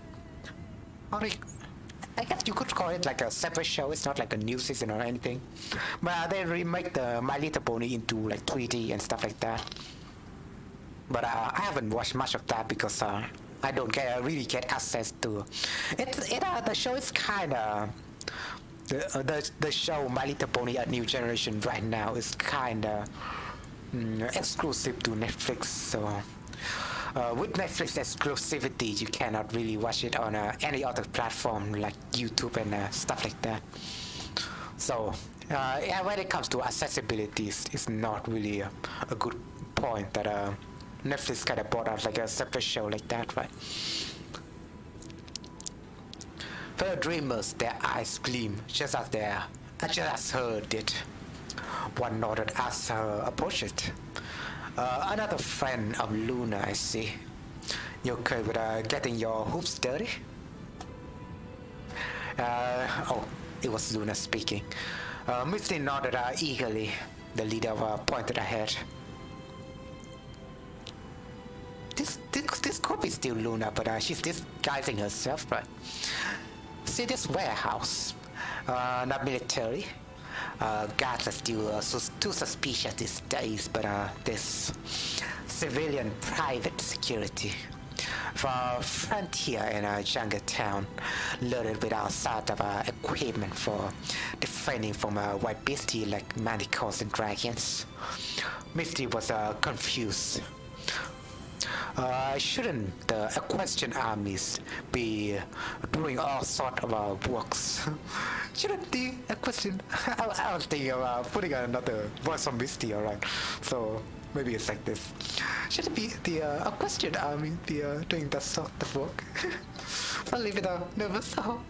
I guess you could call it like a separate show. It's not like a new season or anything. But they remake the My Little Pony into like 3D and stuff like that. But I haven't watched much of that because I don't really get access to it. The show is kind of the show My Little Pony: A New Generation right now is kind of exclusive to Netflix. So with Netflix exclusivity, you cannot really watch it on any other platform like YouTube and stuff like that. So yeah, when it comes to accessibility, it's not really a good point that Netflix kind of brought out like a separate show like that, right? For the dreamers, their eyes gleam just as her did. One nodded as her approached. Another friend of Luna, I see. You okay with getting your hoops dirty? Oh, it was Luna speaking. Misty nodded eagerly. The leader pointed ahead. This could be still Luna, but she's disguising herself, right? See this warehouse? Not military. Guards are still too suspicious these days, but this civilian private security for Frontier and Jungle Town, loaded with all sorts of equipment for defending from white beastie like manticores and dragons. Misty was confused. Shouldn't the Equestrian armies be doing all sorts of works? Shouldn't the Equestrian... I was thinking of putting another voice on Misty, alright? So maybe it's like this. Shouldn't be the Equestrian army be doing that sort of work? I'll leave it never so.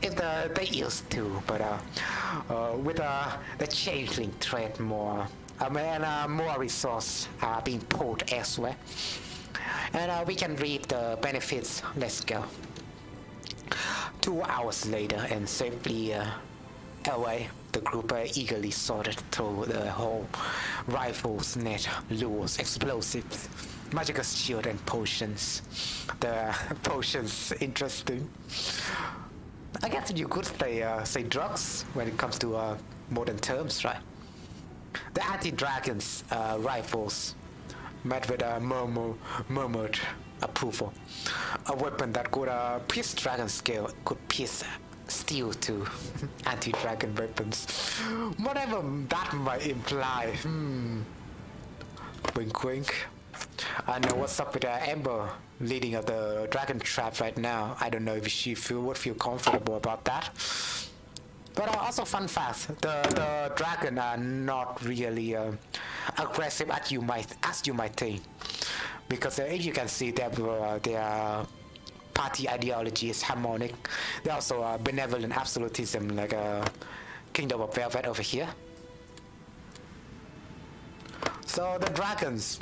If they used to, but with the changeling threat more... and more resources are being pulled elsewhere. And we can reap the benefits. Let's go. 2 hours later, and safely away, the group eagerly sorted through the whole rifles, net, lures, explosives, magical shield, and potions. The potions, interesting. I guess you could say drugs when it comes to modern terms, right? The anti-dragons rifles met with a murmured approval. A weapon that could pierce dragon scale could pierce steel to anti-dragon weapons. Whatever that might imply. Wink wink. I know what's up with Amber leading the dragon trap right now. I don't know if she would feel comfortable about that. But also fun fact, the dragon are not really aggressive as you might think, because if you can see their party ideology is harmonic. They also are benevolent absolutism, like Kingdom of Velvet over here. So the dragons,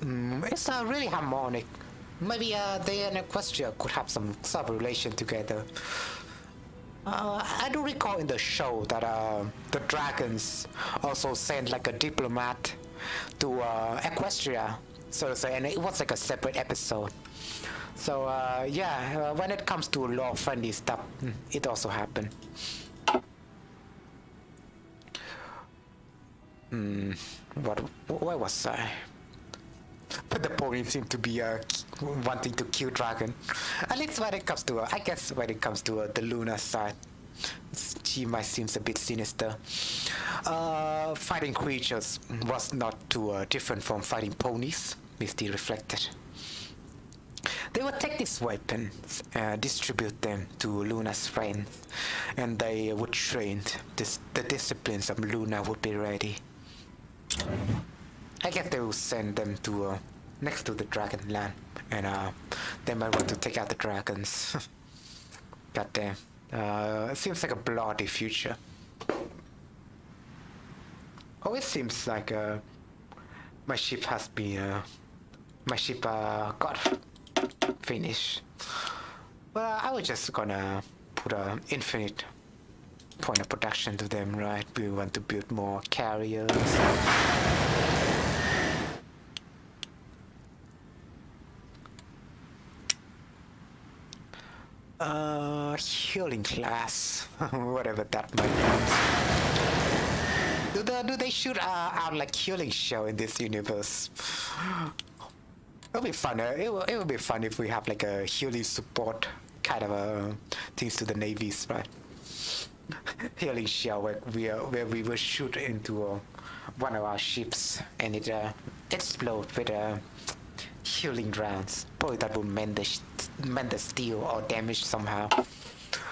it's really harmonic. Maybe they and Equestria could have some sort of relation together. I do recall in the show that the dragons also sent like a diplomat to Equestria, so to say, and it was like a separate episode. So yeah, when it comes to law-friendly stuff, it also happened. Where was I? But the Ponies seem to be wanting to kill dragon. At least when it comes to, I guess when it comes to the Luna side, she might seems a bit sinister. Fighting creatures was not too different from fighting ponies, Misty reflected. They would take these weapons, distribute them to Luna's friends, and they would train. The disciplines of Luna would be ready. I guess they will send them to next to the dragon land, and they might want to take out the dragons. God damn. It seems like a bloody future. Oh, it seems like my ship has been got finished. Well, I was just gonna put an infinite point of production to them, right? We want to build more carriers. Healing class, whatever that might mean. Do they shoot out like healing shell in this universe? It'll be fun. It will be fun if we have like a healing support kind of things to the navies, right? Healing shell where we will shoot into one of our ships and it explode with healing rounds. Probably that will mend the steel or damage somehow.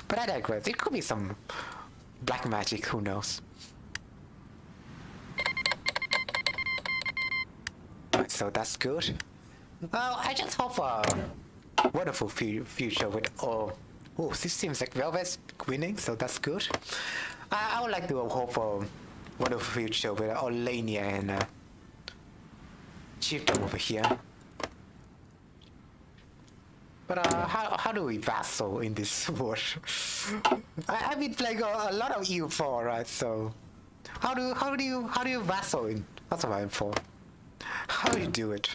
But I digress. It could be some black magic. Who knows? Right, so that's good. Well, I just hope a wonderful future with all. Oh, this seems like Velvet's winning, so that's good. I would like to hope for a wonderful future with Olania and Chieftain over here. But how do we vassal in this war? I've been playing a lot of EU4, right? So how do you vassal in Hearts of Iron 4? How do you do it?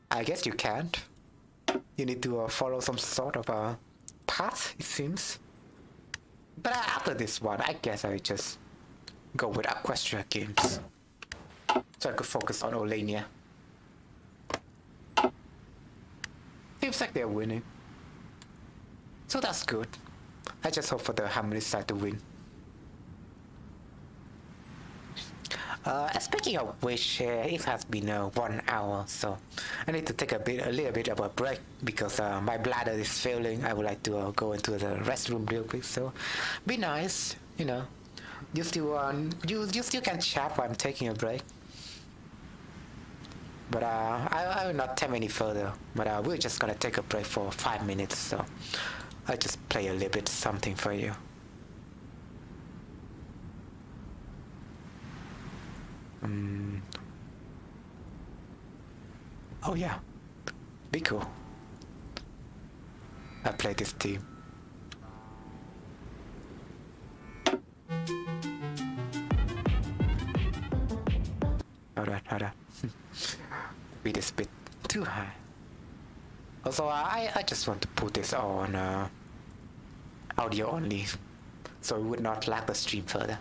I guess you can't. You need to follow some sort of a path, it seems. But after this one, I guess I just go with Equestria games, so I could focus on Olania. Seems like they're winning, so that's good. I just hope for the Harmony side to win. Speaking of which, it has been 1 hour, so I need to take a little bit of a break because my bladder is failing. I would like to go into the restroom real quick. So, be nice, you know. You still can chat while I'm taking a break. But I will not tell any further. But we're just gonna take a break for 5 minutes. So I'll just play a little bit something for you. Oh yeah, be cool. I play this team. Hold on. Beat is a bit too high. Also, I just want to put this on audio only, so it would not lag the stream further.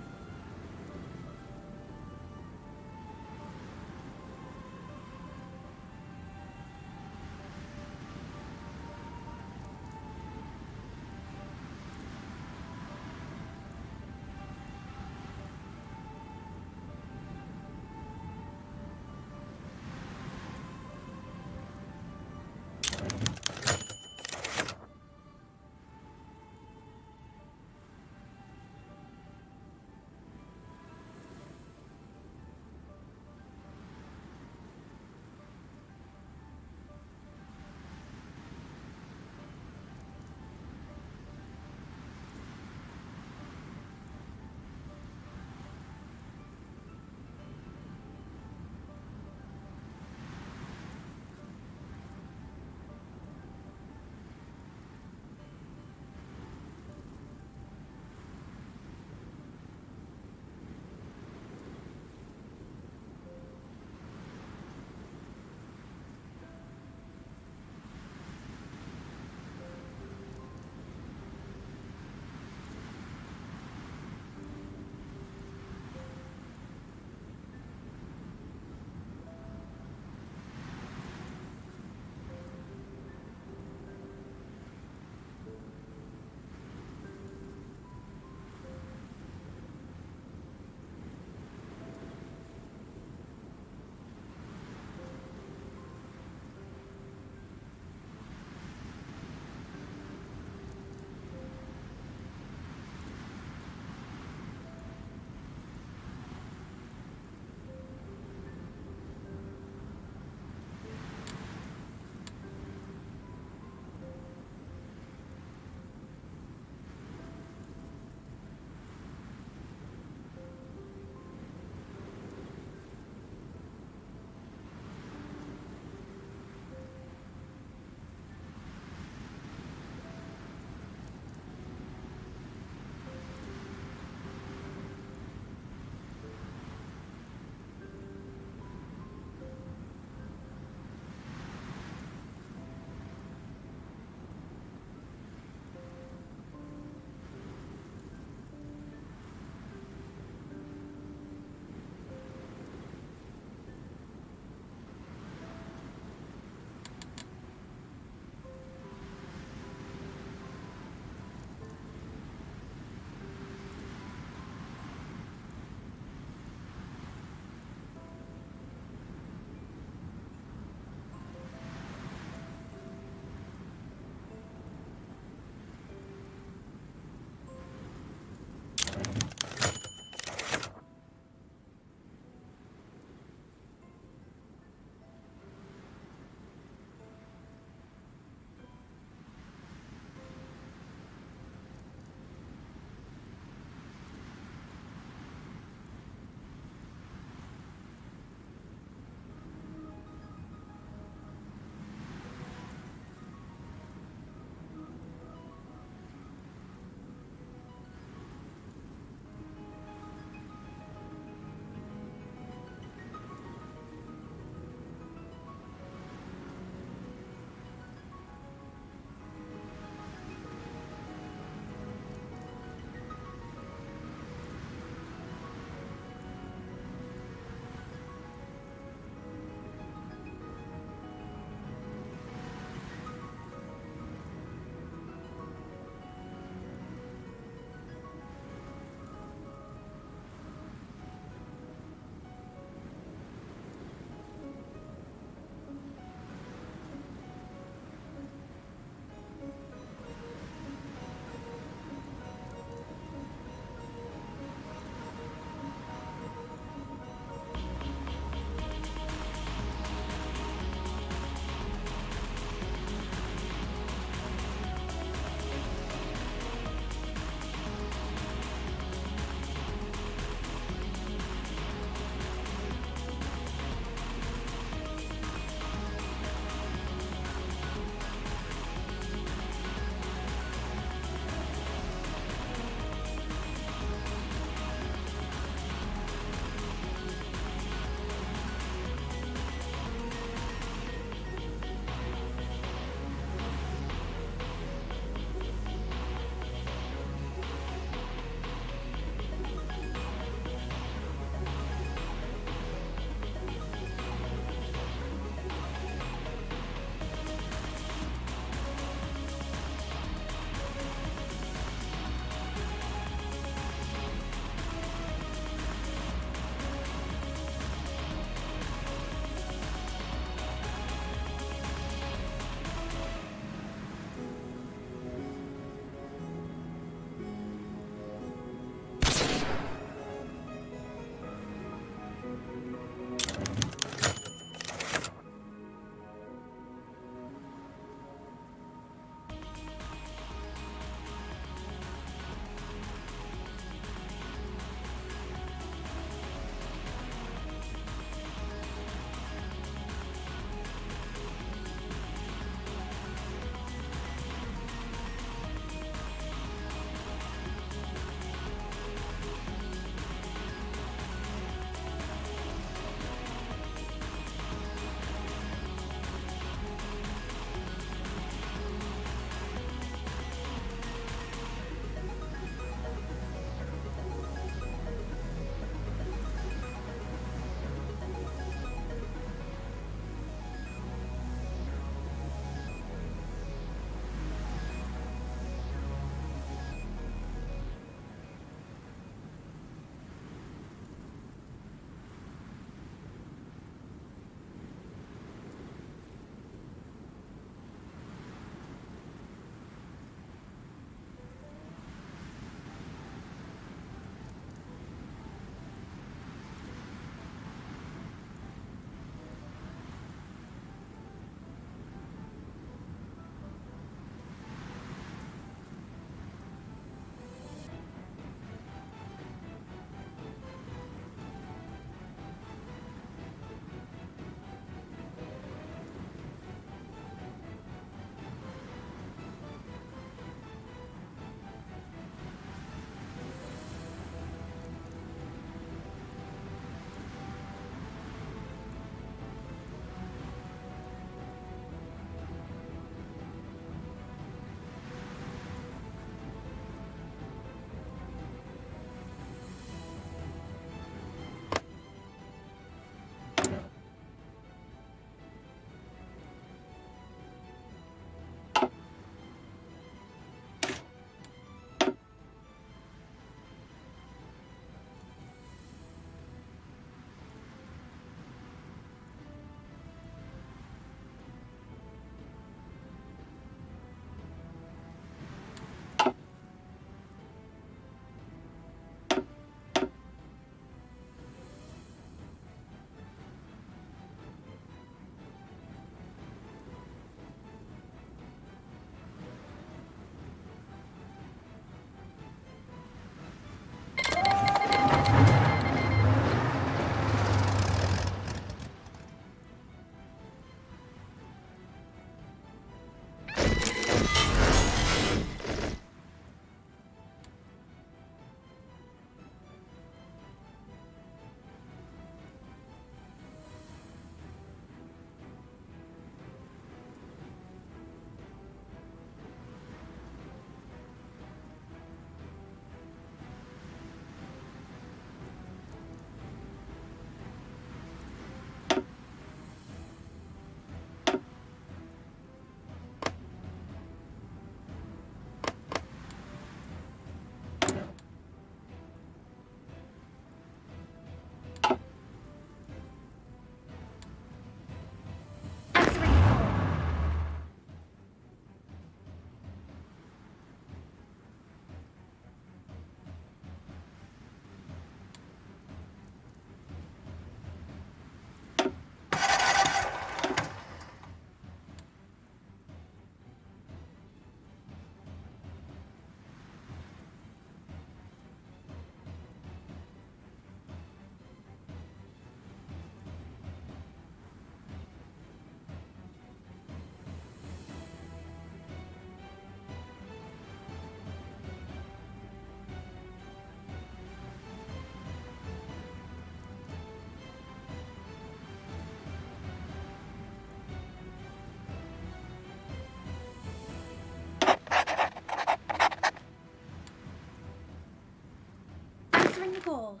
call.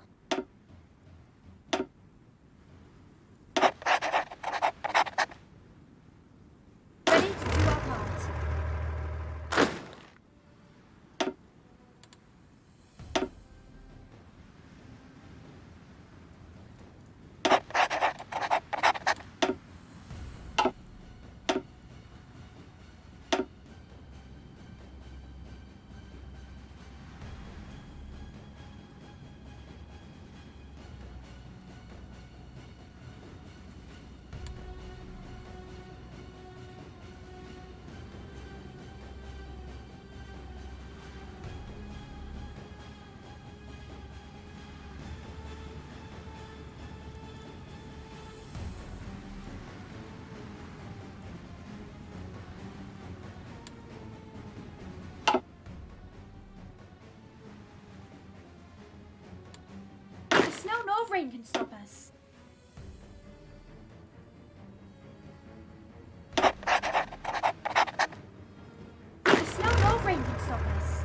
Ready to do our part. Snow nor rain can stop us. The snow nor rain can stop us.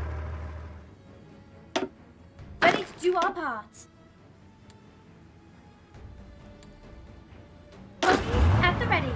Ready to do our part. Ponies at the ready.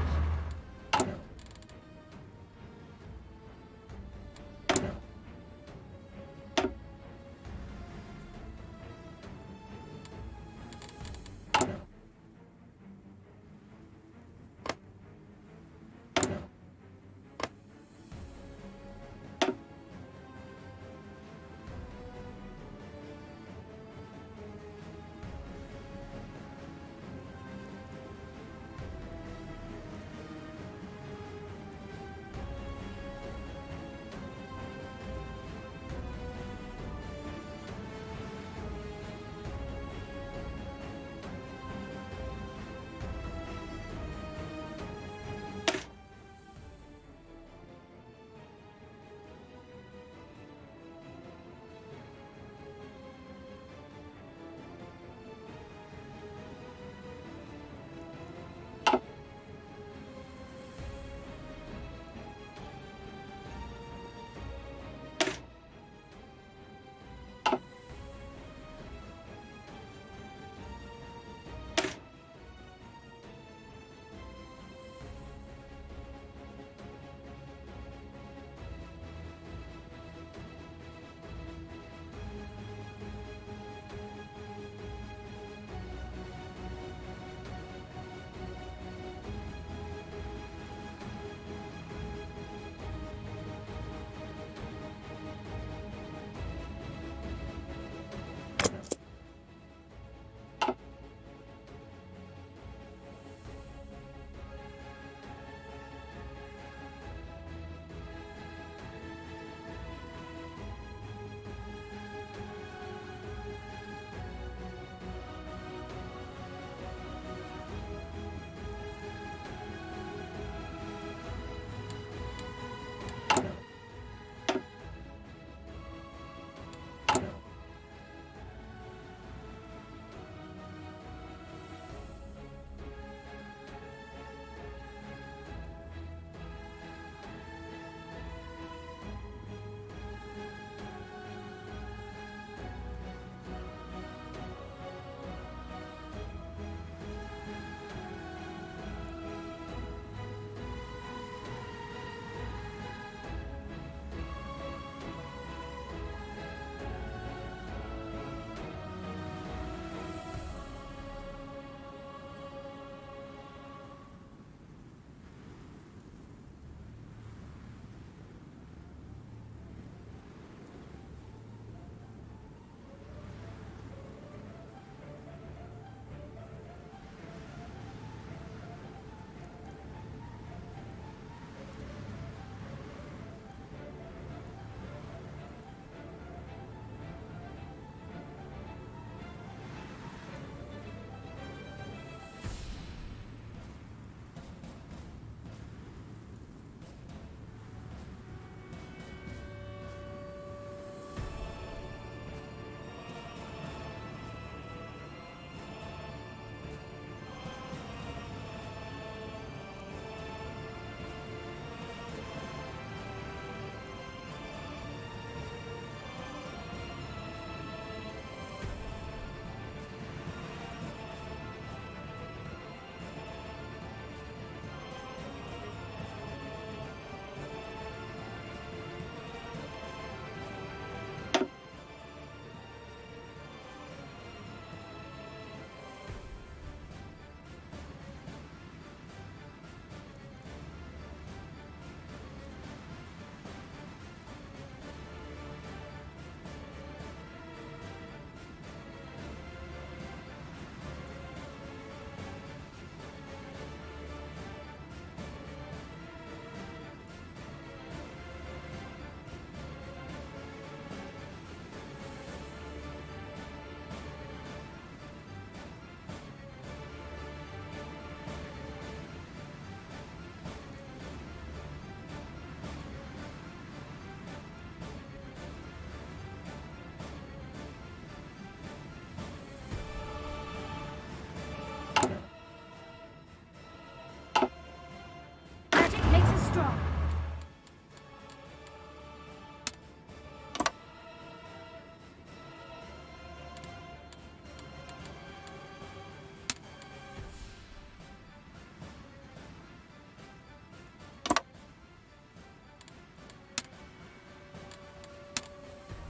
strong.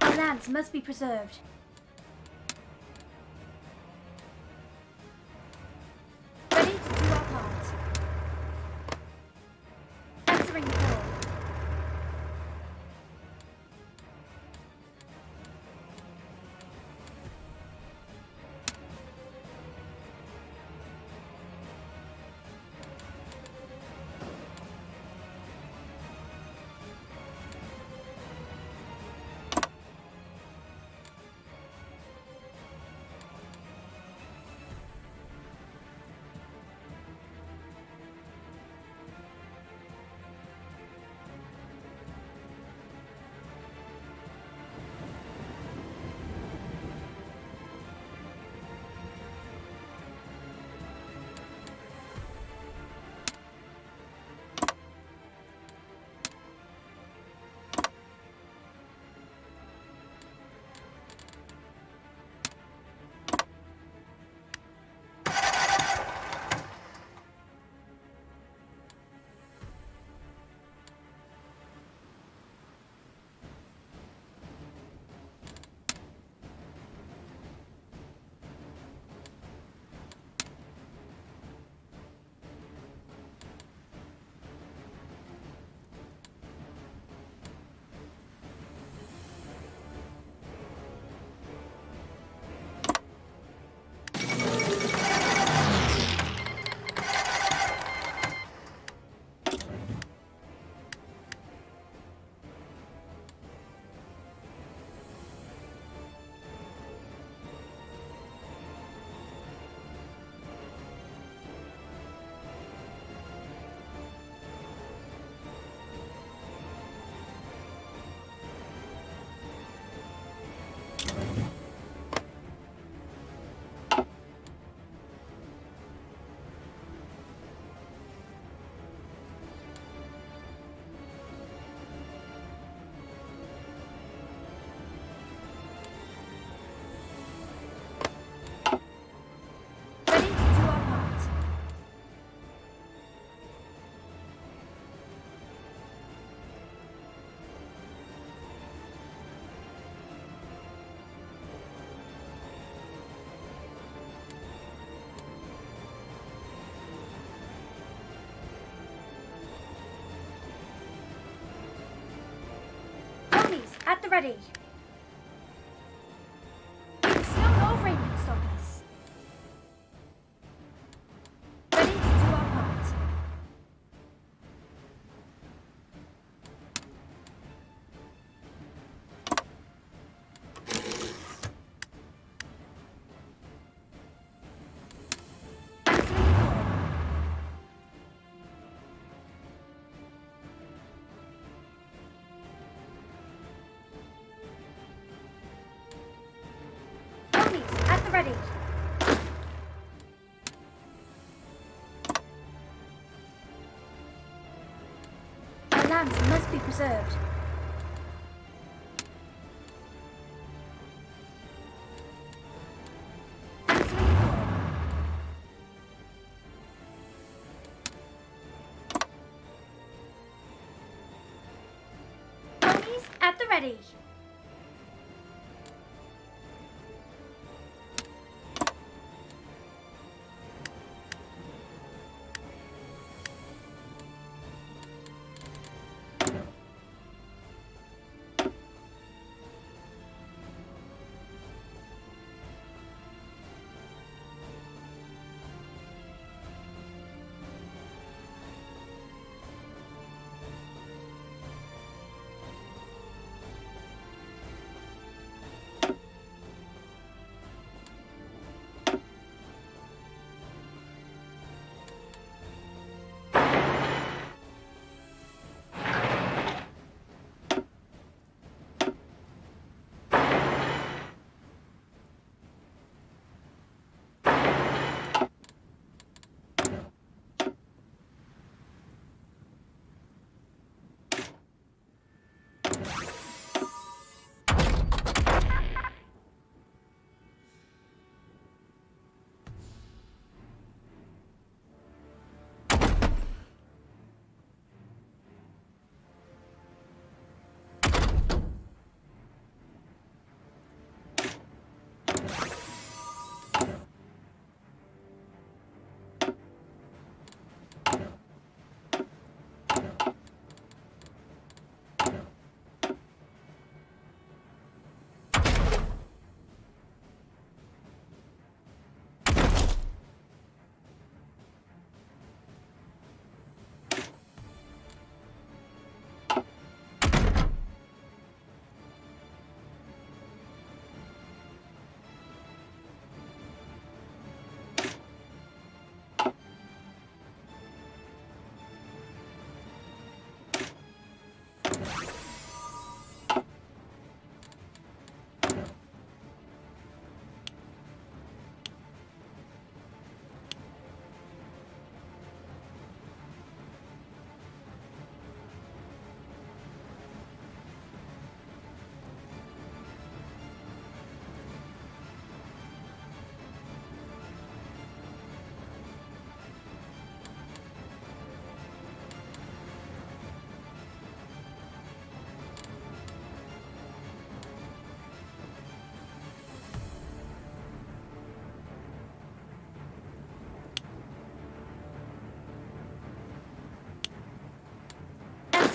Our lands must be preserved. Ready to do our part. Answering the call. Ready to do our part. Ponies at the ready. Snow nor rain can stop us. Ready to do our part. Answering the call. Ponies at the ready. Our lands must be preserved. Answering the call. Ponies at the ready.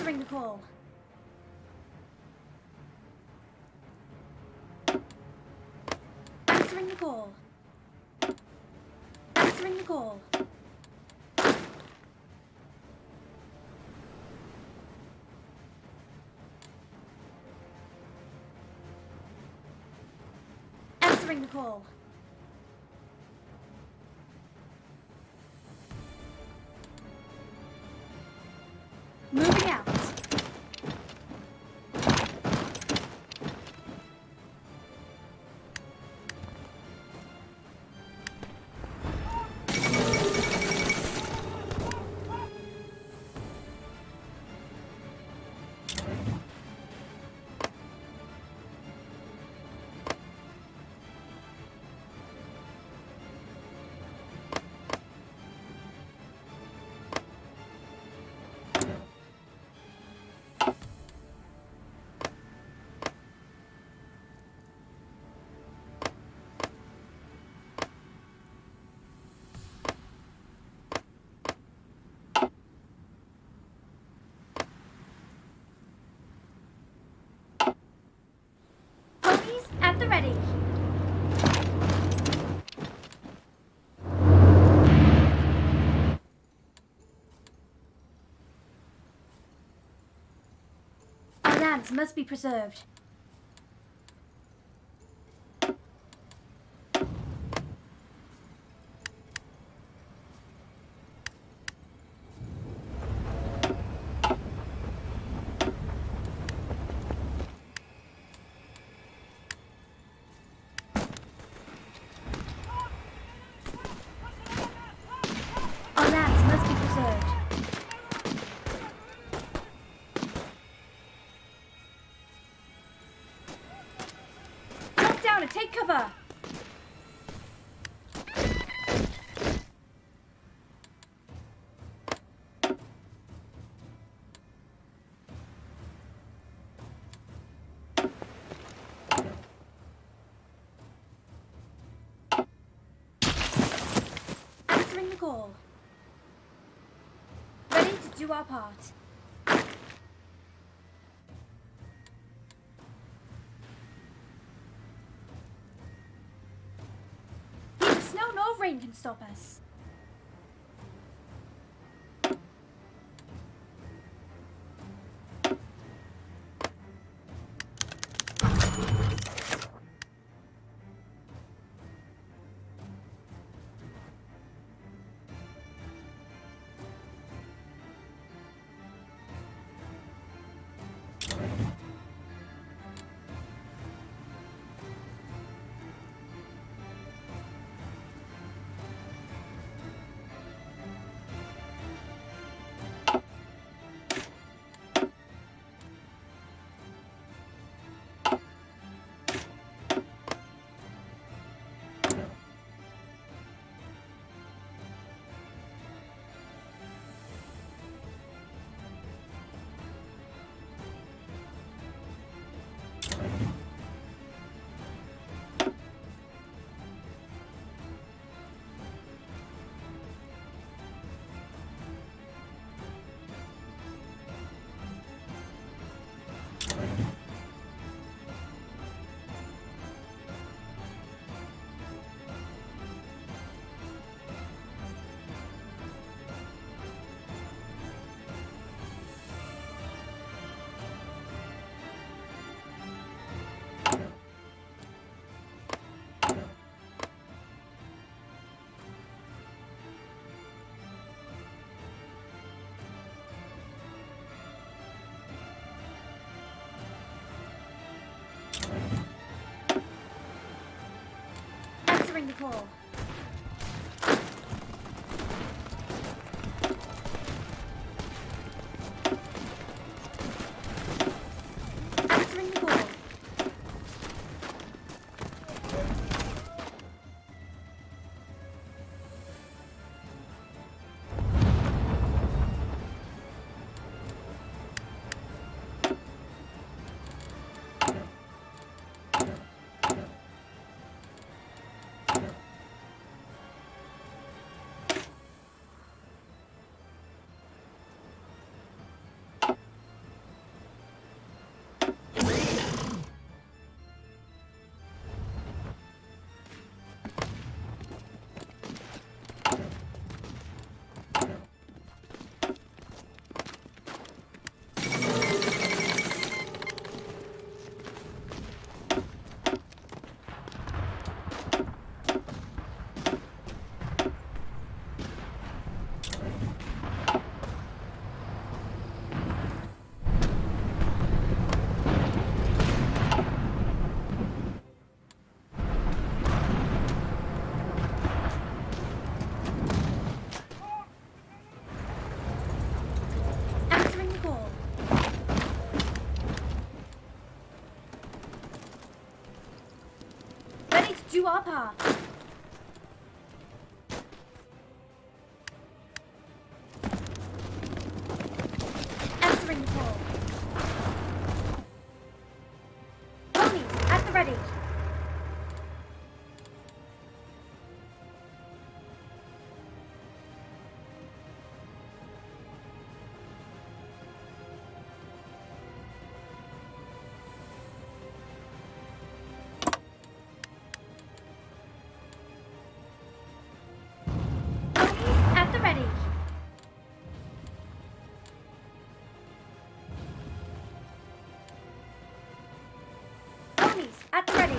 Answering the call. Answering the call. Answering the call. Answering the call. Moving out. Ponies at the ready. Our lands must be preserved. Our lands must be preserved. Drop down and take cover. Answering the call. Ready to do our part. Neither snow nor rain can stop us. Answering the call. Answering the call. do our part. Answering the call. Ponies, at the ready. Ponies, at the ready. Ponies, at the ready.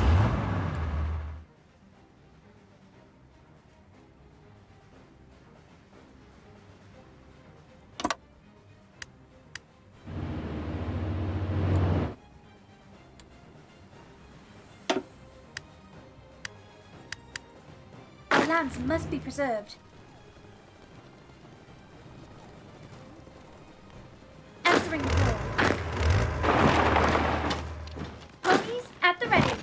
Our lands must be preserved. Answering the call. Ponies, at the ready.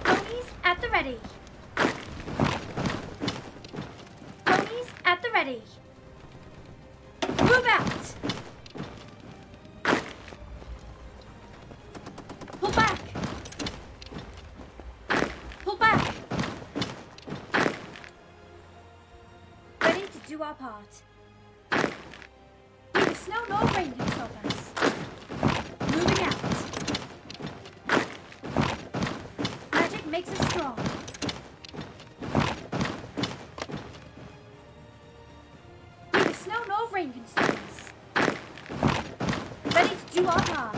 Ponies, at the ready. Ponies, at the ready. Move out! Pull back! Pull back! Ready to do our part. Neither snow nor rain can stop us. Moving out. Magic makes us strong. Neither snow nor rain can stop us. Ready to do our part.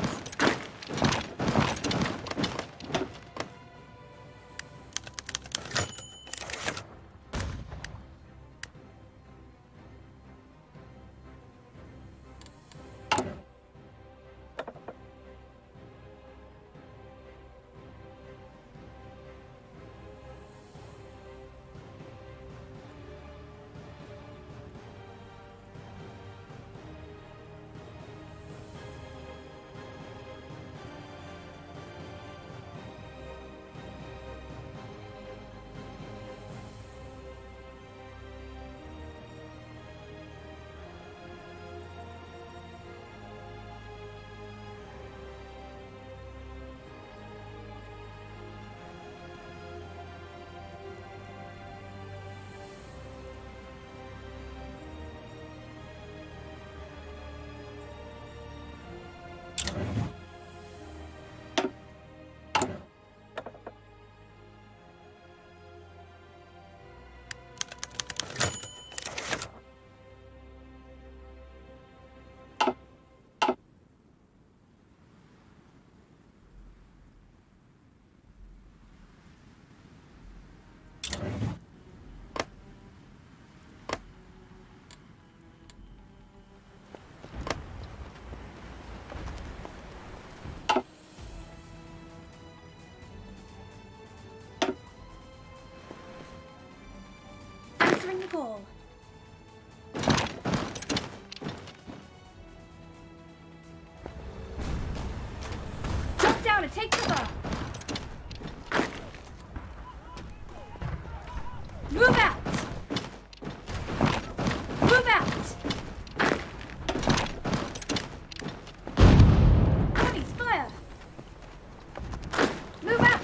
Answering the call. Jump down and take cover. Move out. Move out. Ponies, fire. Move out.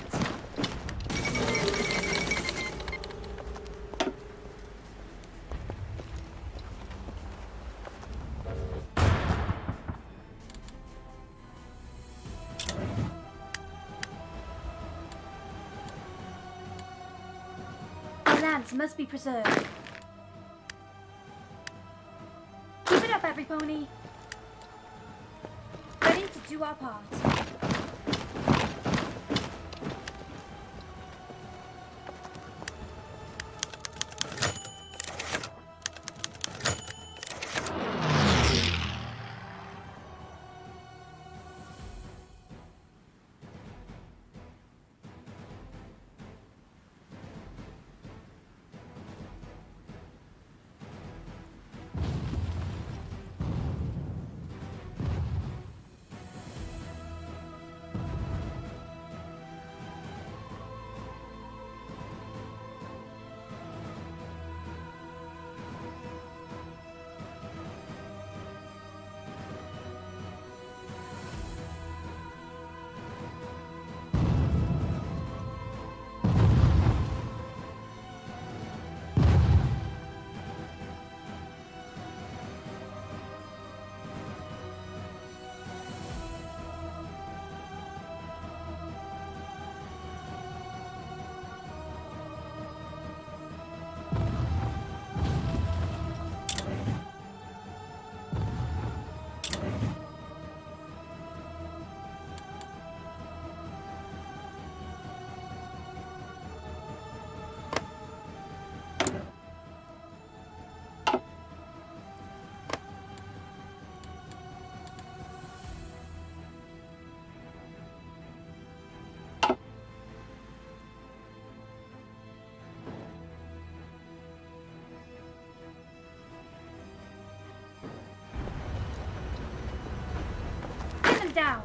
Our lands must be preserved. Keep it up, every pony. Ready to do our part. them down.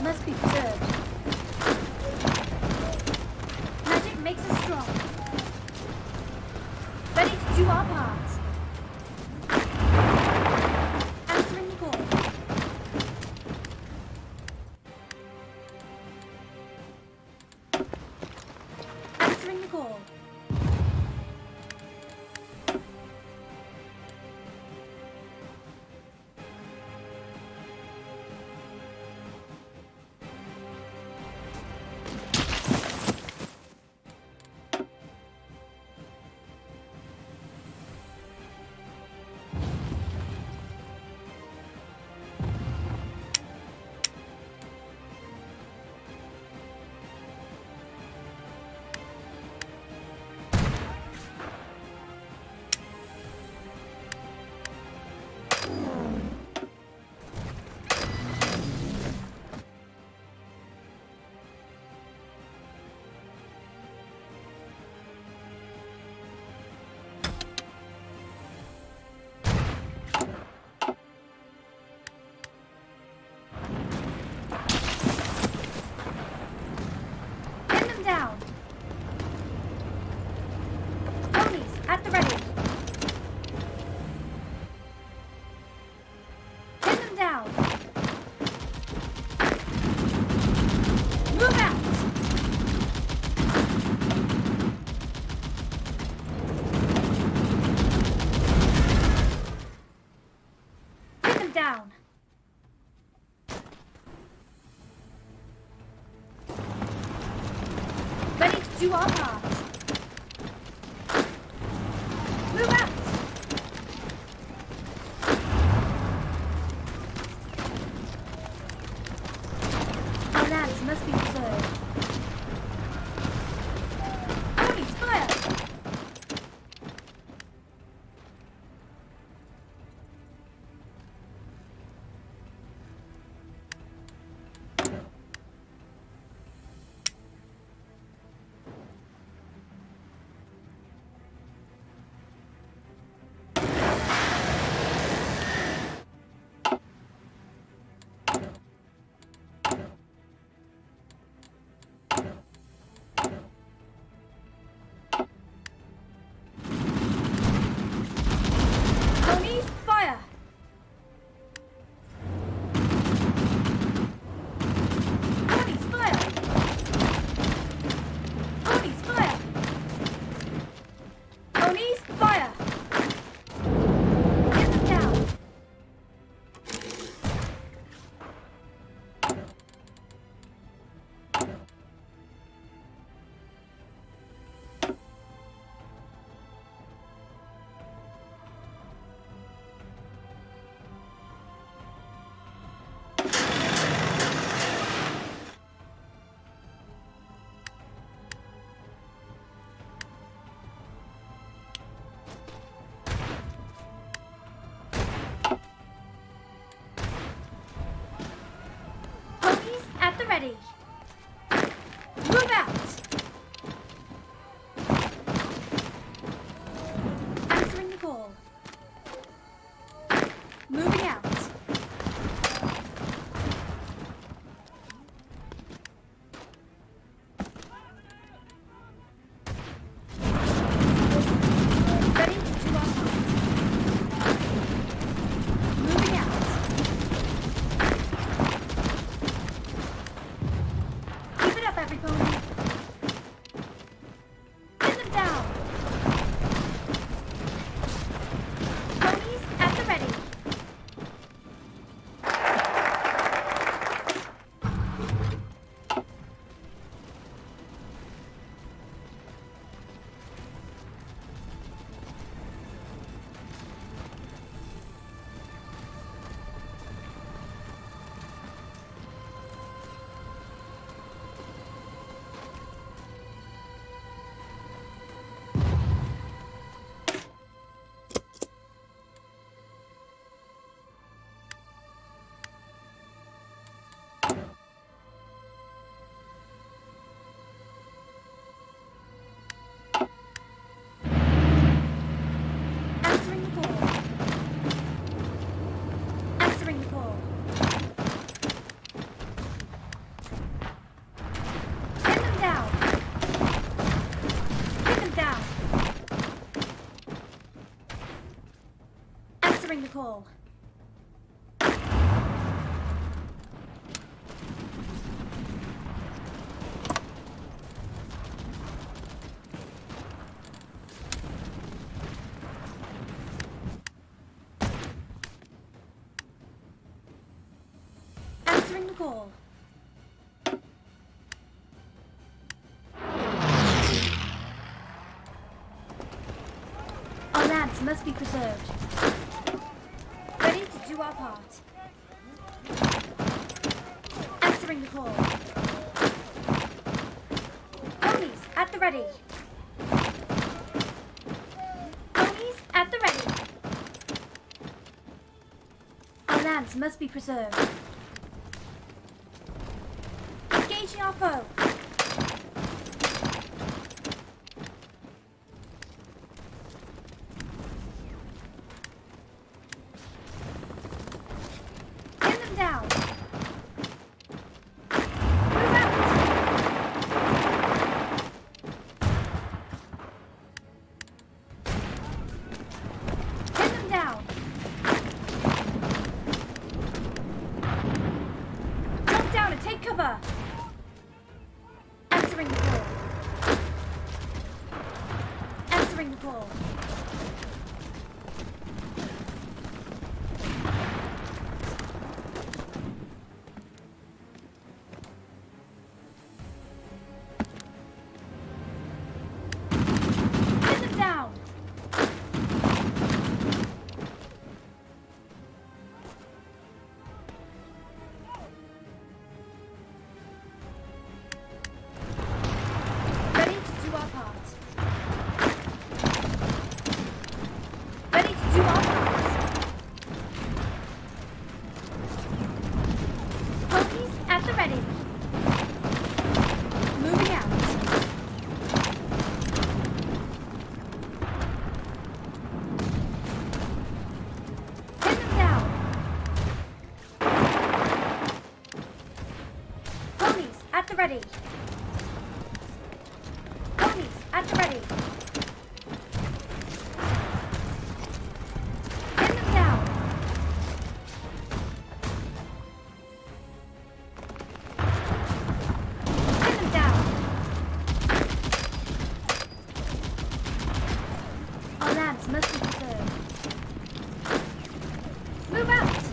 Must be preserved. Magic makes us strong. Ready to do our part. Answering the call. Answering the call. Down. Ponies, at the ready. Pin them down. Move out. Pin them down. Ready to do our part. Move out! Our lands must be preserved. Ponies, fire! ready. Move out. Answering the call. Moving out. Ready to do our part. Moving out. Keep it up, every pony. Pin them down. Ponies at the ready. Answering the call. Answering the call. Pin them down. Pin them down. Answering the call. Answering the call. Our lands must be preserved. Ready to do our part. Answering the call. Ponies at the ready. Ponies at the ready. Our lands must be preserved. Engaging our foe. Pin them down. Move out. Pin them down. Jump down and take cover. Answering the call. Answering the call. Pin them down. Ready to do our part. Ready to do our part. Ponies at the ready. Moving out. Pin them down. Ponies at the ready. Ponies at the ready. Pin them down. Pin them down. Our lands must be preserved. Move out.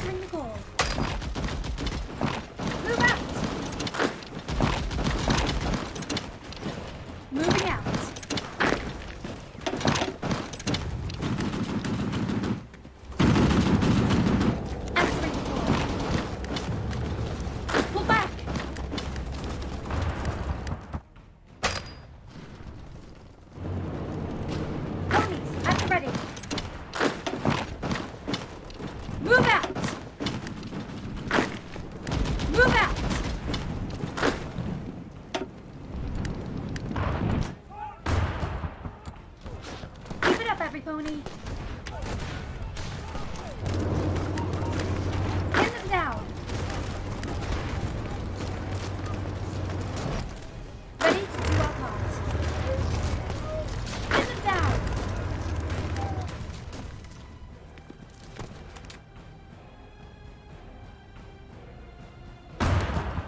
Answering the call. Move out. Moving out. Answering the call. Pull back. Ponies, at the ready. Move out. Move out. Keep it up, every pony. Pin them down. Ready to do our part. Pin them down.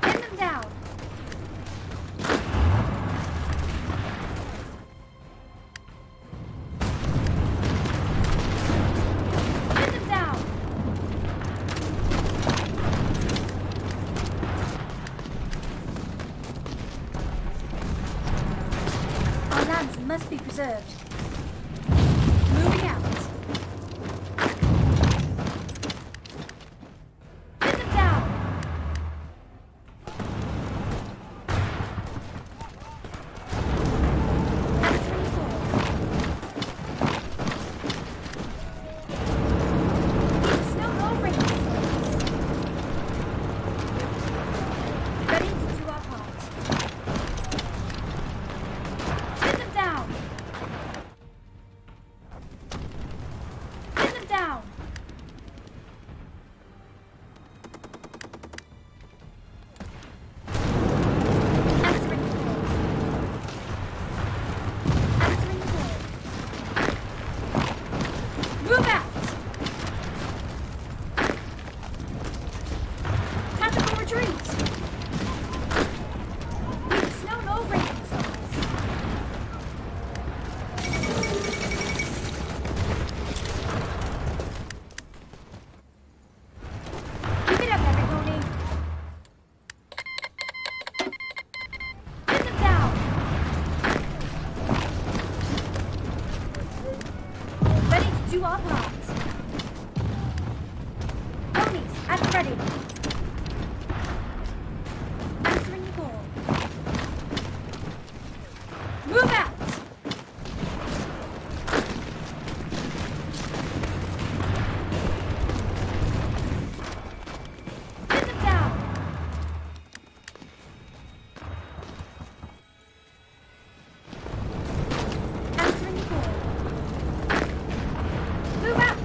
Pin them down. Pin them down. Our lands must be preserved. Moving out. Pin them down. Answering call. Snow no rain distance. Ready to do our part. Pin them down. Pin them down. Answering the call. Answering the call. Move out. Tactical retreat. Snow no rain concerns. Keep it up, every pony. Pin them down. Ready to do our part. Ponies, at the ready. Answering the call. Move out. Pin them down. Answering the call. Move out.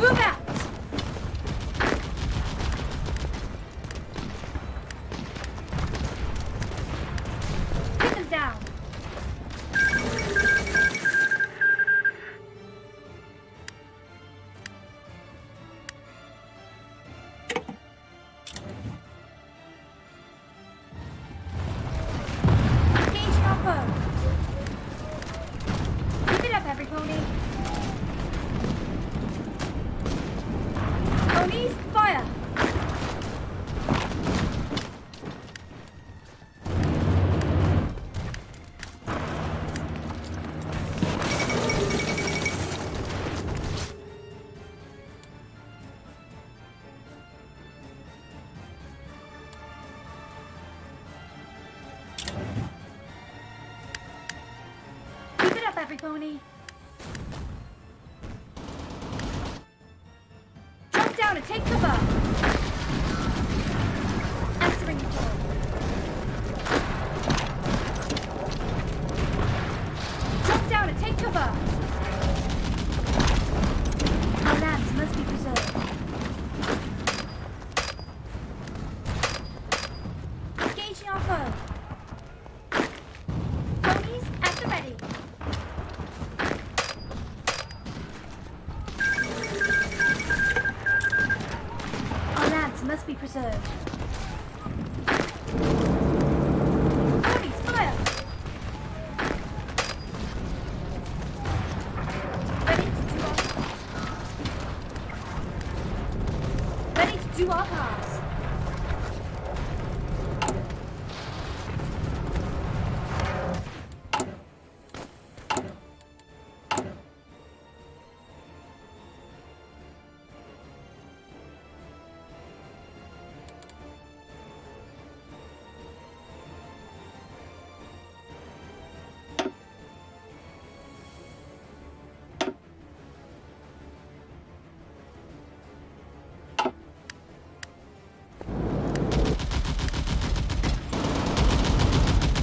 Move out! Pin them down! Engaging our foe! Keep it up, every pony! Ponies, fire! Keep it up, every pony! Drop down and take cover! Answering the call. Drop down and take cover! Our lands must be preserved. Engaging our foe. Ponies at the ready. Our lands must be preserved. Ponies, fire! Ready to do our part.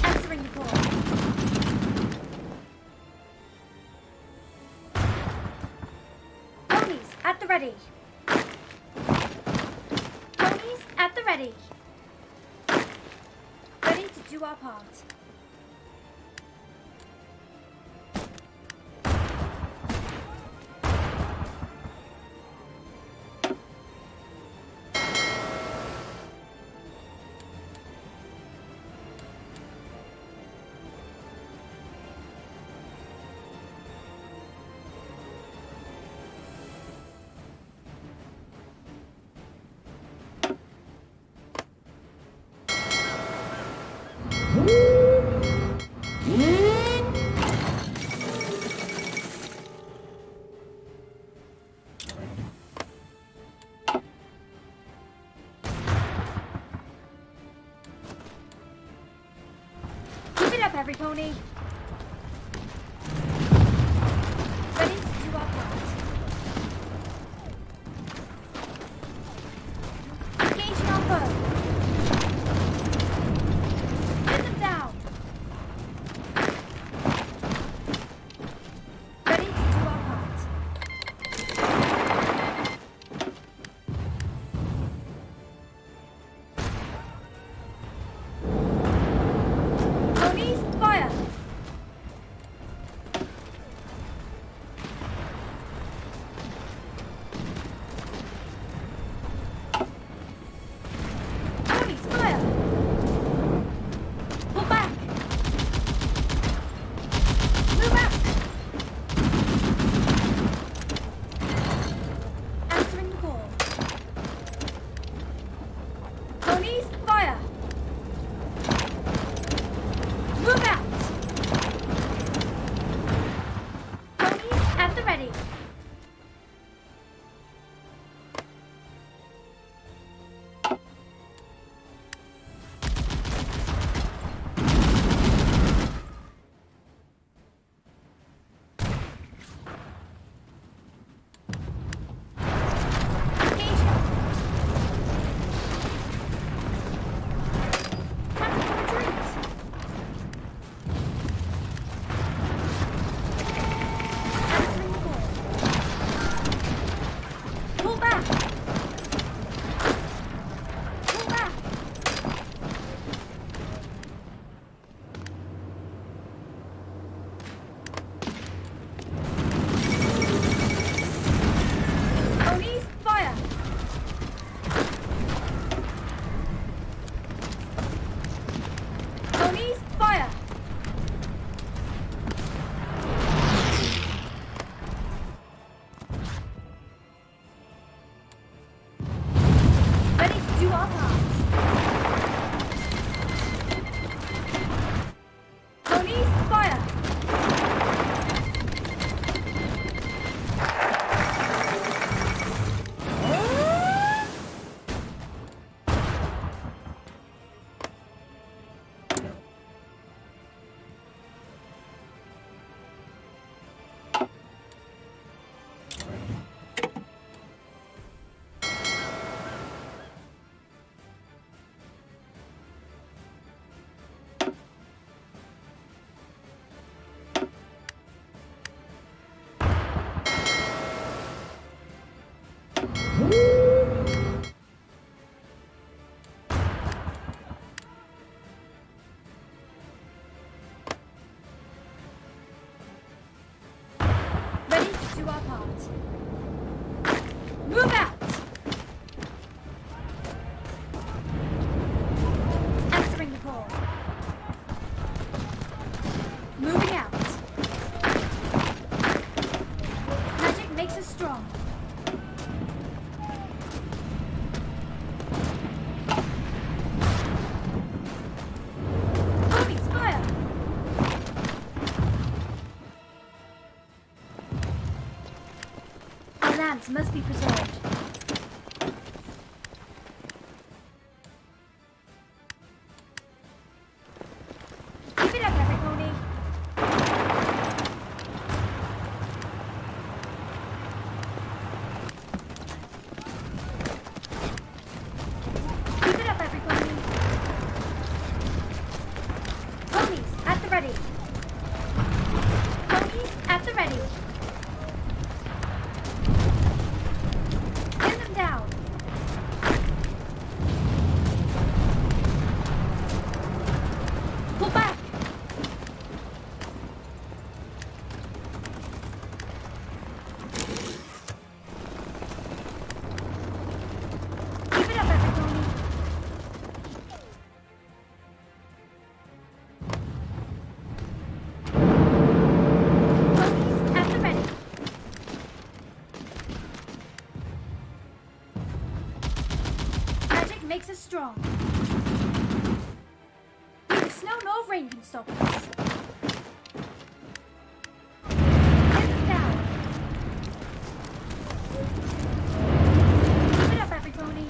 Answering the call. Ponies at the ready. Ponies at the ready. Ready to do our part. Keep it up, every pony. Ready to do our part. Engaging our foe. Pin them down. Ready to do our part. Ponies, fire! Ponies, fire! Pull back! Move out! Answering the call. Ponies, fire! Move out! Ponies at the ready. Engage. Tactical retreat. Answering the call. do our part. Move out! Answering the call. Moving out. Magic makes us strong. Ponies, fire! Our lands must be preserved. Keep it up, every pony. Keep it up, every pony. Ponies at the ready. Ponies at the ready. Pin them down. Pull back. Keep it up, every pony. Ponies at the ready. Magic makes us strong. Neither snow nor rain can stop us. Pin them down. Keep it up, every pony.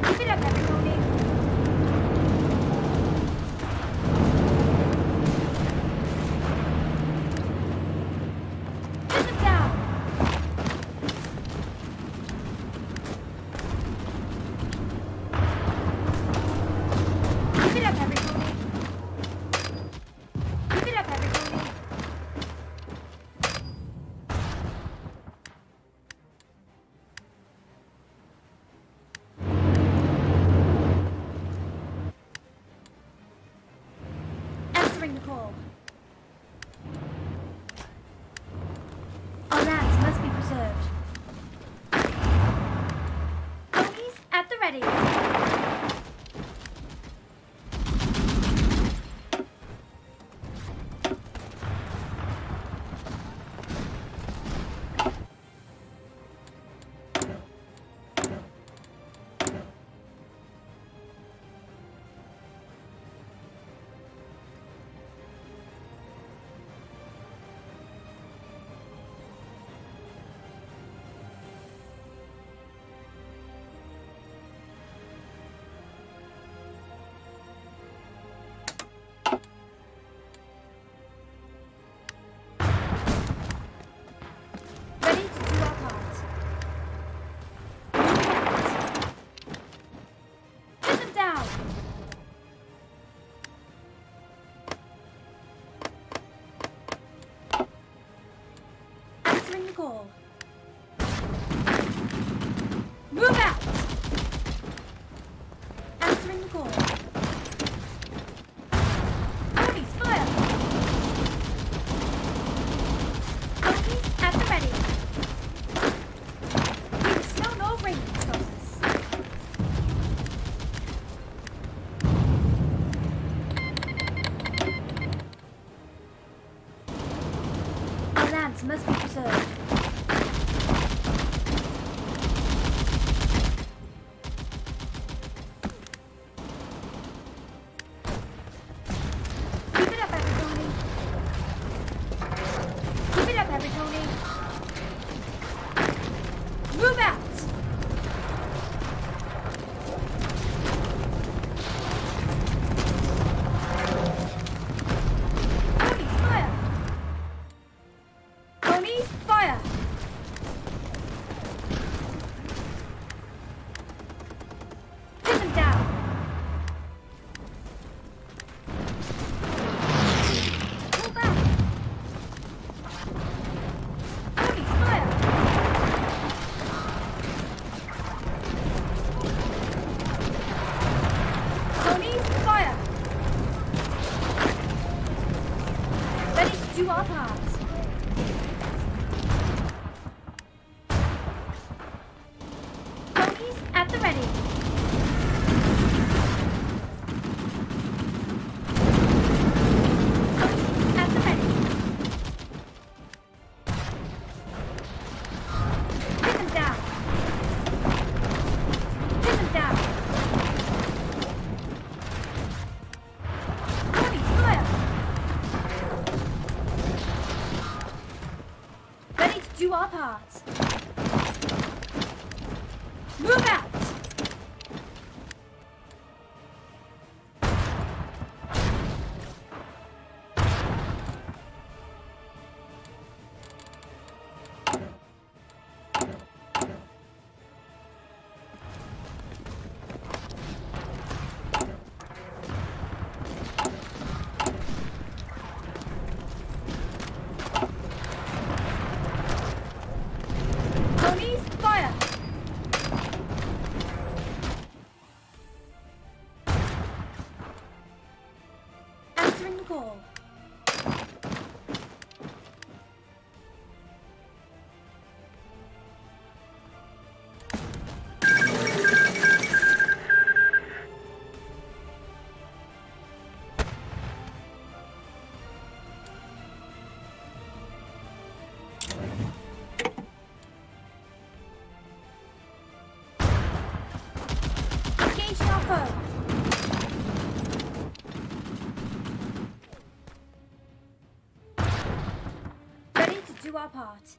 Keep it up, every pony. Pin them down. Keep it up, every pony. Keep it up, every pony. Answering the call. Our lands must be preserved. Ponies at the ready. Ready to do our part. Moving out. Pin them down. Answering the call. Move out. Answering the call. Ponies, fire. Ponies at the ready. Neither snow nor rain can stop us. Our lands must be preserved. do our part. Ponies at the ready. Ponies at the ready. Pin them down. Pin them down. Ponies, fire. Ready to do our part. Move out! Ponies, fire! Answering the call. Engaging our foe. Ready to do our part.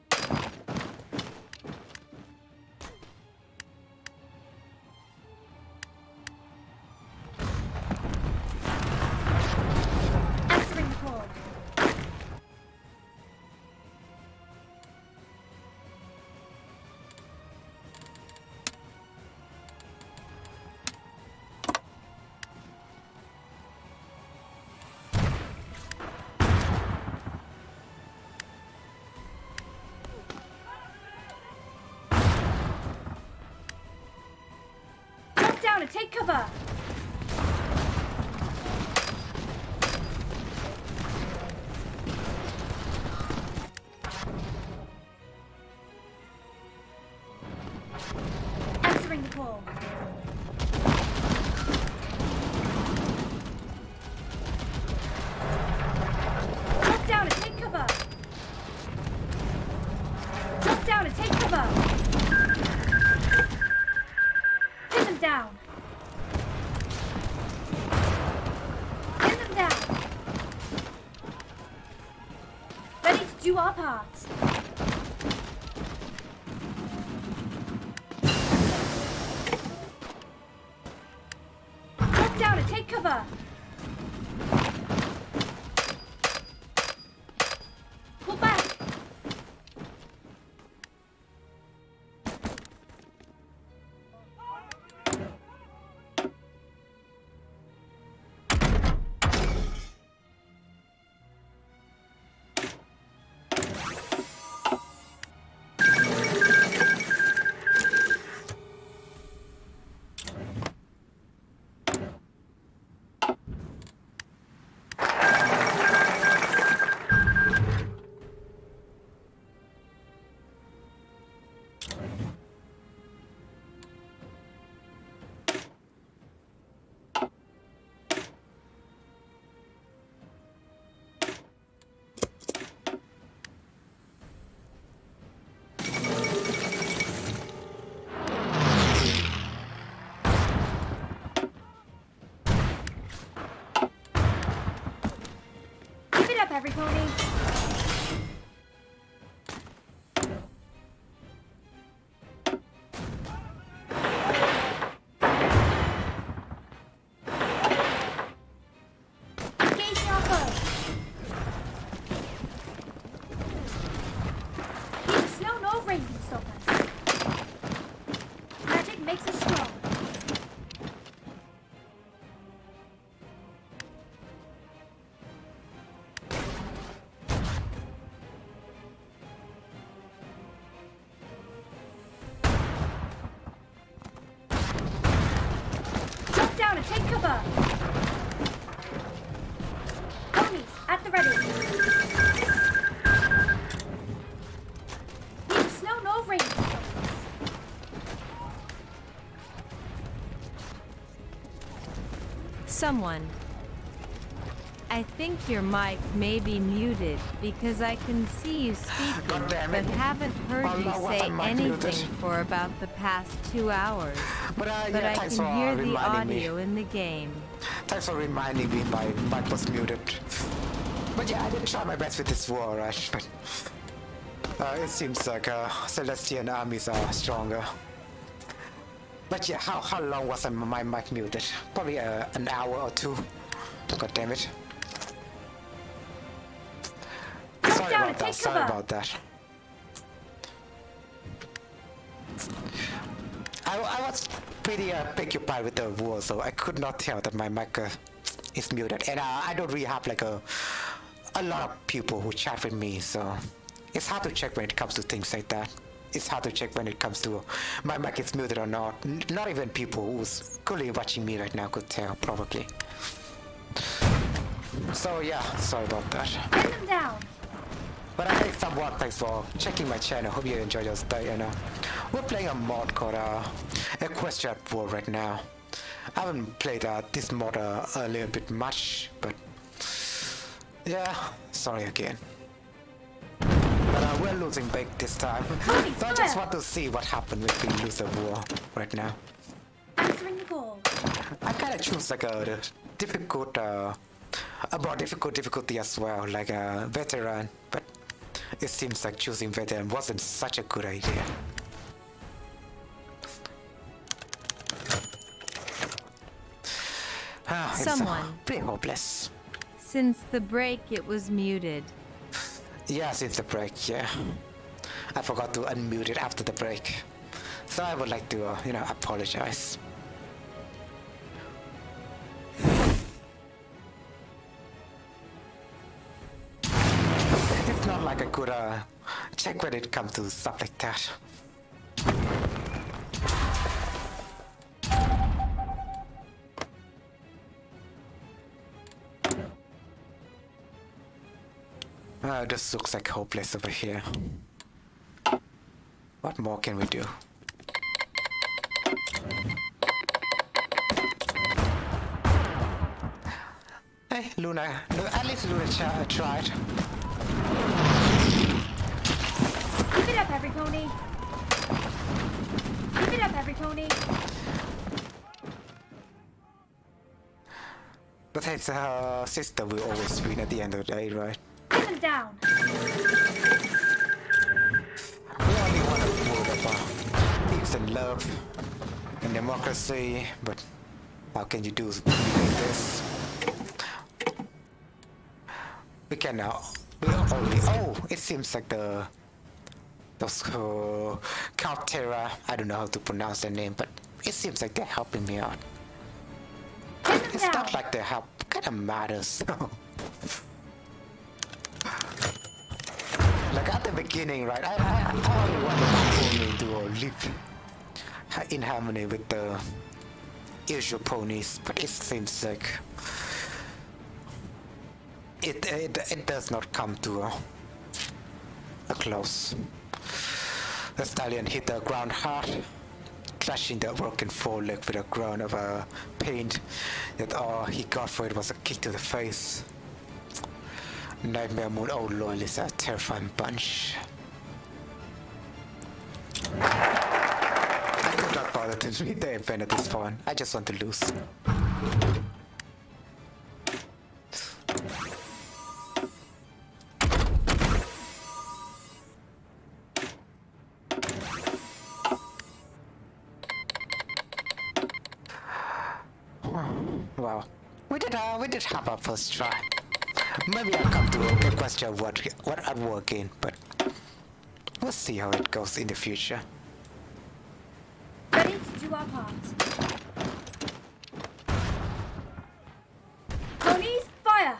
Answering the call. Drop down and take cover. Answering the call. Drop down and take cover. Drop down and take cover. Pin them down. Pin them down. Ready to do our part. Drop down and take cover. Pull back. Keep it up, every pony. Engaging our foe. Neither snow nor rain can stop us. Magic makes us strong. Drop down and take cover. Ponies at the ready. Someone. I think your mic may be muted because I can see you speaking, God damn but it. haven't heard Oh, you no, was say I mic anything muted? for about the past 2 hours. But But yeah, I thanks can for hear the reminding me. audio in the game. Thanks for reminding me my mic was muted. But yeah, I did try my best with this war, right? But it seems like Celestian armies are stronger. But yeah, how long was my mic muted? Probably an hour or two. God damn it. Sorry down about and that, take sorry cover. about that. I was pretty preoccupied with the war, so I could not tell that my mic is muted. And I don't really have like a lot of people who chat with me, so it's hard to check when it comes to things like that. It's hard to check when it comes to my mic is muted or not. Not even people who's currently watching me right now could tell, probably. So yeah, sorry about that. Pin them down. But I think somewhat thanks for checking my channel. Hope you enjoyed your stay. And we're playing a mod called Equestria War right now. I haven't played this mod a little bit much, but yeah, sorry again. But we're losing big this time. So I just want to see what happened if we lose the war right now. Answering the call. I kind of choose like a difficult, a more difficult difficulty as well, like a veteran, but it seems like choosing veteran wasn't such a good idea. It's Someone. pretty hopeless. Since the break, it was muted. Yeah, since the break, yeah. I forgot to unmute it after the break. So I would like to, apologize. It's not like a good check when it comes to stuff like that. This looks like hopeless over here. What more can we do? Hey, Luna. At least Luna tried. Keep it up, every pony. Keep it up, every pony. But it's her sister will always win at the end of the day, right? Pin them down. We only want a world of peace and love and democracy, but how can you do this? We can now. We only. Oh, it seems like those Count Terra. I don't know how to pronounce their name, but it seems like they're helping me out. Pin them It's down. not like their help kind of matters. Like at the beginning, right? I only wanted my pony to live in harmony with the usual ponies, but it seems like it does not come to a close. The stallion hit the ground hard, clashing the broken foreleg with a groan of pain that all he got for it was a kick to the face. Nightmare Moon, oh lord, is a terrifying bunch. I could not bother to read the event at this point. I just want to lose. Wow. We did have our first try. Maybe I'll come to a question of what I'd work in, but we'll see how it goes in the future. Ready to do our part. Ponies, fire!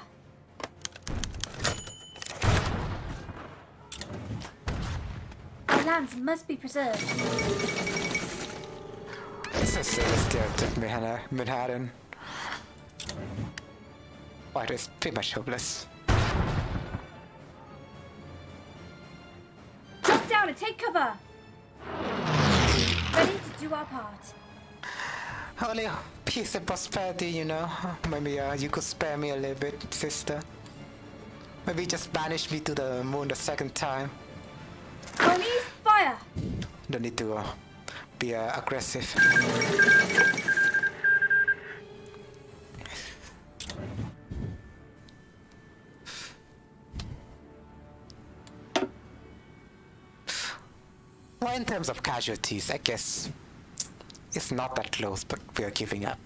Our lands must be preserved. It's a Celestial took Manhattan. Oh, it is pretty much hopeless. Drop down and take cover! Ready to do our part. Only peace and prosperity, you know. Maybe you could spare me a little bit, sister. Maybe just banish me to the moon the second time. Ponies, fire! Don't need to be aggressive. Well, in terms of casualties, I guess it's not that close, but we are giving up.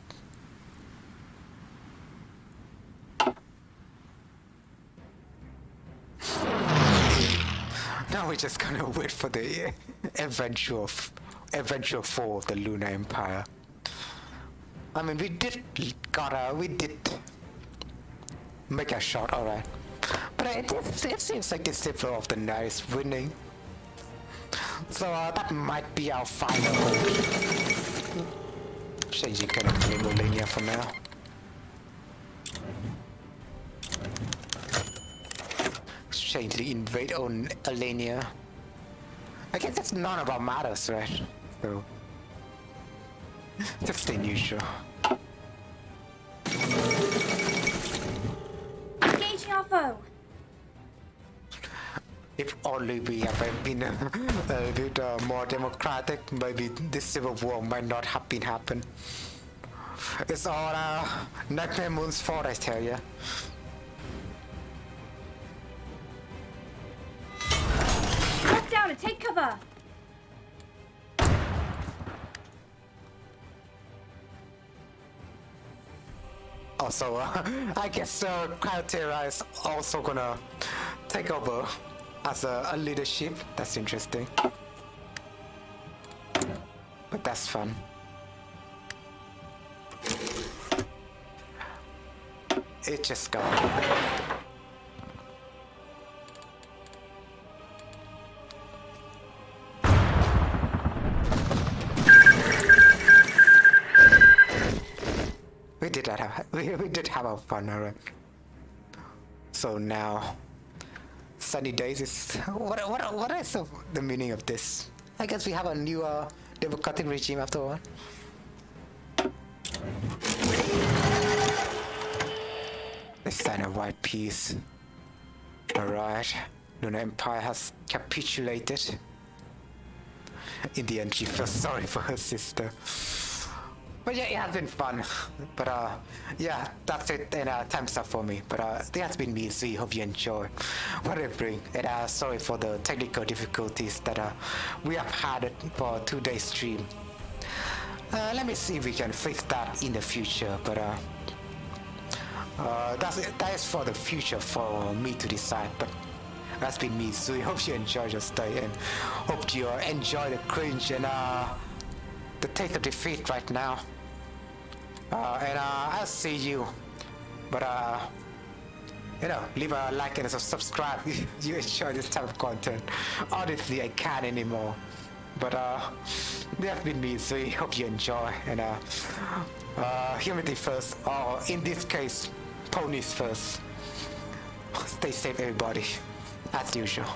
Now we're just gonna wait for the eventual fall of the Lunar Empire. I mean, we did make a shot, alright. But it seems like the Civil of the Night is winning. So that might be our final hold. Changing kind of Millennia for now. Change the invade on Alenia. I guess that's none of our matters, right? So just stay neutral. Engaging our foe. If only we have been a bit more democratic, maybe this civil war might not have been happen. It's all Nightmare Moon's fault, I tell ya. Drop down and take cover. Also, I guess Criteria is also gonna take over as a leadership. That's interesting. But that's fun. It just got. We did have our fun, alright. So now, sunny days is what is the meaning of this? I guess we have a new democratic regime after all. Let's sign a white peace. Alright, Lunar Empire has capitulated. In the end, she feels sorry for her sister. But yeah, it has been fun. But yeah, that's it. And time's up for me. But it has been me, so I hope you enjoy what I bring. And sorry for the technical difficulties that we have had for a 2-day stream. Let me see if we can fix that in the future. But that is for the future for me to decide. But that's been me, so I hope you enjoyed your stay and hope you enjoy the cringe and the taste of defeat right now. And I'll see you. But you know, leave a like and a subscribe if you enjoy this type of content. Honestly, I can't anymore. But that's been me, so I hope you enjoy. And humanity first, or in this case, ponies first. Stay safe, everybody, as usual.